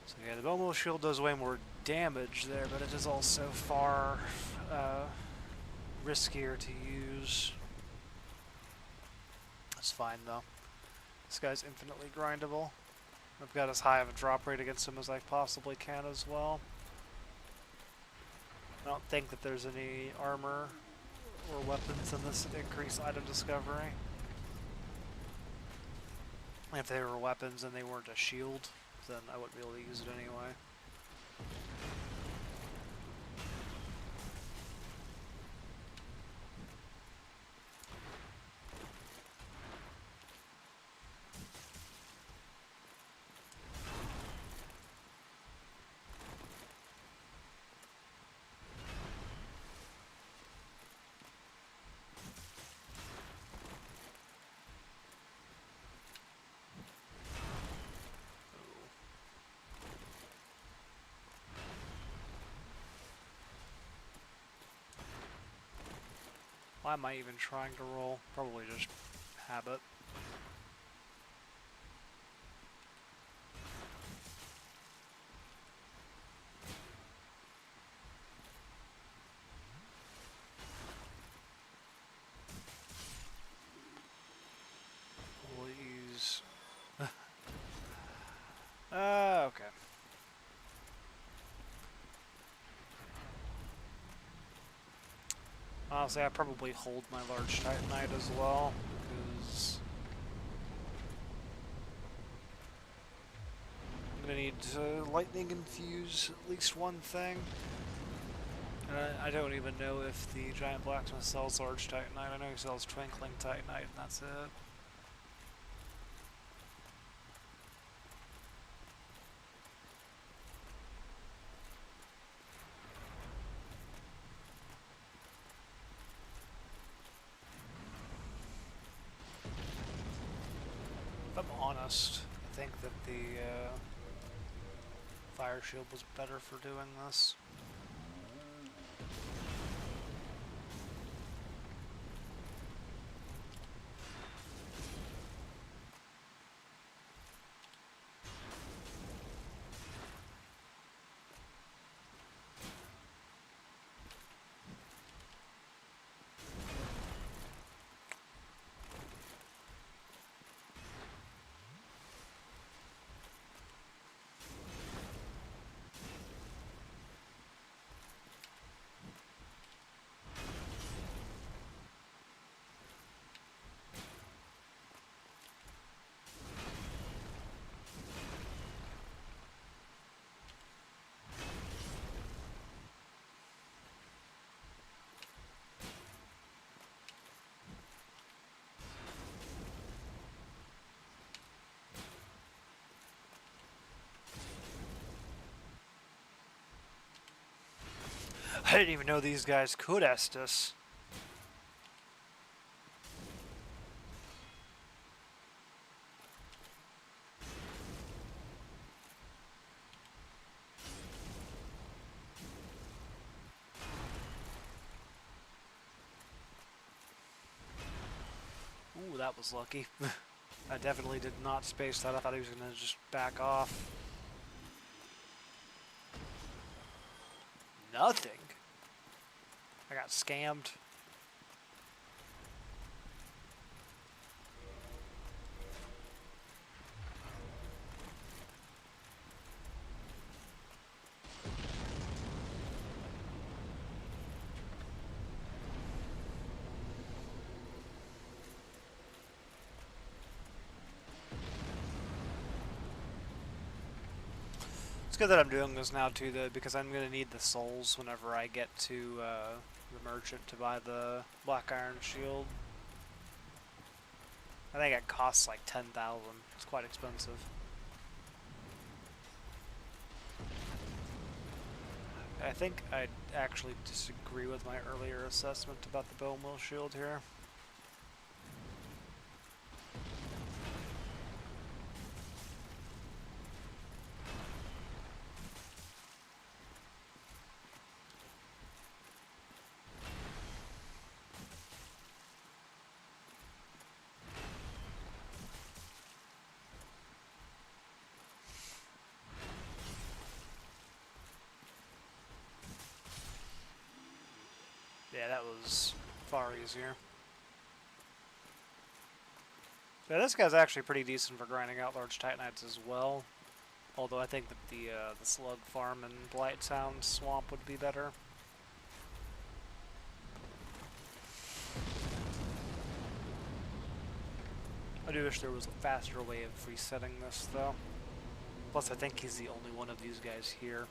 Speaker 1: So yeah, the bone meal shield does way more damage there, but it is also far riskier to use. It's fine though. This guy's infinitely grindable. I've got as high of a drop rate against him as I possibly can as well. I don't think that there's any armor or weapons in this increased item discovery. If they were weapons and they weren't a shield, then I wouldn't be able to use it anyway. Why am I even trying to roll? Probably just habit. We'll use... okay. Honestly, I probably hold my large titanite as well, because I'm gonna need to lightning infuse at least one thing. And I don't even know if the giant blacksmith sells large titanite. I know he sells twinkling titanite, and that's it. If I'm honest, I think that the fire shield was better for doing this. I didn't even know these guys could Estus. Ooh, that was lucky. I definitely did not space that. I thought he was going to just back off. Nothing. I got scammed. It's good that I'm doing this now too, though, because I'm going to need the souls whenever I get to the merchant to buy the black iron shield. I think it costs like 10,000. It's quite expensive. I think I actually disagree with my earlier assessment about the bone mill shield here. is far easier. So this guy's actually pretty decent for grinding out large Titanites as well. Although I think that the Slug Farm and Blighttown Swamp would be better. I do wish there was a faster way of resetting this, though. Plus, I think he's the only one of these guys here.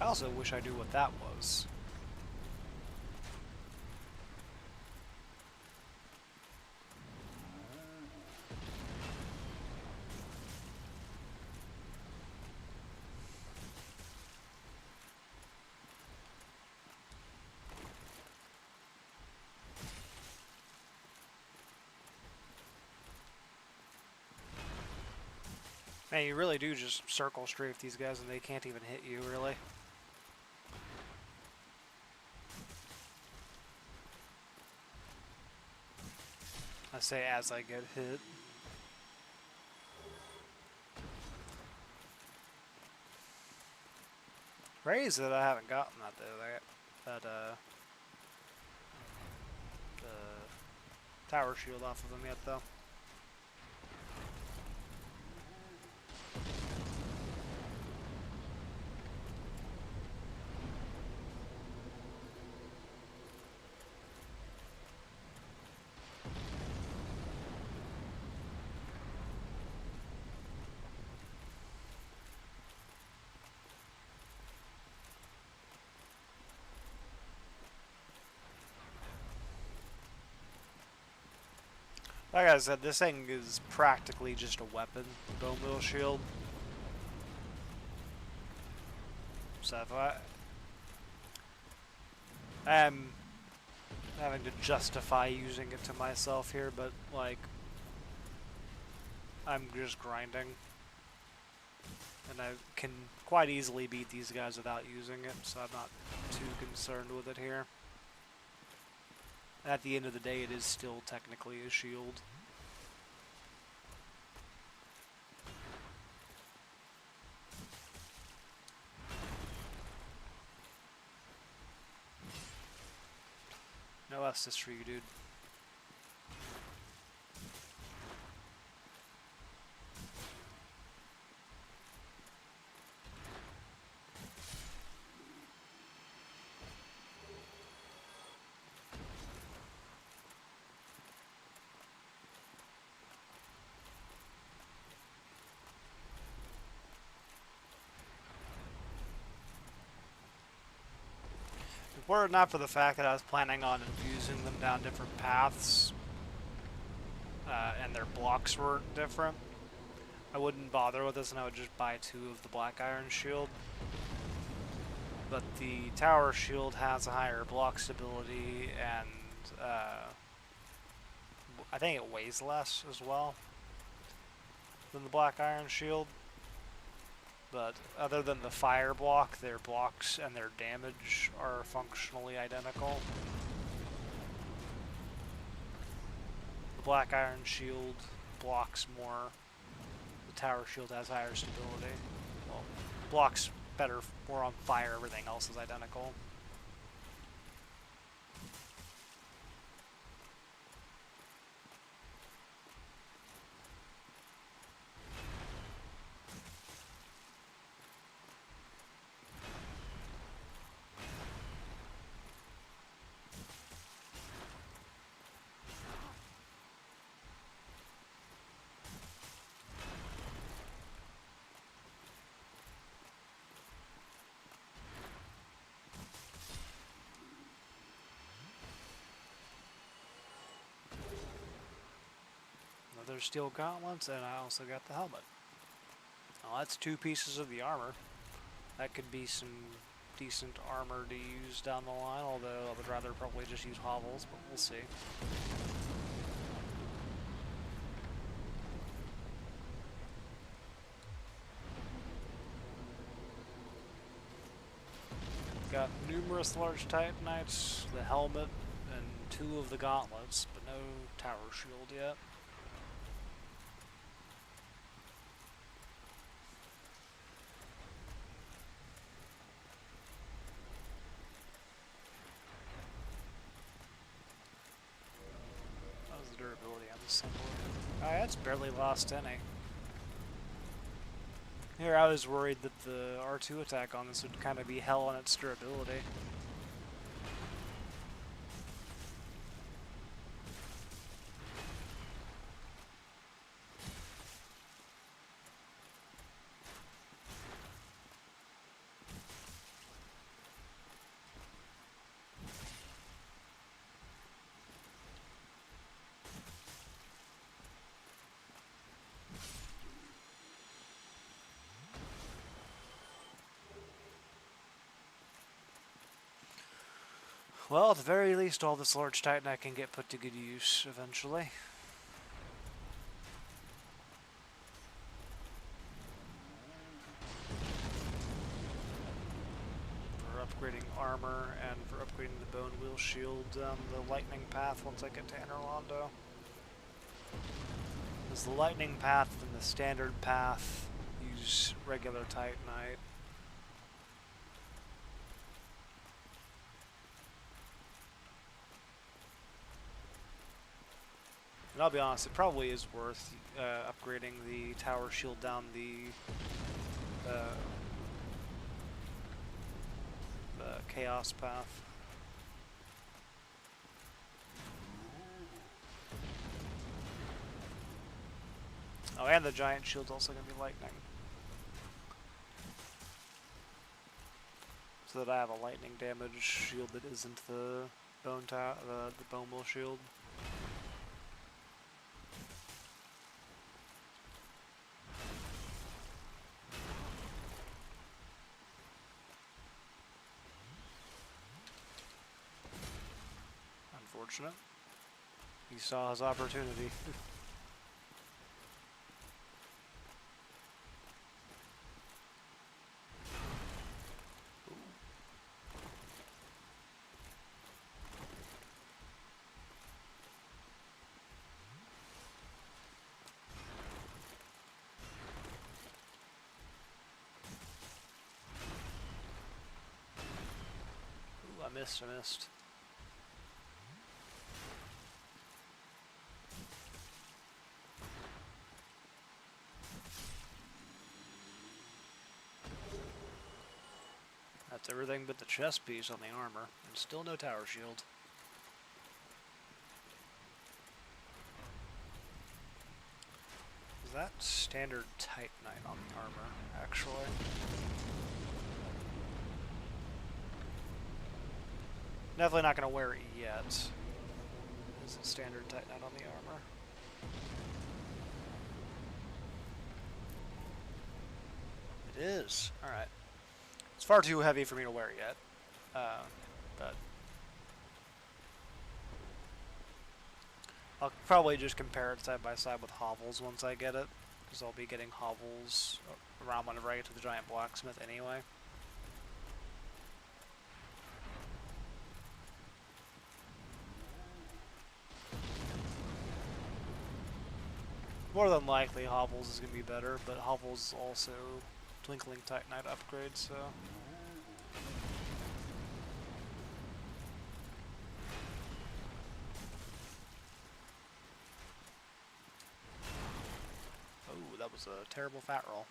Speaker 1: I also wish I knew what that was. Man, you really do just circle strafe these guys and they can't even hit you, really. I say as I get hit. Raise that I haven't gotten that though. That tower shield off of them yet though. Like I said, this thing is practically just a weapon, the bone wheel shield. So if I am having to justify using it to myself here, but like I'm just grinding. And I can quite easily beat these guys without using it, so I'm not too concerned with it here. At the end of the day, it is still technically a shield. No assist for you, dude. Were it not for the fact that I was planning on infusing them down different paths, and their blocks were different, I wouldn't bother with this and I would just buy 2 of the Black Iron Shield. But the Tower Shield has a higher block stability and I think it weighs less as well than the Black Iron Shield. But other than the fire block, their blocks and their damage are functionally identical. The Black Iron Shield blocks more. The Tower Shield has higher stability. Well, blocks better, more on fire, everything else is identical. Another steel gauntlets, and I also got the helmet. Well, that's 2 pieces of the armor. That could be some decent armor to use down the line, although I would rather probably just use hovels, but we'll see. Got numerous large Titanites, the helmet, and 2 of the gauntlets, but no tower shield yet. How's the durability on this symbol? It's barely lost any. Here I was worried that the R2 attack on this would kind of be hell on its durability. Well, at the very least, all this large Titanite can get put to good use eventually. For upgrading armor and for upgrading the bone wheel shield down the lightning path once I get to Anor Londo. There's the lightning path and the standard path. Use regular Titanite. And I'll be honest, it probably is worth upgrading the tower shield down the chaos path. Oh, and the giant shield's also going to be lightning. So that I have a lightning damage shield that isn't the the bone wheel shield. Unfortunate. He saw his opportunity. Ooh, I missed. That's everything but the chest piece on the armor, and still no tower shield. Is that standard Titanite on the armor, actually? Definitely not going to wear it yet. Is it standard Titanite on the armor? It is. Alright. It's far too heavy for me to wear yet. But I'll probably just compare it side by side with hovels once I get it, because I'll be getting hovels around whenever I get to the giant blacksmith anyway. More than likely hovels is going to be better, but hovels also Twinkling Titanite upgrade, so... Oh, that was a terrible fat roll.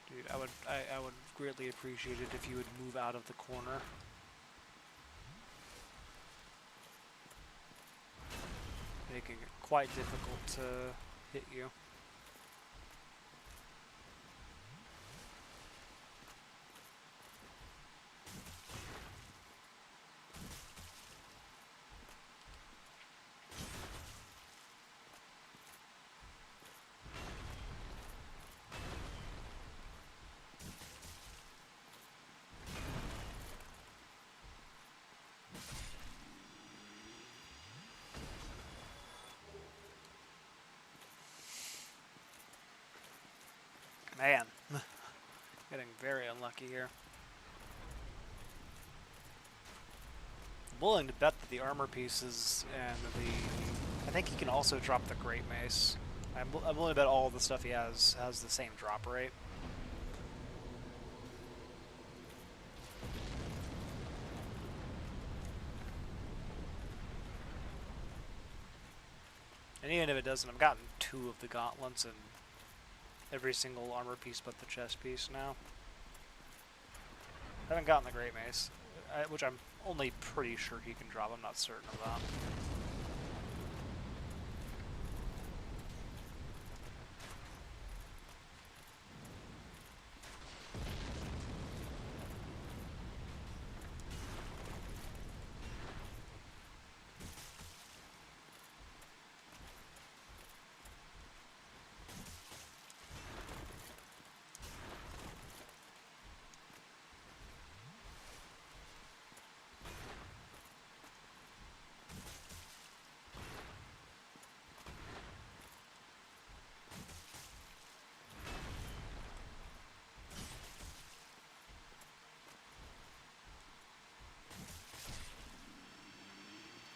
Speaker 1: Dude, I would greatly appreciate it if you would move out of the corner. Making it quite difficult to hit you. Man, getting very unlucky here. I'm willing to bet that the armor pieces and the... I think he can also drop the Great Mace. I'm willing to bet all the stuff he has the same drop rate. And even if it doesn't, I've gotten 2 of the gauntlets and every single armor piece but the chest piece now. I haven't gotten the Great Mace, which I'm only pretty sure he can drop. I'm not certain of that.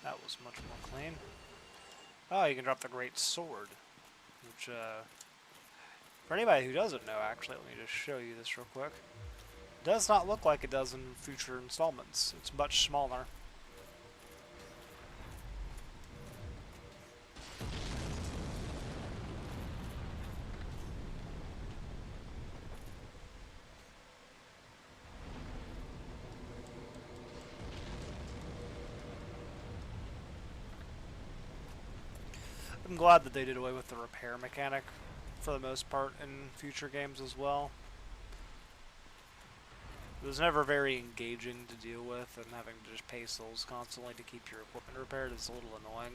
Speaker 1: That was much more clean. Oh, you can drop the Great Sword, which, for anybody who doesn't know, actually, let me just show you this real quick. It does not look like it does in future installments. It's much smaller. I'm glad that they did away with the repair mechanic for the most part in future games as well. It was never very engaging to deal with, and having to just pay souls constantly to keep your equipment repaired is a little annoying.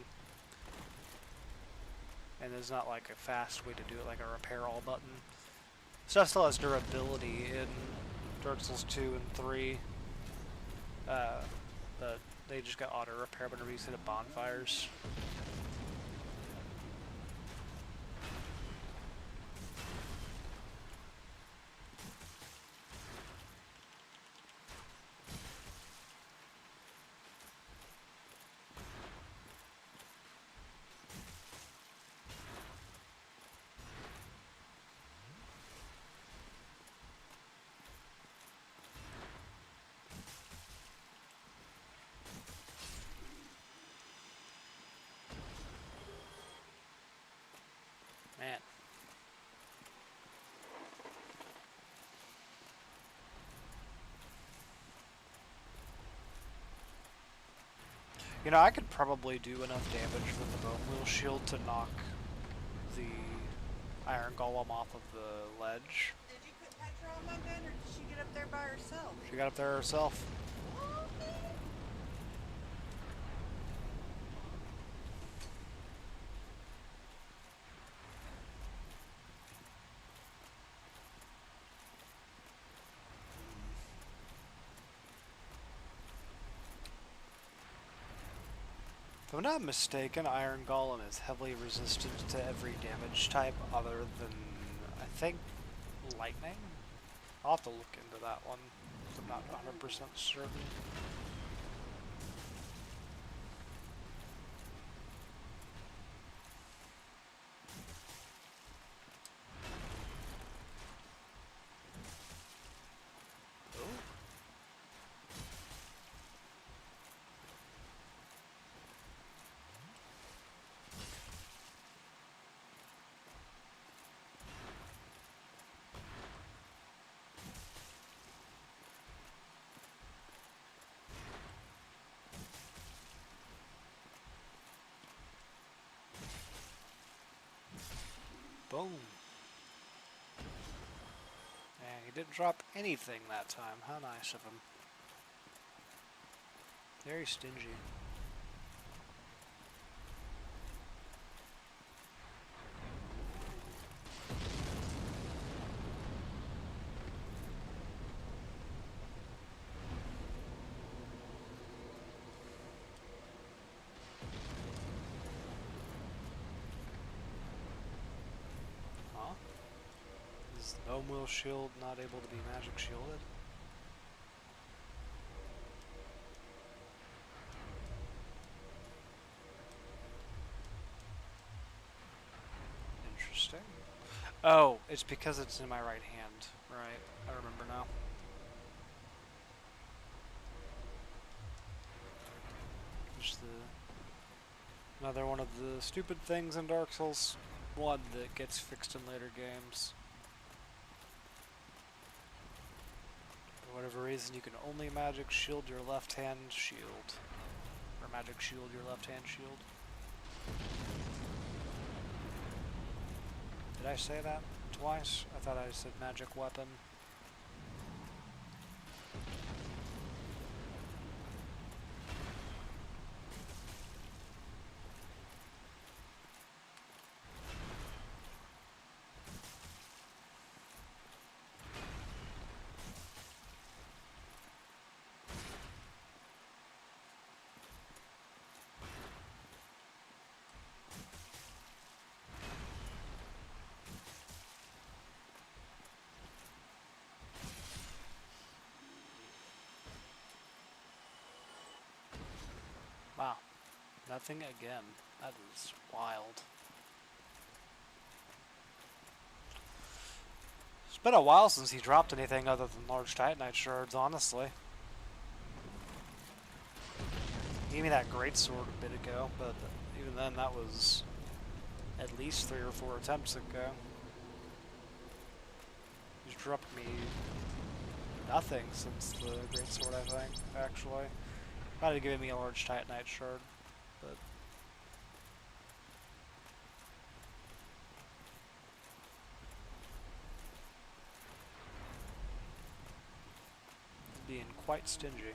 Speaker 1: And there's not like a fast way to do it, like a repair all button. Stuff still has durability in Dark Souls 2 and 3, but they just got auto repair whenever you set up bonfires. Man. You know, I could probably do enough damage with the Bone Wheel Shield to knock the Iron Golem off of the ledge.
Speaker 2: Did you put Petra on my gun, or did she get up there by herself?
Speaker 1: She got up there herself. If I'm not mistaken, Iron Golem is heavily resistant to every damage type other than, I think, lightning? I'll have to look into that one, I'm not 100% certain. Boom. And he didn't drop anything that time. How nice of him. Very stingy. Is the gnome wheel shield not able to be magic shielded? Interesting. Oh, it's because it's in my right hand. Right, I remember now. Just another one of the stupid things in Dark Souls 1 that gets fixed in later games. For whatever reason, you can only magic shield your left hand shield. Or magic shield your left hand shield. Did I say that twice? I thought I said magic weapon. Wow. Nothing again. That is wild. It's been a while since he dropped anything other than large titanite shards, honestly. He gave me that greatsword a bit ago, but even then that was at least 3 or 4 attempts ago. He's dropped me nothing since the greatsword, I think, actually. Might have given me a large titanite shard, but being quite stingy.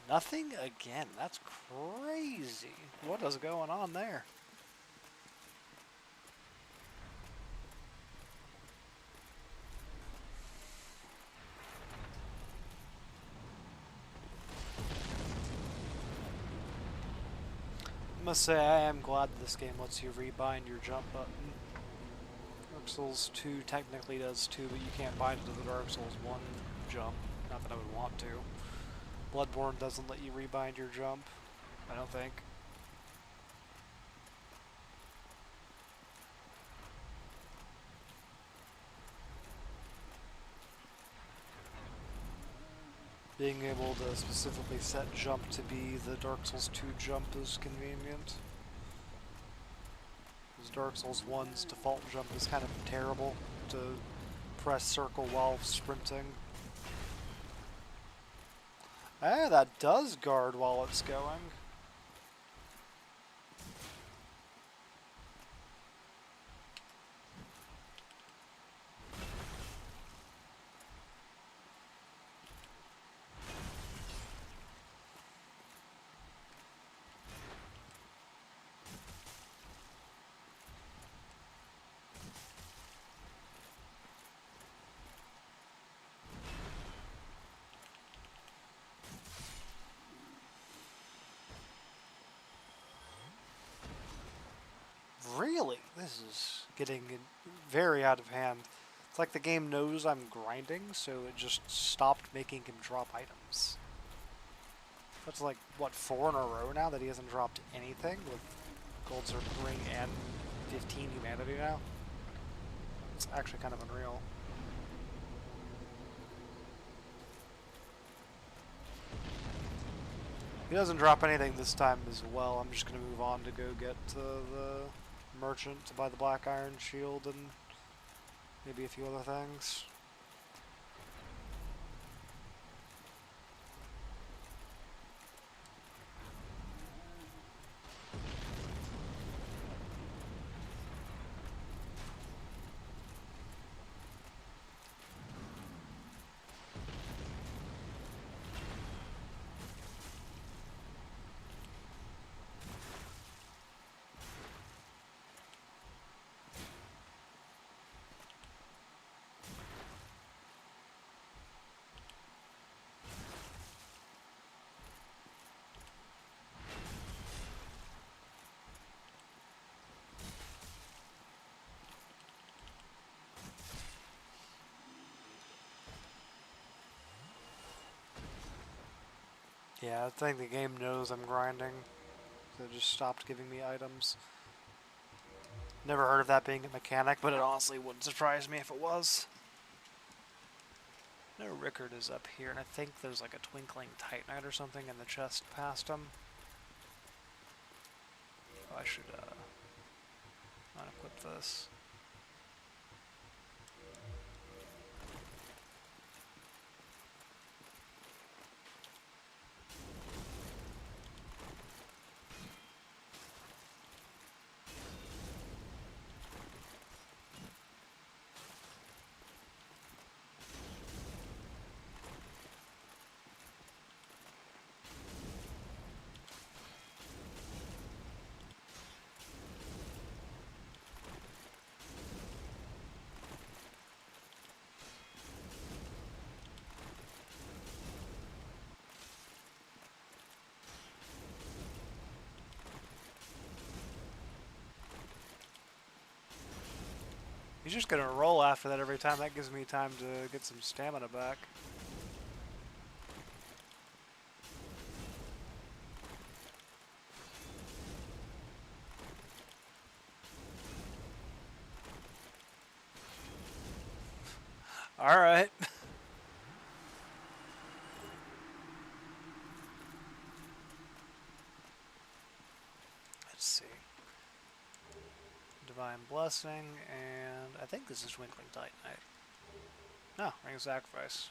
Speaker 1: Nothing again. That's crazy. What is going on there? I must say, I am glad this game lets you rebind your jump button. Dark Souls 2 technically does too, but you can't bind it to the Dark Souls 1 jump. Not that I would want to. Bloodborne doesn't let you rebind your jump, I don't think. Being able to specifically set jump to be the Dark Souls 2 jump is convenient. Because Dark Souls 1's default jump is kind of terrible to press circle while sprinting. Ah, that does guard while it's going. Really? This is getting very out of hand. It's like the game knows I'm grinding, so it just stopped making him drop items. That's like, what, 4 in a row now that he hasn't dropped anything with Gold Serpent Ring and 15 humanity now? It's actually kind of unreal. He doesn't drop anything this time as well. I'm just going to move on to go get the merchant to buy the black iron shield and maybe a few other things. Yeah, I think the game knows I'm grinding, so it just stopped giving me items. Never heard of that being a mechanic, but it honestly wouldn't surprise me if it was. No, Rickard is up here, and I think there's like a twinkling titanite or something in the chest past him. Oh, I should unequip this. He's just gonna roll after that every time. That gives me time to get some stamina back. Alright. Let's see. Divine Blessing, and I think this is Twinkling Titanite. No, Ring of Sacrifice.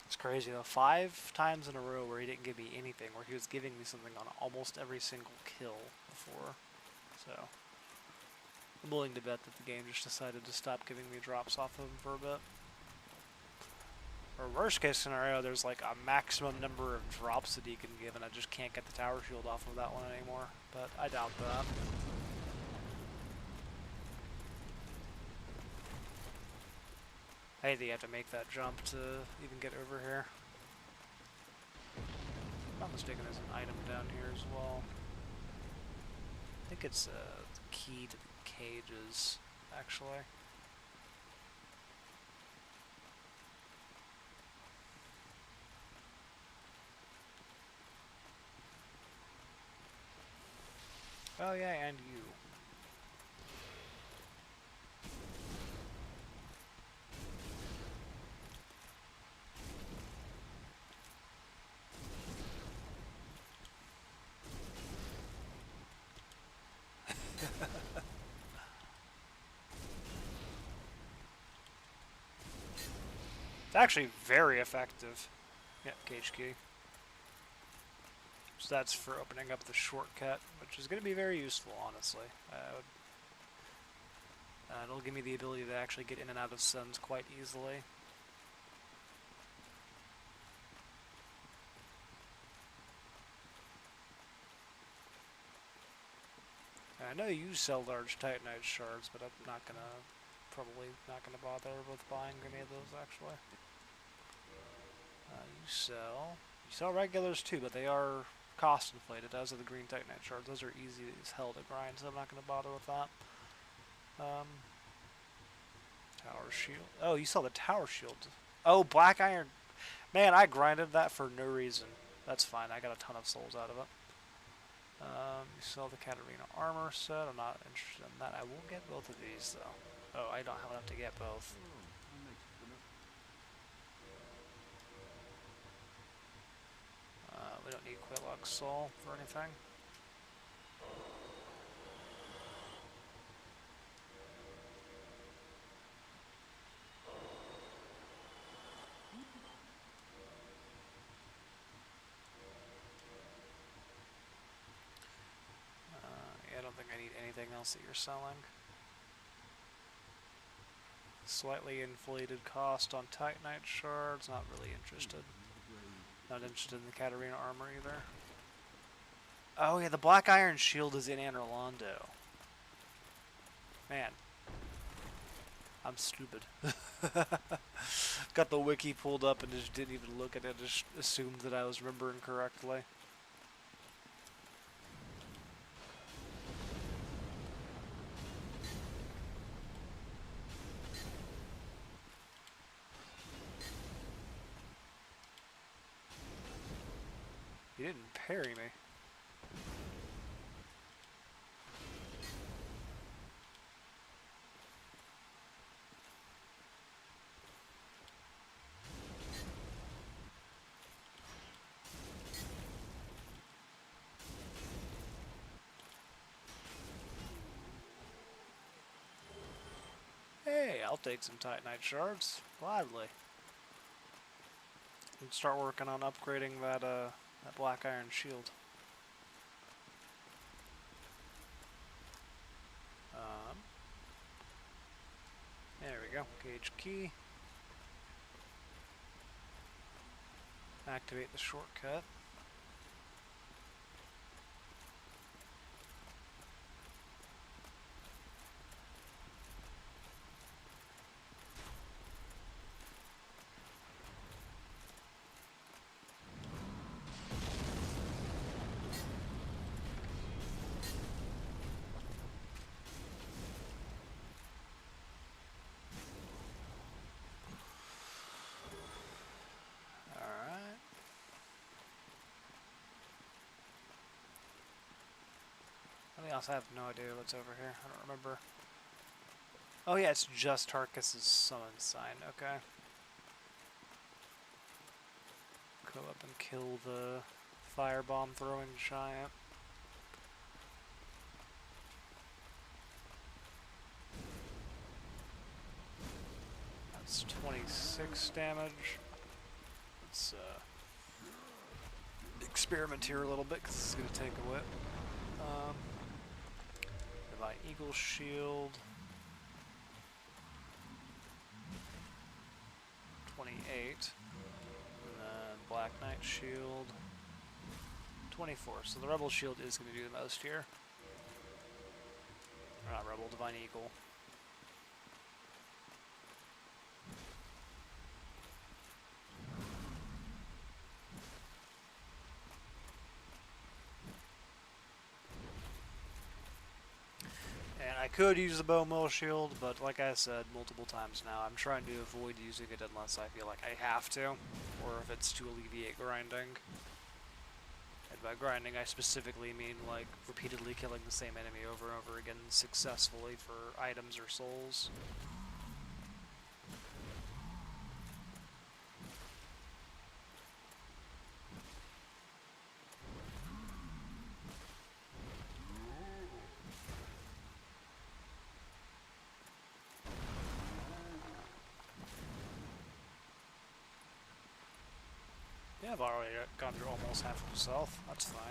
Speaker 1: It's crazy though. 5 times in a row where he didn't give me anything, where he was giving me something on almost every single kill before. So, I'm willing to bet that the game just decided to stop giving me drops off of him for a bit. Or worst case scenario, there's like a maximum number of drops that he can give, and I just can't get the tower shield off of that one anymore. But I doubt that. I hate that you have to make that jump to even get over here. If I'm not mistaken, there's an item down here as well. I think it's the key to the cages, actually. Oh yeah, and you. It's actually very effective. Yep, cage key. So that's for opening up the shortcut, which is going to be very useful, honestly. It'll give me the ability to actually get in and out of suns quite easily. I know you sell large titanite shards, but I'm probably not gonna bother with buying any of those actually. You sell regulars too, but they are cost inflated, as are the green titanite shards. Those are easy as hell to grind, so I'm not gonna bother with that. Tower shield. Oh, you saw the tower shield. Oh, black iron. Man, I grinded that for no reason. That's fine. I got a ton of souls out of it. You sell the Katarina armor set. I'm not interested in that. I will get both of these though. Oh, I don't have enough to get both. We don't need Quillock's soul for anything. Yeah, I don't think I need anything else that you're selling. Slightly inflated cost on Titanite shards. Not really interested. Not interested in the Katarina armor either. Oh yeah, the black iron shield is in Anor Londo. Man. I'm stupid. Got the wiki pulled up and just didn't even look at it. Just assumed that I was remembering correctly. You didn't parry me. Hey, I'll take some Titanite shards. Gladly. And start working on upgrading that black iron shield. There we go. Gauge key. Activate the shortcut. I have no idea what's over here. I don't remember. Oh yeah, it's just Tarkus's summon sign. Okay. Go up and kill the firebomb throwing giant. That's 26 damage. Let's experiment here a little bit because this is going to take a whip. Divine Eagle Shield. 28. And then Black Knight Shield. 24. So the Rebel Shield is going to do the most here. Or not Rebel, Divine Eagle. I could use the bow mill shield, but like I said multiple times now, I'm trying to avoid using it unless I feel like I have to, or if it's to alleviate grinding. And by grinding, I specifically mean like repeatedly killing the same enemy over and over again successfully for items or souls. Yeah, I've already gone through almost half of himself. That's fine.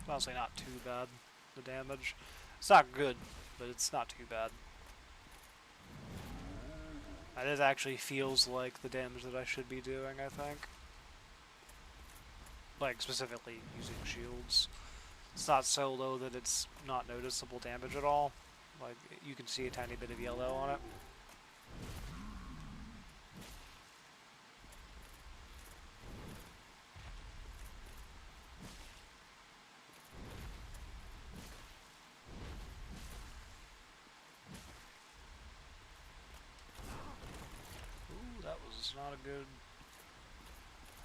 Speaker 1: Honestly, not too bad, the damage. It's not good, but it's not too bad. It actually feels like the damage that I should be doing, I think. Like, specifically using shields. It's not so low that it's not noticeable damage at all. Like, you can see a tiny bit of yellow on it. Ooh, that was not a good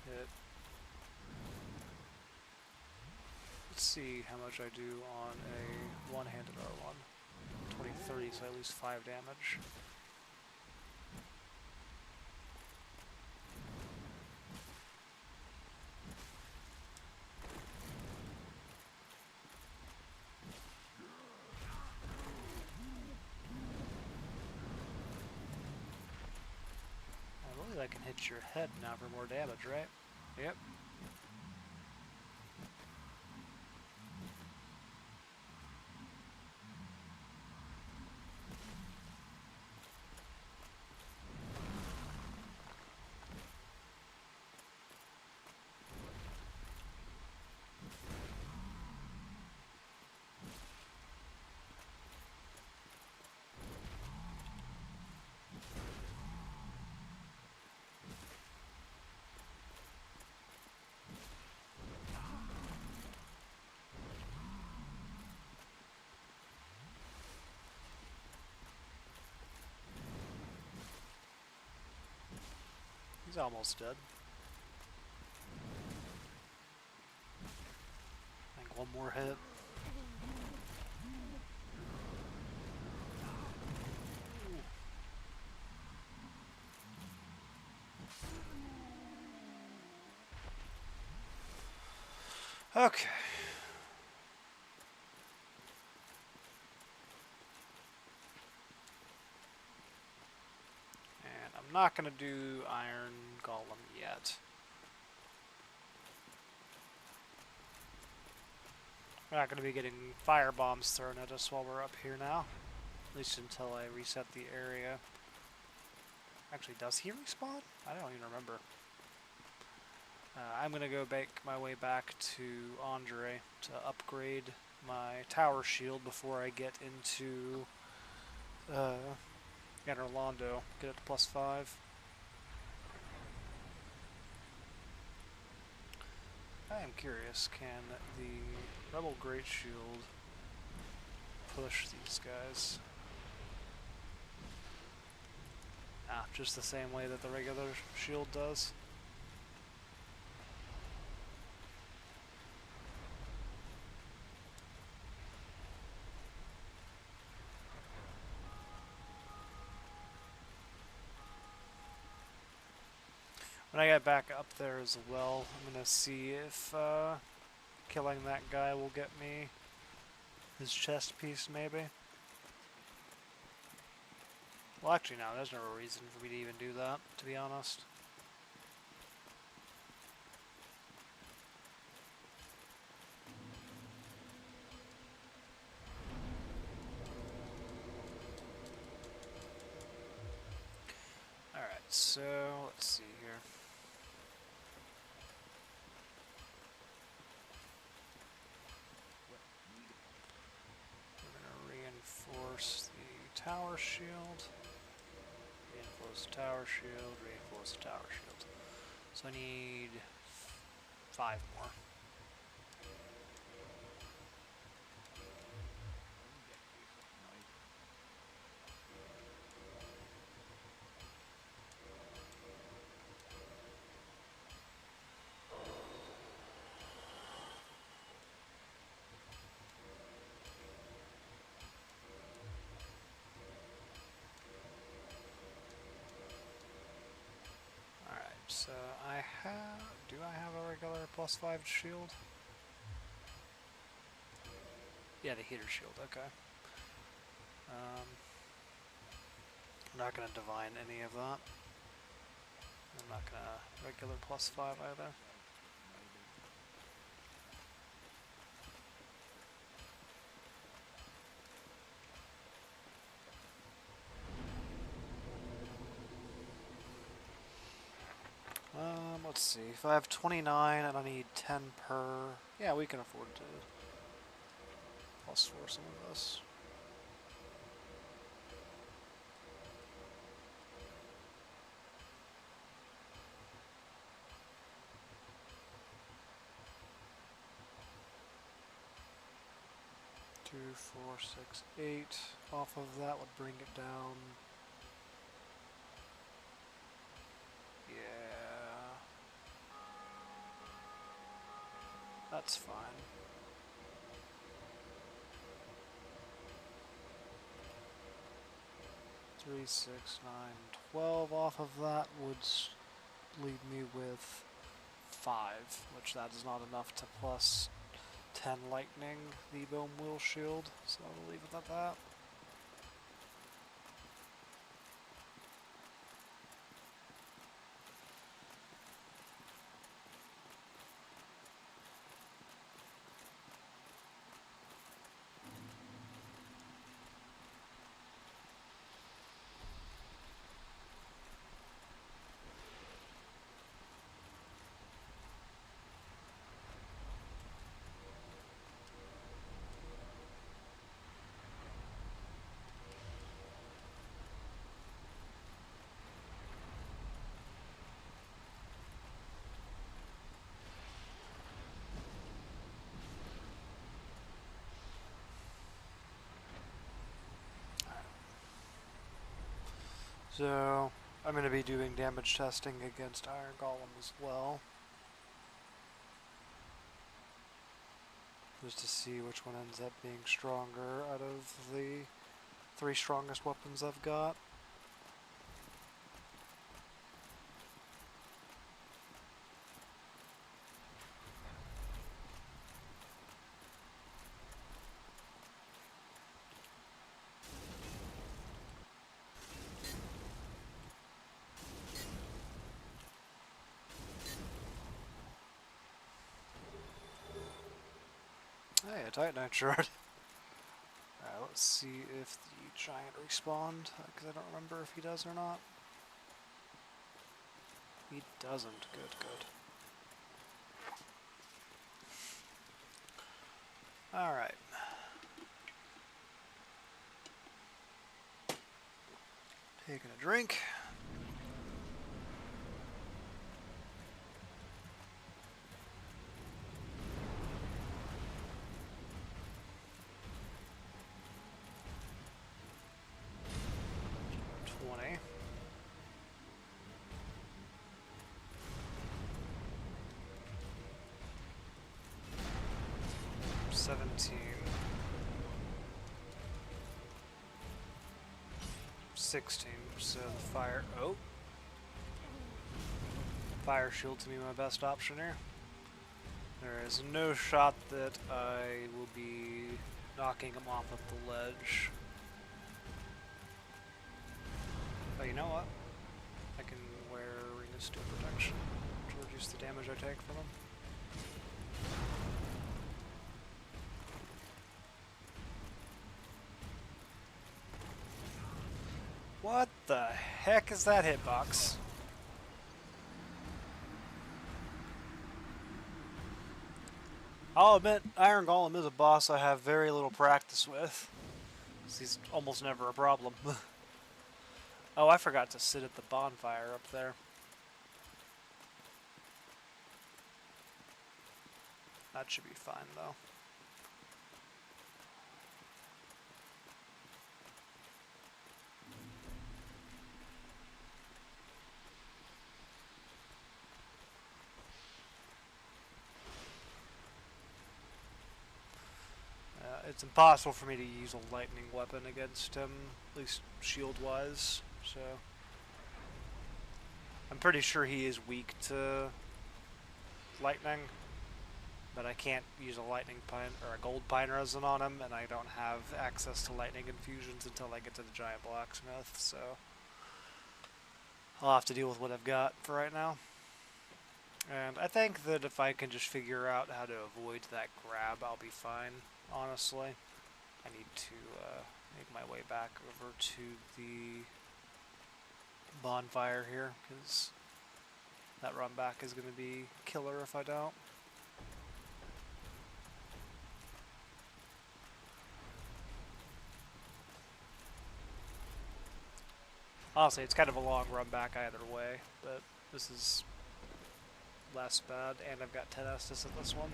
Speaker 1: hit. Let's see how much I do on a one-handed R1. 20-30, so at least 5 damage. I believe I can hit your head now for more damage, right? Yep. He's almost dead. I think one more hit. Okay. And I'm not going to do Iron Golem yet. We're not going to be getting fire bombs thrown at us while we're up here now. At least until I reset the area. Actually, does he respawn? I don't even remember. I'm going to go make my way back to Andre to upgrade my tower shield before I get into Orlando. Get it to +5. I am curious, can the Rebel Great Shield push these guys? Ah, just the same way that the regular shield does. When I get back up there as well, I'm gonna see if killing that guy will get me his chest piece, maybe. Well, actually, no, there's no reason for me to even do that, to be honest. Alright, so let's see here. We're going to reinforce the tower shield. Reinforce the tower shield, reinforce the tower shield. So I need 5 more. So do I have a regular +5 shield? Yeah, the heater shield, okay. I'm not gonna divine any of that. I'm not gonna regular +5 either. Let's see, if I have 29 and I need 10 per, yeah, we can afford to +4 some of this. Two, 4, 6, 8 off of that would bring it down. Yeah, that's fine. 3, 6, 9, 12 off of that would leave me with 5, which that is not enough to +10 lightning the bone wheel shield, so I'll leave it at that. So I'm going to be doing damage testing against Iron Golem as well. Just to see which one ends up being stronger out of the 3 strongest weapons I've got. Hey, a Titanite shard. Alright, let's see if the giant respawned, because I don't remember if he does or not. He doesn't. Good, good. Alright. Taking a drink. $17. 16. So the fire. Oh! Fire shield to be my best option here. There is no shot that I will be knocking him off of the ledge. But you know what? I can wear Ring of Steel Protection to reduce the damage I take from him. What the heck is that hitbox? I'll admit, Iron Golem is a boss I have very little practice with. He's almost never a problem. Oh, I forgot to sit at the bonfire up there. That should be fine, though. It's impossible for me to use a lightning weapon against him, at least shield-wise, so... I'm pretty sure he is weak to lightning, but I can't use a lightning pine or a gold pine resin on him, and I don't have access to lightning infusions until I get to the giant blacksmith, so... I'll have to deal with what I've got for right now. And I think that if I can just figure out how to avoid that grab, I'll be fine, honestly. I need to make my way back over to the bonfire here, because that run back is going to be killer if I don't. Honestly, it's kind of a long run back either way, but this is less bad, and I've got 10 Estus in this one.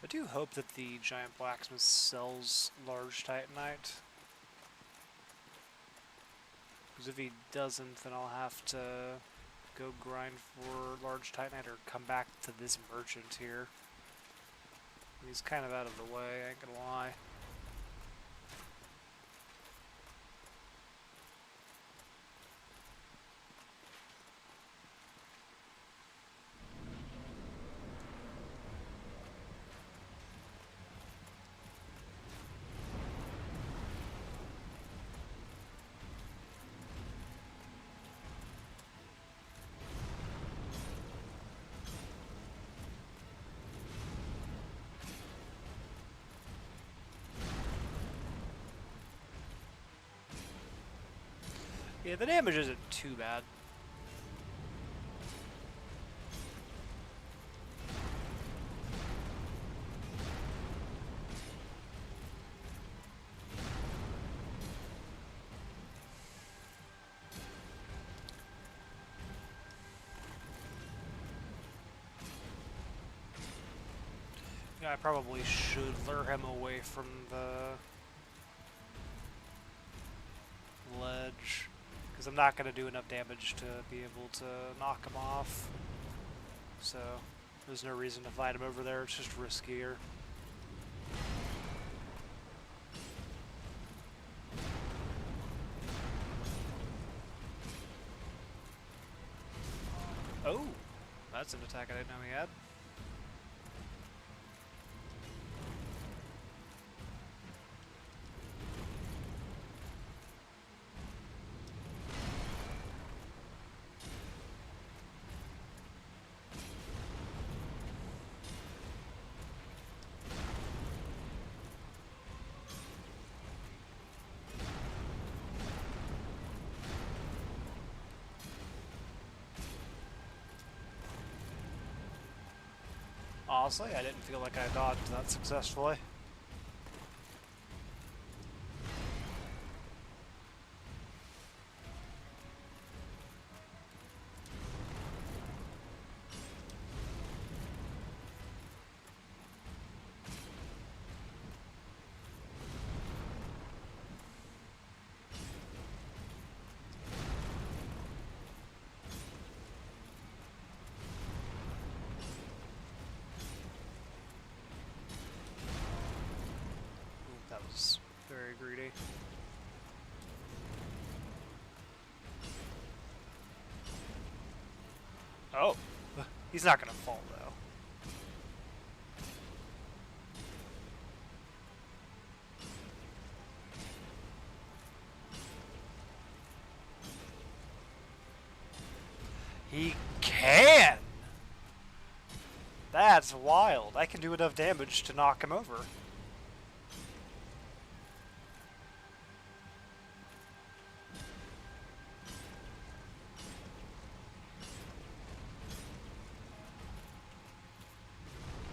Speaker 1: I do hope that the giant blacksmith sells large titanite. Because if he doesn't, then I'll have to go grind for large titanite or come back to this merchant here. He's kind of out of the way, I ain't gonna lie. Yeah, the damage isn't too bad. Yeah, I probably should lure him away from the ledge, because I'm not going to do enough damage to be able to knock him off. So there's no reason to fight him over there, it's just riskier. Oh, that's an attack I didn't know he had. Honestly, I didn't feel like I dodged that successfully. Ooh, that was very greedy. Oh, he's not gonna fall though. He can! That's wild. I can do enough damage to knock him over.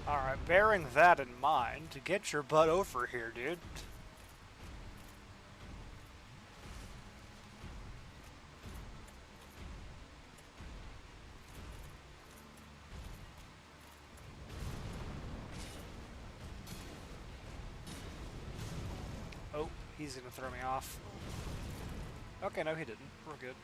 Speaker 1: Alright, bearing that in mind, get your butt over here, dude. Oh, he's gonna throw me off. Okay, no he didn't. We're good.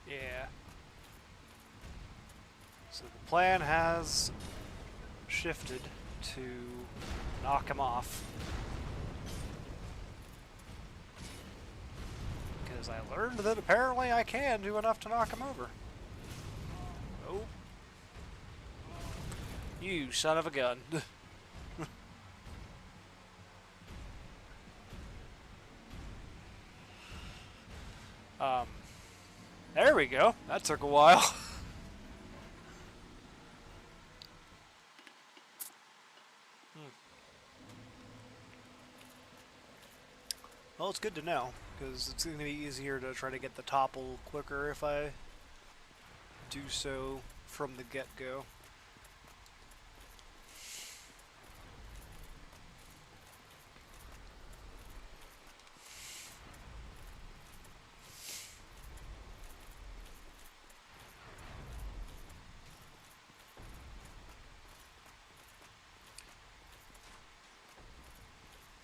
Speaker 1: Yeah. So the plan has shifted to knock him off. Because I learned that apparently I can do enough to knock him over. Oh. You son of a gun. There we go. That took a while. Well, it's good to know, because it's going to be easier to try to get the topple quicker if I do so from the get-go.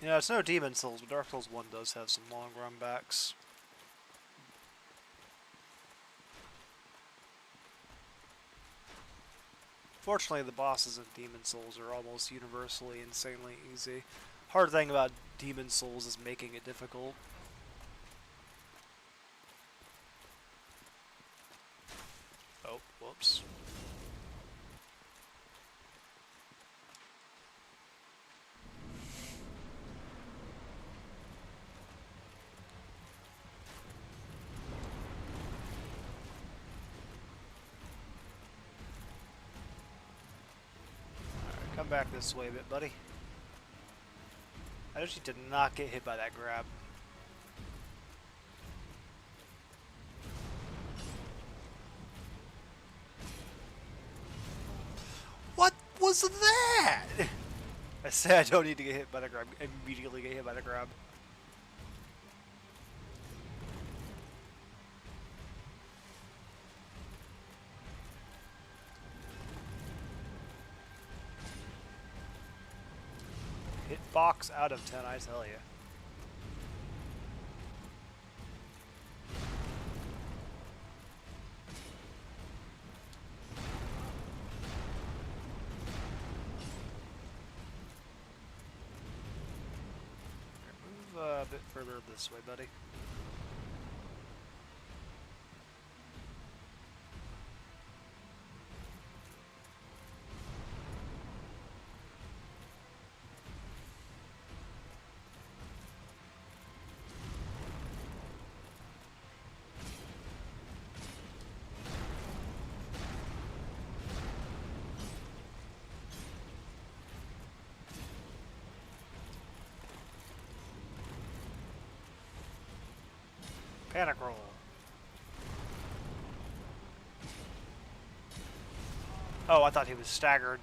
Speaker 1: Yeah, it's no Demon Souls, but Dark Souls 1 does have some long run backs. Fortunately, the bosses in Demon Souls are almost universally insanely easy. Hard thing about Demon Souls is making it difficult. Oh, whoops. Come back this way a bit, buddy. I just need to not get hit by that grab. What was that? I say I don't need to get hit by the grab. Immediately get hit by the grab. Hitbox out of 10, I tell you. Move a bit further this way, buddy. Panic roll. Oh, I thought he was staggered.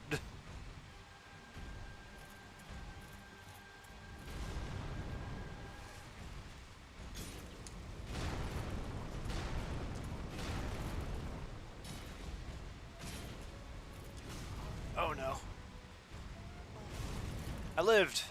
Speaker 1: Oh no. I lived.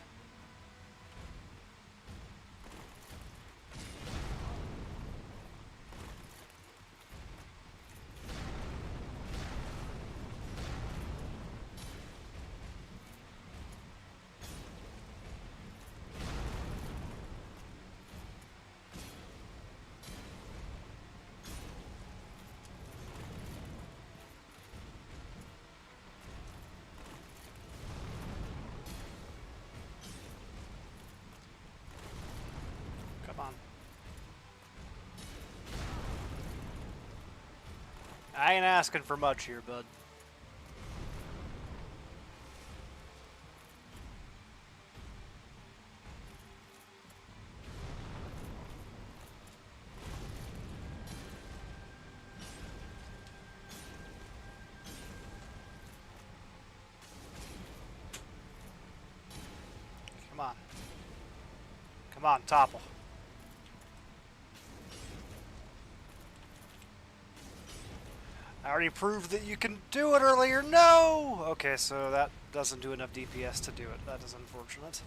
Speaker 1: Come on. I ain't asking for much here, bud. Come on. Come on, topple. I already proved that you can do it earlier. No! Okay, so that doesn't do enough DPS to do it. That is unfortunate.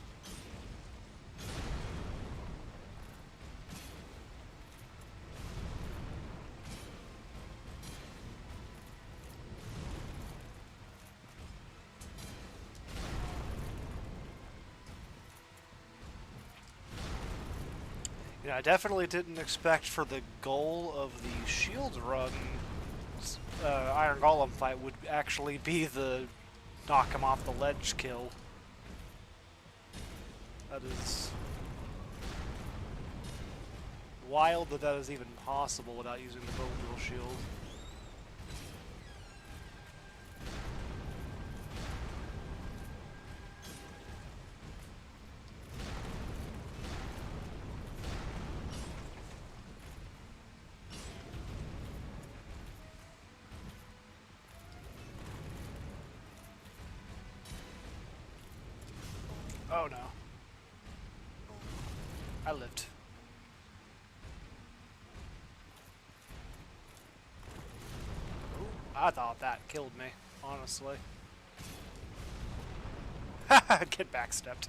Speaker 1: You know, I definitely didn't expect for the goal of the shield run Iron Golem fight would actually be the knock him off the ledge kill. That is wild that that is even possible without using the bone dual shield. Oh no. I lived. Ooh, I thought that killed me, honestly. Get backstepped.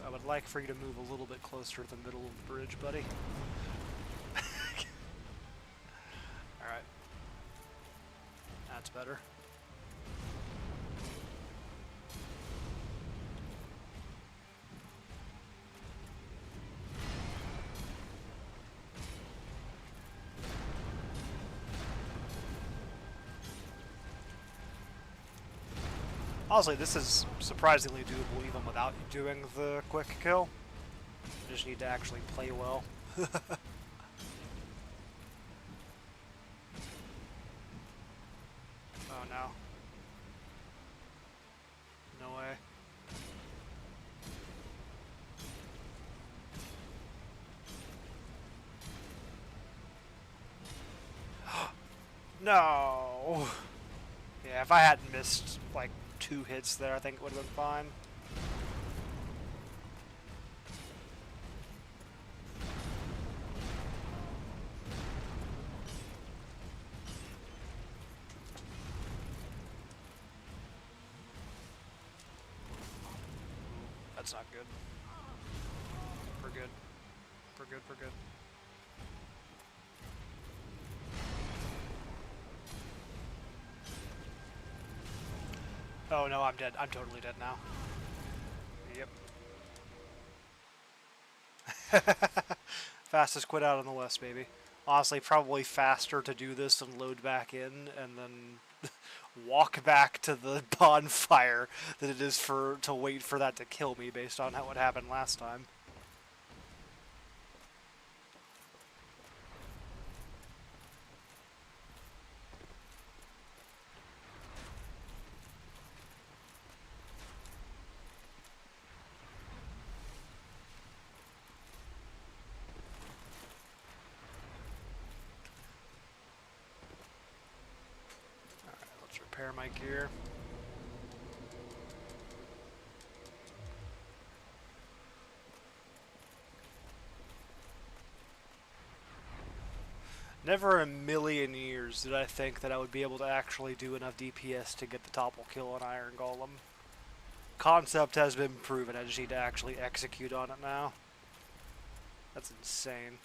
Speaker 1: I would like for you to move a little bit closer to the middle of the bridge, buddy. Alright. That's better. Honestly, this is surprisingly doable even without doing the quick kill. You just need to actually play well. Oh no. No way. No! Yeah, if I hadn't missed like 2 hits there, I think it would have been fine. That's not good. We're good. We're good, we're good. Oh no, I'm dead. I'm totally dead now. Yep. Fastest quit out on the list, baby. Honestly, probably faster to do this and load back in and then walk back to the bonfire than it is to wait for that to kill me based on what happened last time. Let's repair my gear. Never in a million years did I think that I would be able to actually do enough DPS to get the topple kill on Iron Golem. Concept has been proven, I just need to actually execute on it now. That's insane.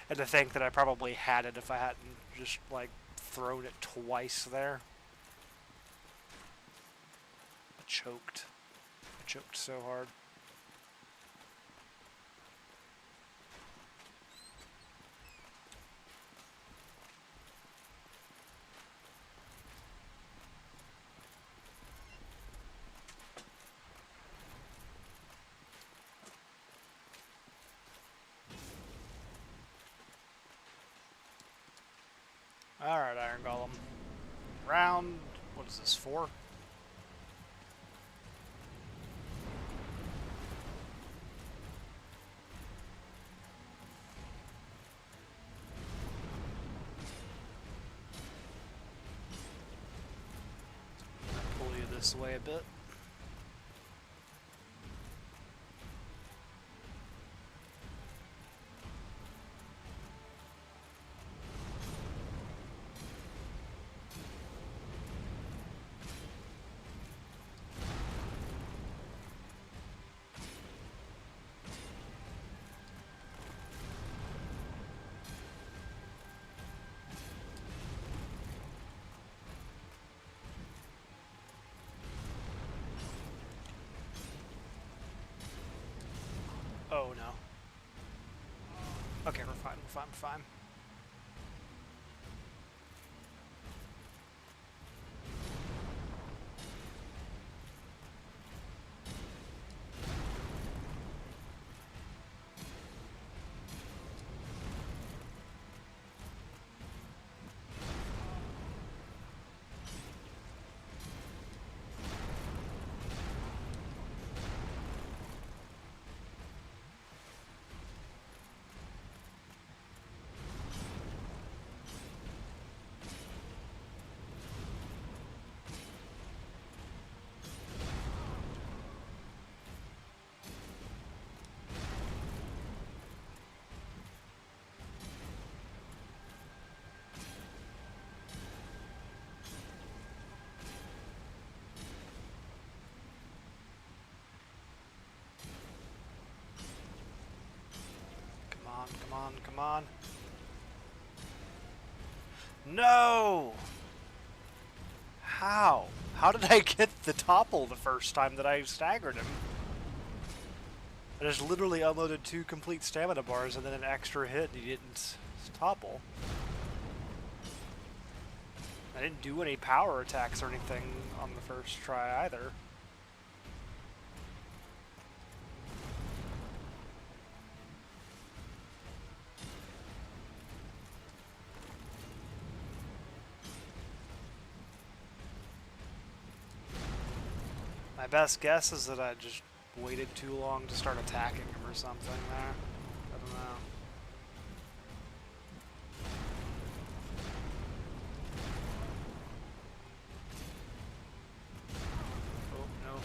Speaker 1: And to think that I probably had it if I hadn't just, like, thrown it twice there. I choked. I choked so hard. Alright, Iron Golem. Round... what is this, 4? Pull you this way a bit. Oh no. Okay, we're fine, we're fine, we're fine. Come on, come on. No! How? How did I get the topple the first time that I staggered him? I just literally unloaded 2 complete stamina bars and then an extra hit and he didn't topple. I didn't do any power attacks or anything on the first try either. My best guess is that I just waited too long to start attacking him or something there. I don't know. Oh, no.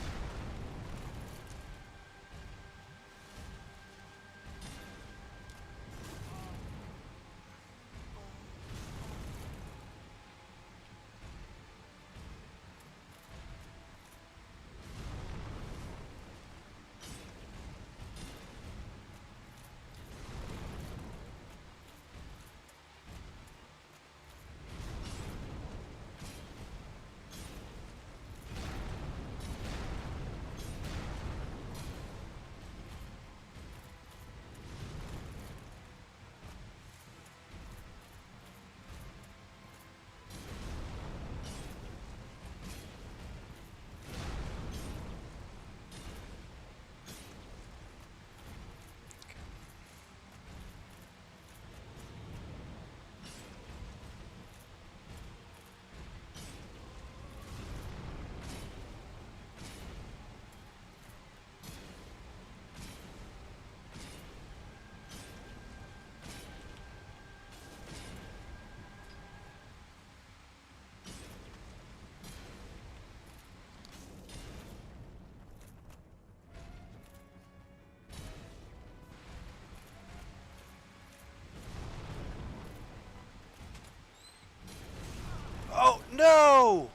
Speaker 1: Oh, no!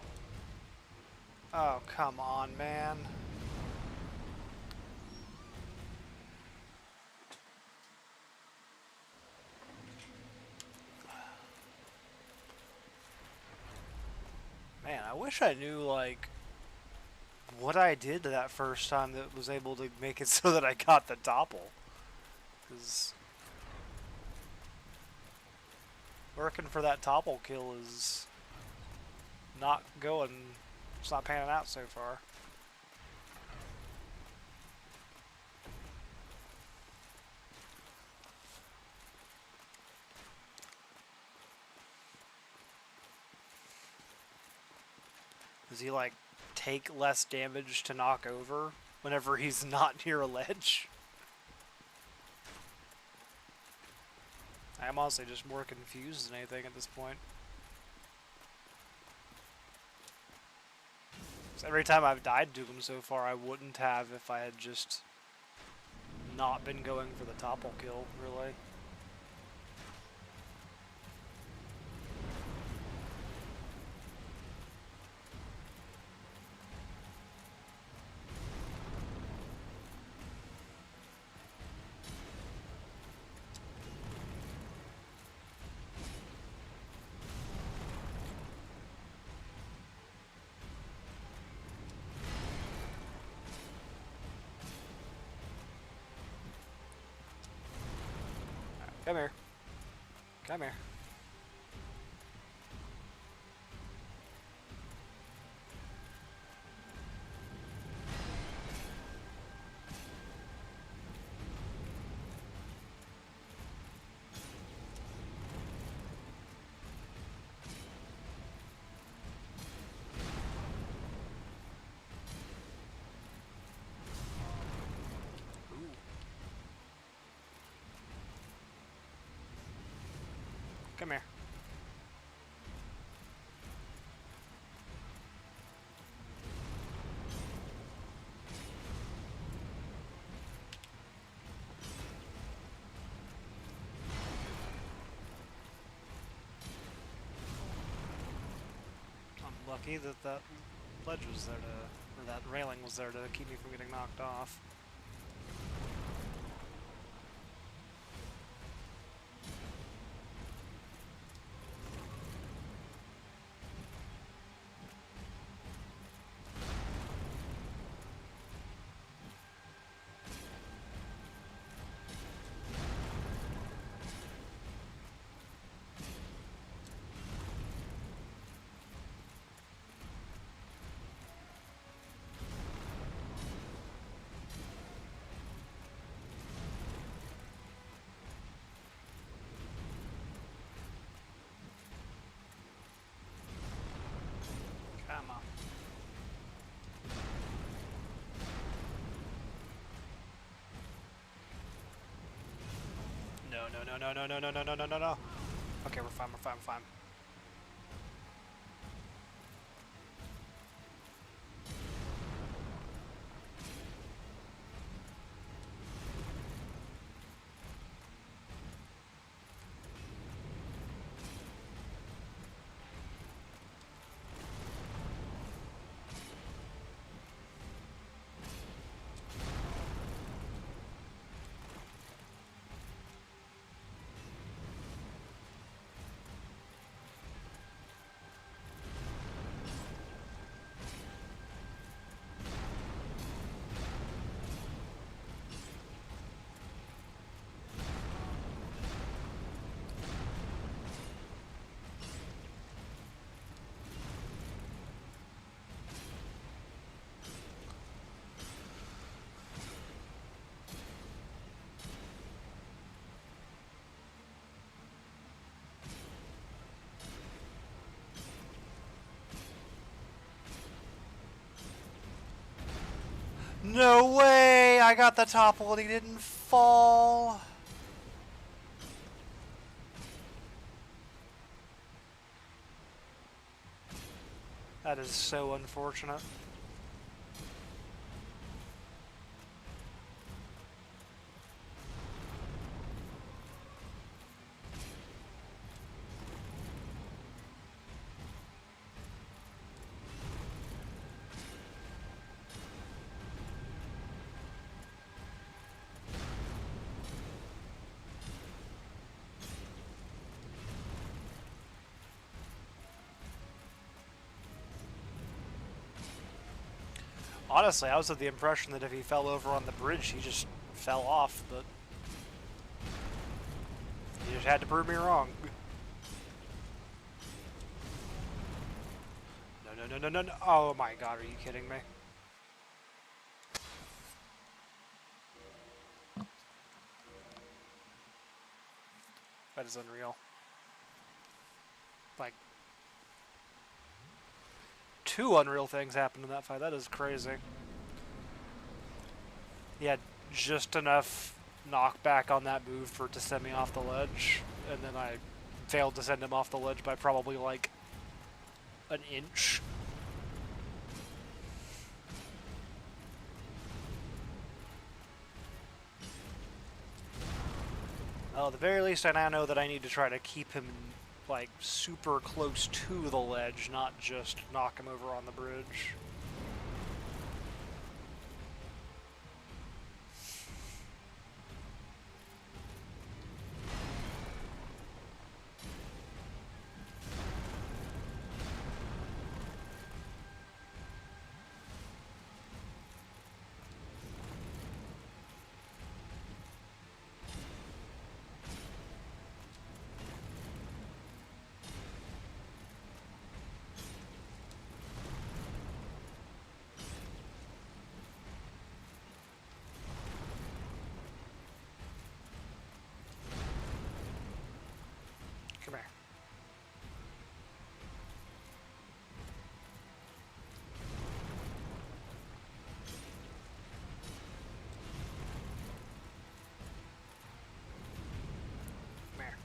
Speaker 1: Oh, come on, man. Man, I wish I knew, like, what I did that first time that was able to make it so that I got the topple. Because working for that topple kill is not going, it's not panning out so far. Does he, like, take less damage to knock over whenever he's not near a ledge? I'm honestly just more confused than anything at this point. 'Cause every time I've died to him so far, I wouldn't have if I had just not been going for the topple kill, really. Come here. Come here. Ooh. Come here. I'm lucky that that ledge was there to, or that railing was there to keep me from getting knocked off. no, no, no, no, no, no, no, no, no, no. Okay, we're fine, we're fine, we're fine. No way! I got the topple and he didn't fall! That is so unfortunate. Honestly, I was of the impression that if he fell over on the bridge, he just fell off, but he just had to prove me wrong. No, no, no, no, no, no. Oh my god, are you kidding me? That is unreal. Like, two unreal things happened in that fight. That is crazy. He had just enough knockback on that move for it to send me off the ledge, and then I failed to send him off the ledge by probably like an inch. Well, at the very least, I now know that I need to try to keep him like super close to the ledge, not just knock him over on the bridge. Come here. Come here.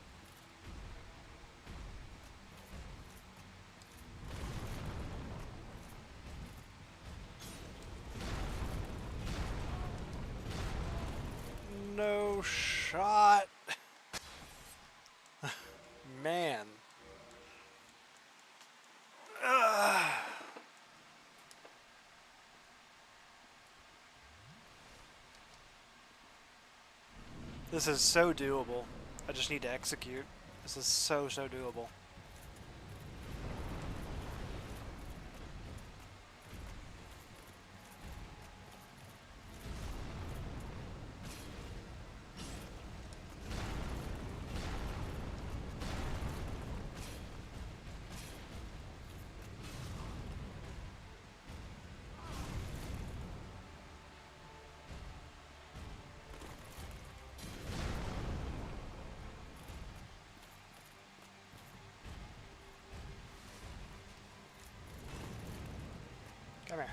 Speaker 1: No shot. Man. Ugh. This is so doable. I just need to execute. This is so doable. Come here.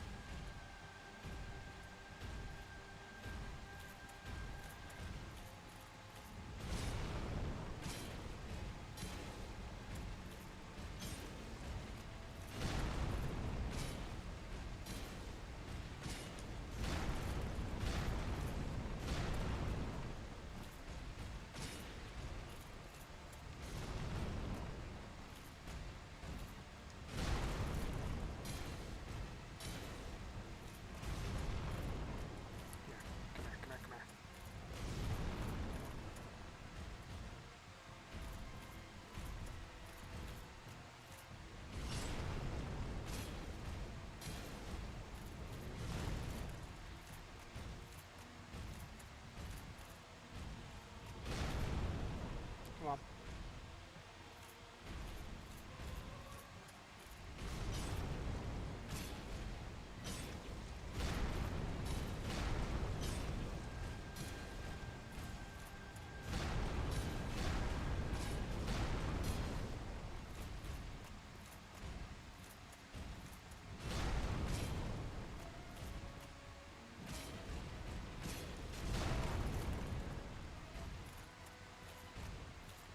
Speaker 1: Come on.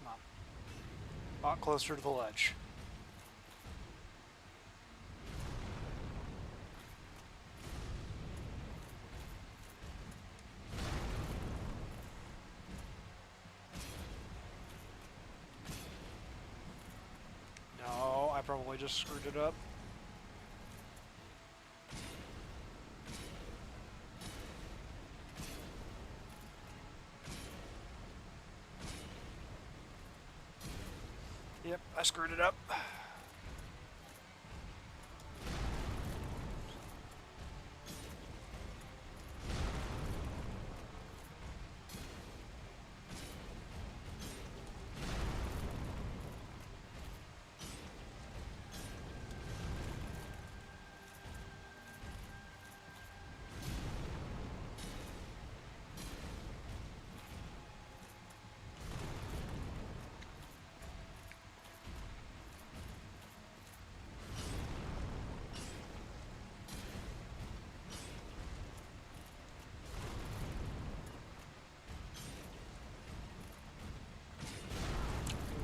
Speaker 1: Come on. A lot closer to the ledge. No, I probably just screwed it up. Yep, I screwed it up.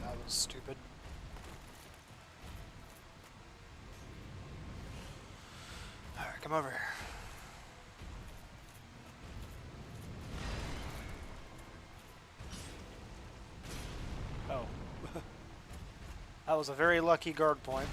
Speaker 1: That was stupid. Alright, come over here. Oh. That was a very lucky guard point.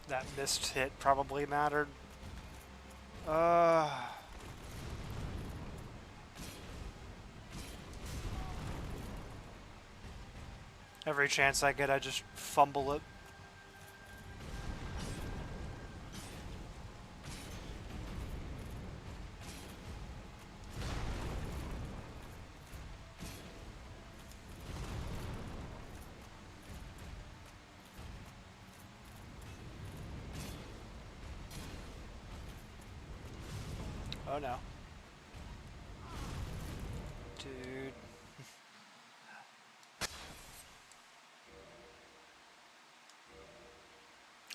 Speaker 1: That missed hit probably mattered. Every chance I get, I just fumble it. Oh no. Dude.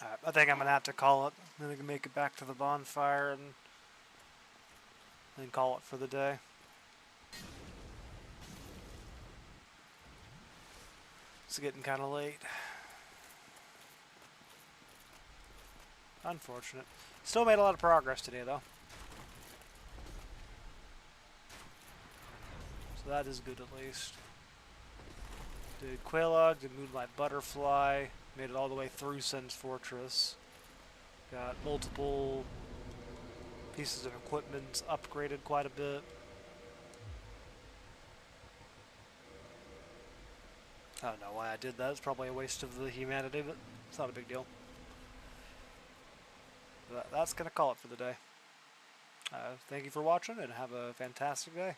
Speaker 1: Alright, I think I'm gonna have to call it. Then I can make it back to the bonfire and then call it for the day. It's getting kind of late. Unfortunate. Still made a lot of progress today, though. So that is good, at least. Did Quelaag, did Moonlight Butterfly, made it all the way through Sen's Fortress. Got multiple pieces of equipment upgraded quite a bit. I don't know why I did that. It's probably a waste of the humanity, but it's not a big deal. But that's going to call it for the day. Thank you for watching, and have a fantastic day.